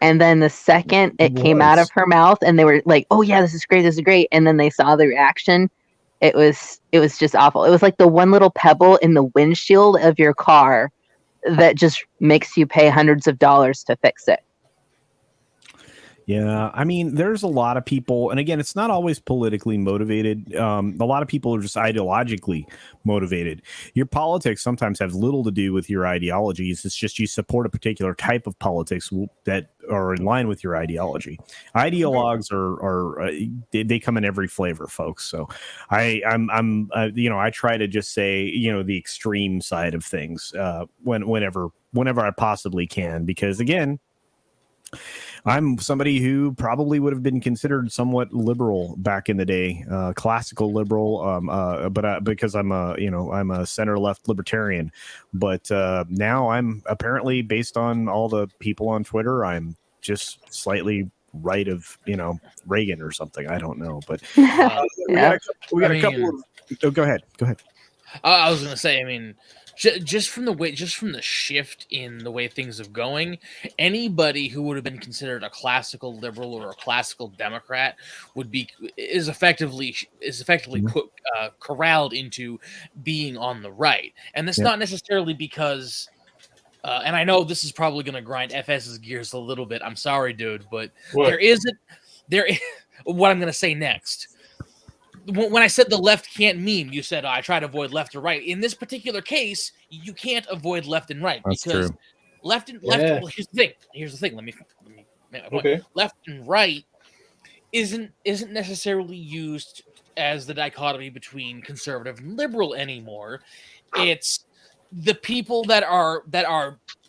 And then the second it came out of her mouth, and they were like, "Oh yeah, this is great," and then they saw the reaction. It was just awful. It was like the one little pebble in the windshield of your car that just makes you pay hundreds of dollars to fix it. Yeah, I mean, there's a lot of people, and again, it's not always politically motivated. A lot of people are just ideologically motivated. Your politics sometimes have little to do with your ideologies. It's just you support a particular type of politics that are in line with your ideology. Ideologues they come in every flavor, folks. So I'm I try to just say the extreme side of things whenever I possibly can, because again, I'm somebody who probably would have been considered somewhat liberal back in the day, classical liberal, but because I'm a center left libertarian. But now I'm apparently, based on all the people on Twitter, I'm just slightly right of Reagan or something. I don't know, but we got a couple of. Oh, go ahead. I was gonna say, I mean, just from the shift in the way things are going, anybody who would have been considered a classical liberal or a classical Democrat is effectively corralled into being on the right, and that's not necessarily because. And I know this is probably going to grind FS's gears a little bit. I'm sorry, dude, but what I'm going to say next. When I said the left can't meme, you said I try to avoid left or right. In this particular case, you can't avoid left and right. That's because true. Left. Well, here's the thing. Let me make my point. Okay. Left and right isn't necessarily used as the dichotomy between conservative and liberal anymore. It's the people that are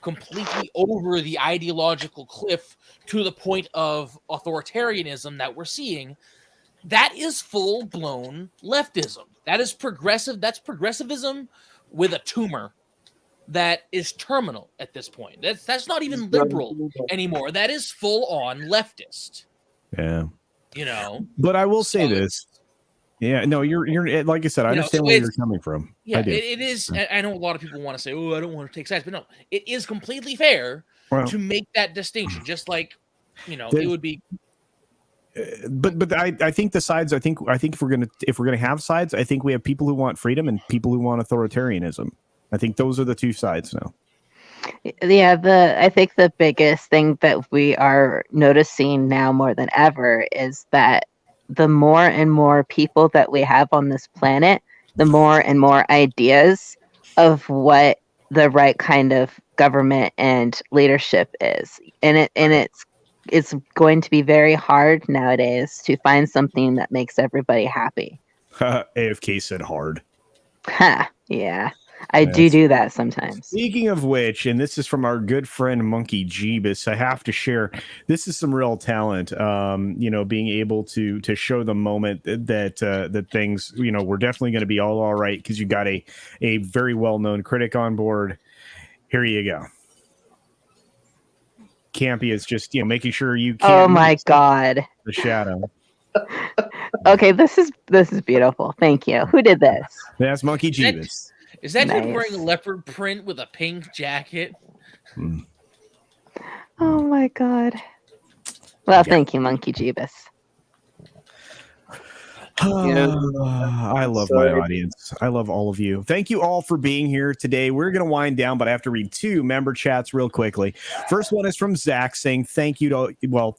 completely over the ideological cliff to the point of authoritarianism that we're seeing. That is full-blown leftism. That is progressive. That's progressivism with a tumor that is terminal at this point. That's not even liberal anymore. That is full-on leftist. Yeah. But I will say this. Yeah, no, you're like I said, I understand where you're coming from. Yeah, it is. I know a lot of people want to say, "Oh, I don't want to take sides," but no, it is completely fair to make that distinction. Just like, it would be. But I think the sides. I think if we're gonna have sides, I think we have people who want freedom and people who want authoritarianism. I think those are the two sides now. Yeah, I think the biggest thing that we are noticing now more than ever is that the more and more people that we have on this planet, the more and more ideas of what the right kind of government and leadership is. And it's going to be very hard nowadays to find something that makes everybody happy. AFK said hard. Yeah. I do that sometimes. Speaking of which, and this is from our good friend Monkey Jeebus, I have to share. This is some real talent. Being able to show the moment that things, we're definitely going to be all right because you got a very well known critic on board. Here you go. Campy is just making sure you can't. Oh my God. The shadow. Okay, this is beautiful. Thank you. Who did this? That's Monkey Jeebus. Is that him wearing a leopard print with a pink jacket? Oh my God. Well, thank you, Monkey Jeebus. I love my audience. I love all of you. Thank you all for being here today. We're going to wind down, but I have to read two member chats real quickly. First one is from Zach saying thank you to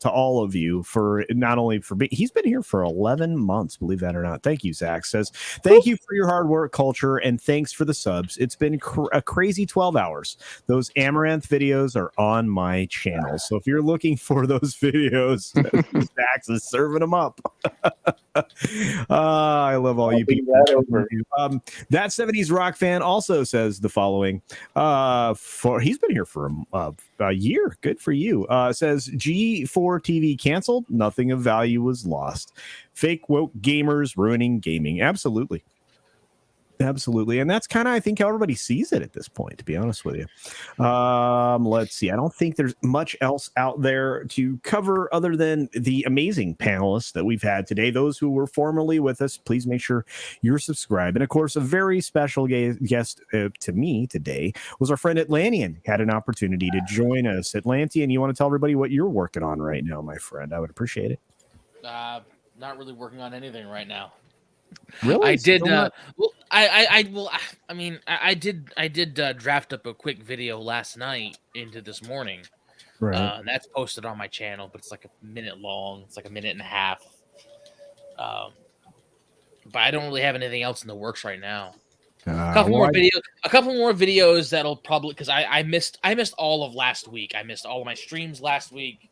all of you for not only for being, he's been here for 11 months, believe that or not. Thank you, Zach. Says thank you for your hard work, culture, and thanks for the subs. It's been a crazy 12 hours. Those Amaranth videos are on my channel. So if you're looking for those videos, Zach is serving them up. I love all you people. That 70s rock fan also says the following. He's been here for a year. Good for you. Says G4 TV canceled. Nothing of value was lost. Fake woke gamers ruining gaming. Absolutely. And that's kind of, I think, how everybody sees it at this point, to be honest with you. Let's see. I don't think there's much else out there to cover other than the amazing panelists that we've had today. Those who were formerly with us, please make sure you're subscribed. And of course, a very special guest to me today was our friend Atlantean. Had an opportunity to join us. Atlantean, you want to tell everybody what you're working on right now, my friend? I would appreciate it. Not really working on anything right now. Really? I did. I did draft up a quick video last night into this morning. That's posted on my channel, but it's like a minute long. It's like a minute and a half. But I don't really have anything else in the works right now. A couple more videos that'll probably, because I missed all of last week. I missed all of my streams last week.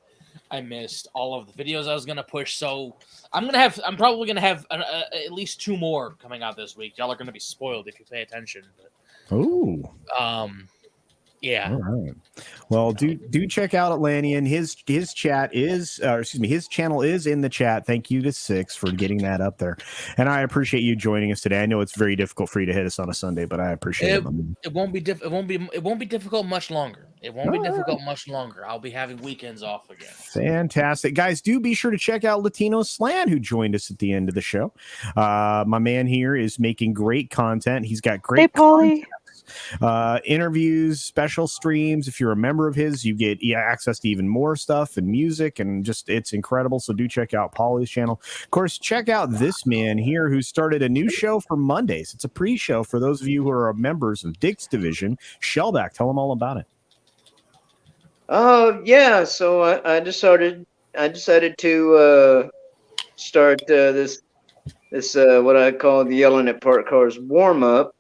I missed all of the videos I was gonna push. So I'm probably gonna have at least 2 more coming out this week. Y'all are gonna be spoiled if you pay attention. But, yeah. All right. Well, do check out Atlantean. His chat is, his channel is in the chat. Thank you to Six for getting that up there, and I appreciate you joining us today. I know it's very difficult for you to hit us on a Sunday, but I appreciate it. It won't be difficult much longer. It won't be difficult much longer. I'll be having weekends off again. Fantastic, guys! Do be sure to check out Latino Slan, who joined us at the end of the show. My man here is making great content. He's got great. Hey, Paulie. Interviews, special streams. If you're a member of his, you get access to even more stuff and music, and just it's incredible. So do check out Paulie's channel. Of course, check out this man here who started a new show for Mondays. It's a pre-show for those of you who are members of Dick's Division. Shellback, tell them all about it. Yeah. So I decided to start this what I call the Yelling at Park Cars warm up.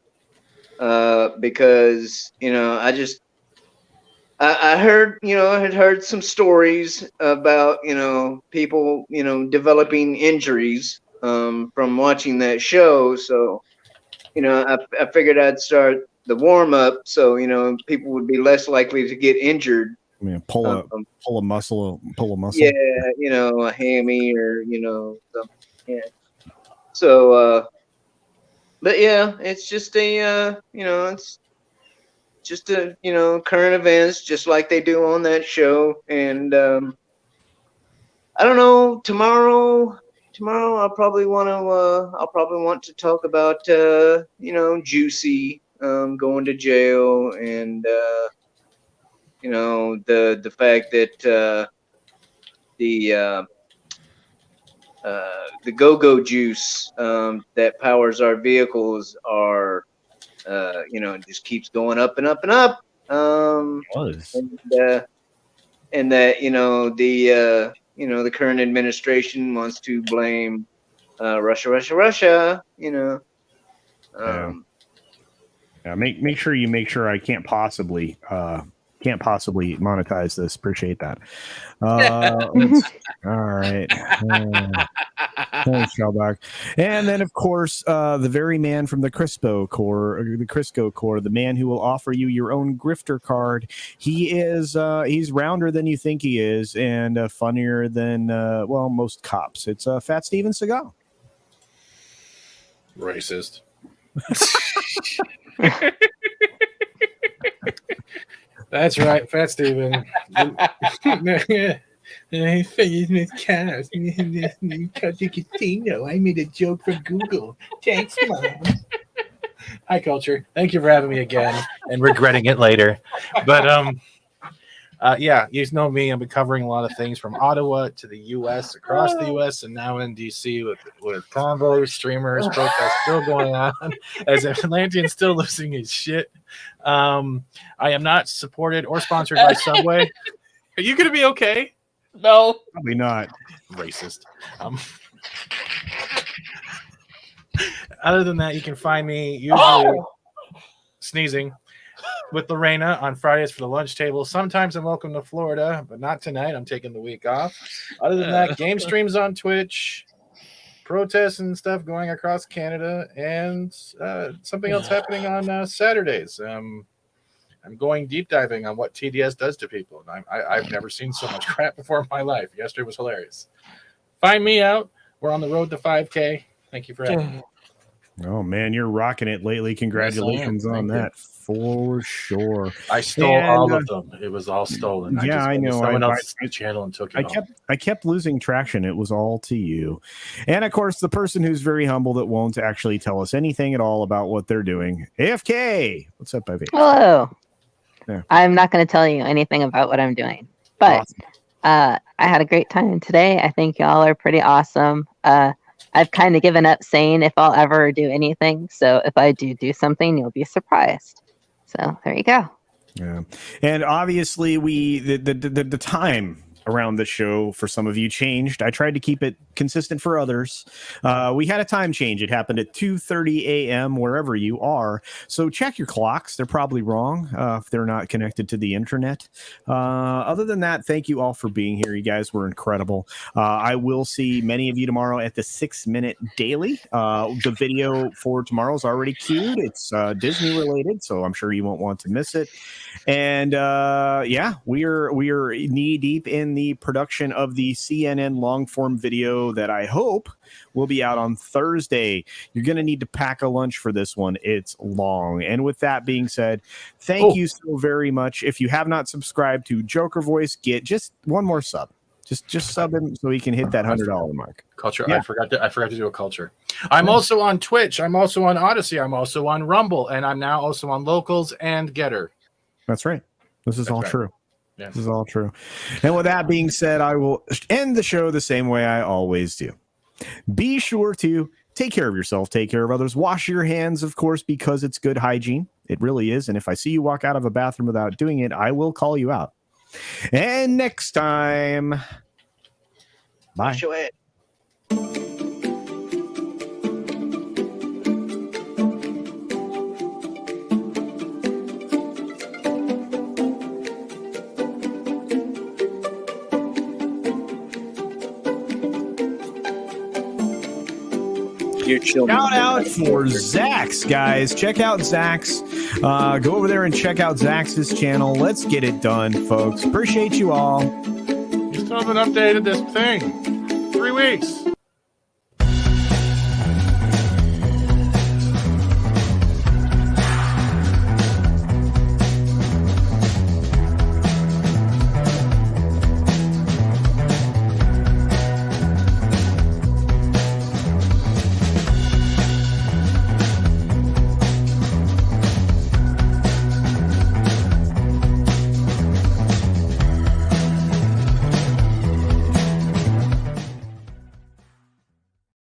Because I had heard some stories about people developing injuries from watching that show. So I figured I'd start the warm up so people would be less likely to get injured. I mean, pull a muscle. Yeah, a hammy or something. Yeah. So. But yeah, it's just it's just a current events, just like they do on that show. And I don't know. Tomorrow, I'll probably want to talk about Juicy going to jail, and the fact that the go-go juice that powers our vehicles are just keeps going up and up and up. And that the current administration wants to blame Russia. Make sure I can't possibly monetize this. Appreciate that. All right. Thanks, Shellback. And then, of course, the very man from the Crisco Corps, the man who will offer you your own grifter card. He's rounder than you think he is, and funnier than most cops. It's Fat Steven Seagal. Racist. That's right, Fat Steven. I figured with cars. CultureCasino. I made a joke for Google. Thanks, Mom. Hi, Culture. Thank you for having me again and regretting it later. But yeah, you know me. I've been covering a lot of things from Ottawa to the U.S., across the U.S., and now in D.C. with convoys, streamers, protests still going on, as Atlantean's still losing his shit. I am not supported or sponsored by Subway. Are you going to be okay? No. Probably not. Racist. Other than that, you can find me usually sneezing with Lorena on Fridays for the lunch table. Sometimes I'm welcome to Florida, but not tonight. I'm taking the week off. Other than that, game streams on Twitch, protests and stuff going across Canada, and something else happening on Saturdays. I'm going deep diving on what TDS does to people. I've never seen so much crap before in my life. Yesterday was hilarious. Find me out. We're on the road to 5K. Thank you for having me. Oh, man, you're rocking it lately. Congratulations on that. For sure. I stole all of them. It was all stolen. I know. Someone else's channel and took it I kept losing traction. It was all to you. And, of course, the person who's very humble that won't actually tell us anything at all about what they're doing. AFK. What's up, baby? Hello. Yeah. I'm not going to tell you anything about what I'm doing, but I had a great time today. I think y'all are pretty awesome. I've kind of given up saying if I'll ever do anything. So if I do something, you'll be surprised. So there you go. Yeah, and obviously the time around the show for some of you changed. I tried to keep it consistent for others. We had a time change. It happened at 2:30 a.m. wherever you are. So check your clocks. They're probably wrong if they're not connected to the internet. Other than that, thank you all for being here. You guys were incredible. I will see many of you tomorrow at the 6-minute daily. The video for tomorrow is already queued. It's Disney related, so I'm sure you won't want to miss it. And yeah, we are knee deep in the production of the CNN long form video that I hope will be out on Thursday. You're going to need to pack a lunch for this one. It's long. And with that being said, thank you so very much. If you have not subscribed to Joker Voice, get just one more sub. Just sub him so he can hit that $100 mark. Culture. Yeah. I forgot to do a culture. I'm also on Twitch. I'm also on Odyssey. I'm also on Rumble, and I'm now also on Locals and Getter. That's right. This is all true. Yeah. This is all true. And with that being said, I will end the show the same way I always do. Be sure to take care of yourself, take care of others. Wash your hands, of course, because it's good hygiene. It really is. And if I see you walk out of a bathroom without doing it, I will call you out. And next time, bye. Shout out for Zach's, guys. Check out Zach's. Go over there and check out Zach's channel. Let's get it done, folks. Appreciate you all. You still haven't updated this thing. 3 weeks.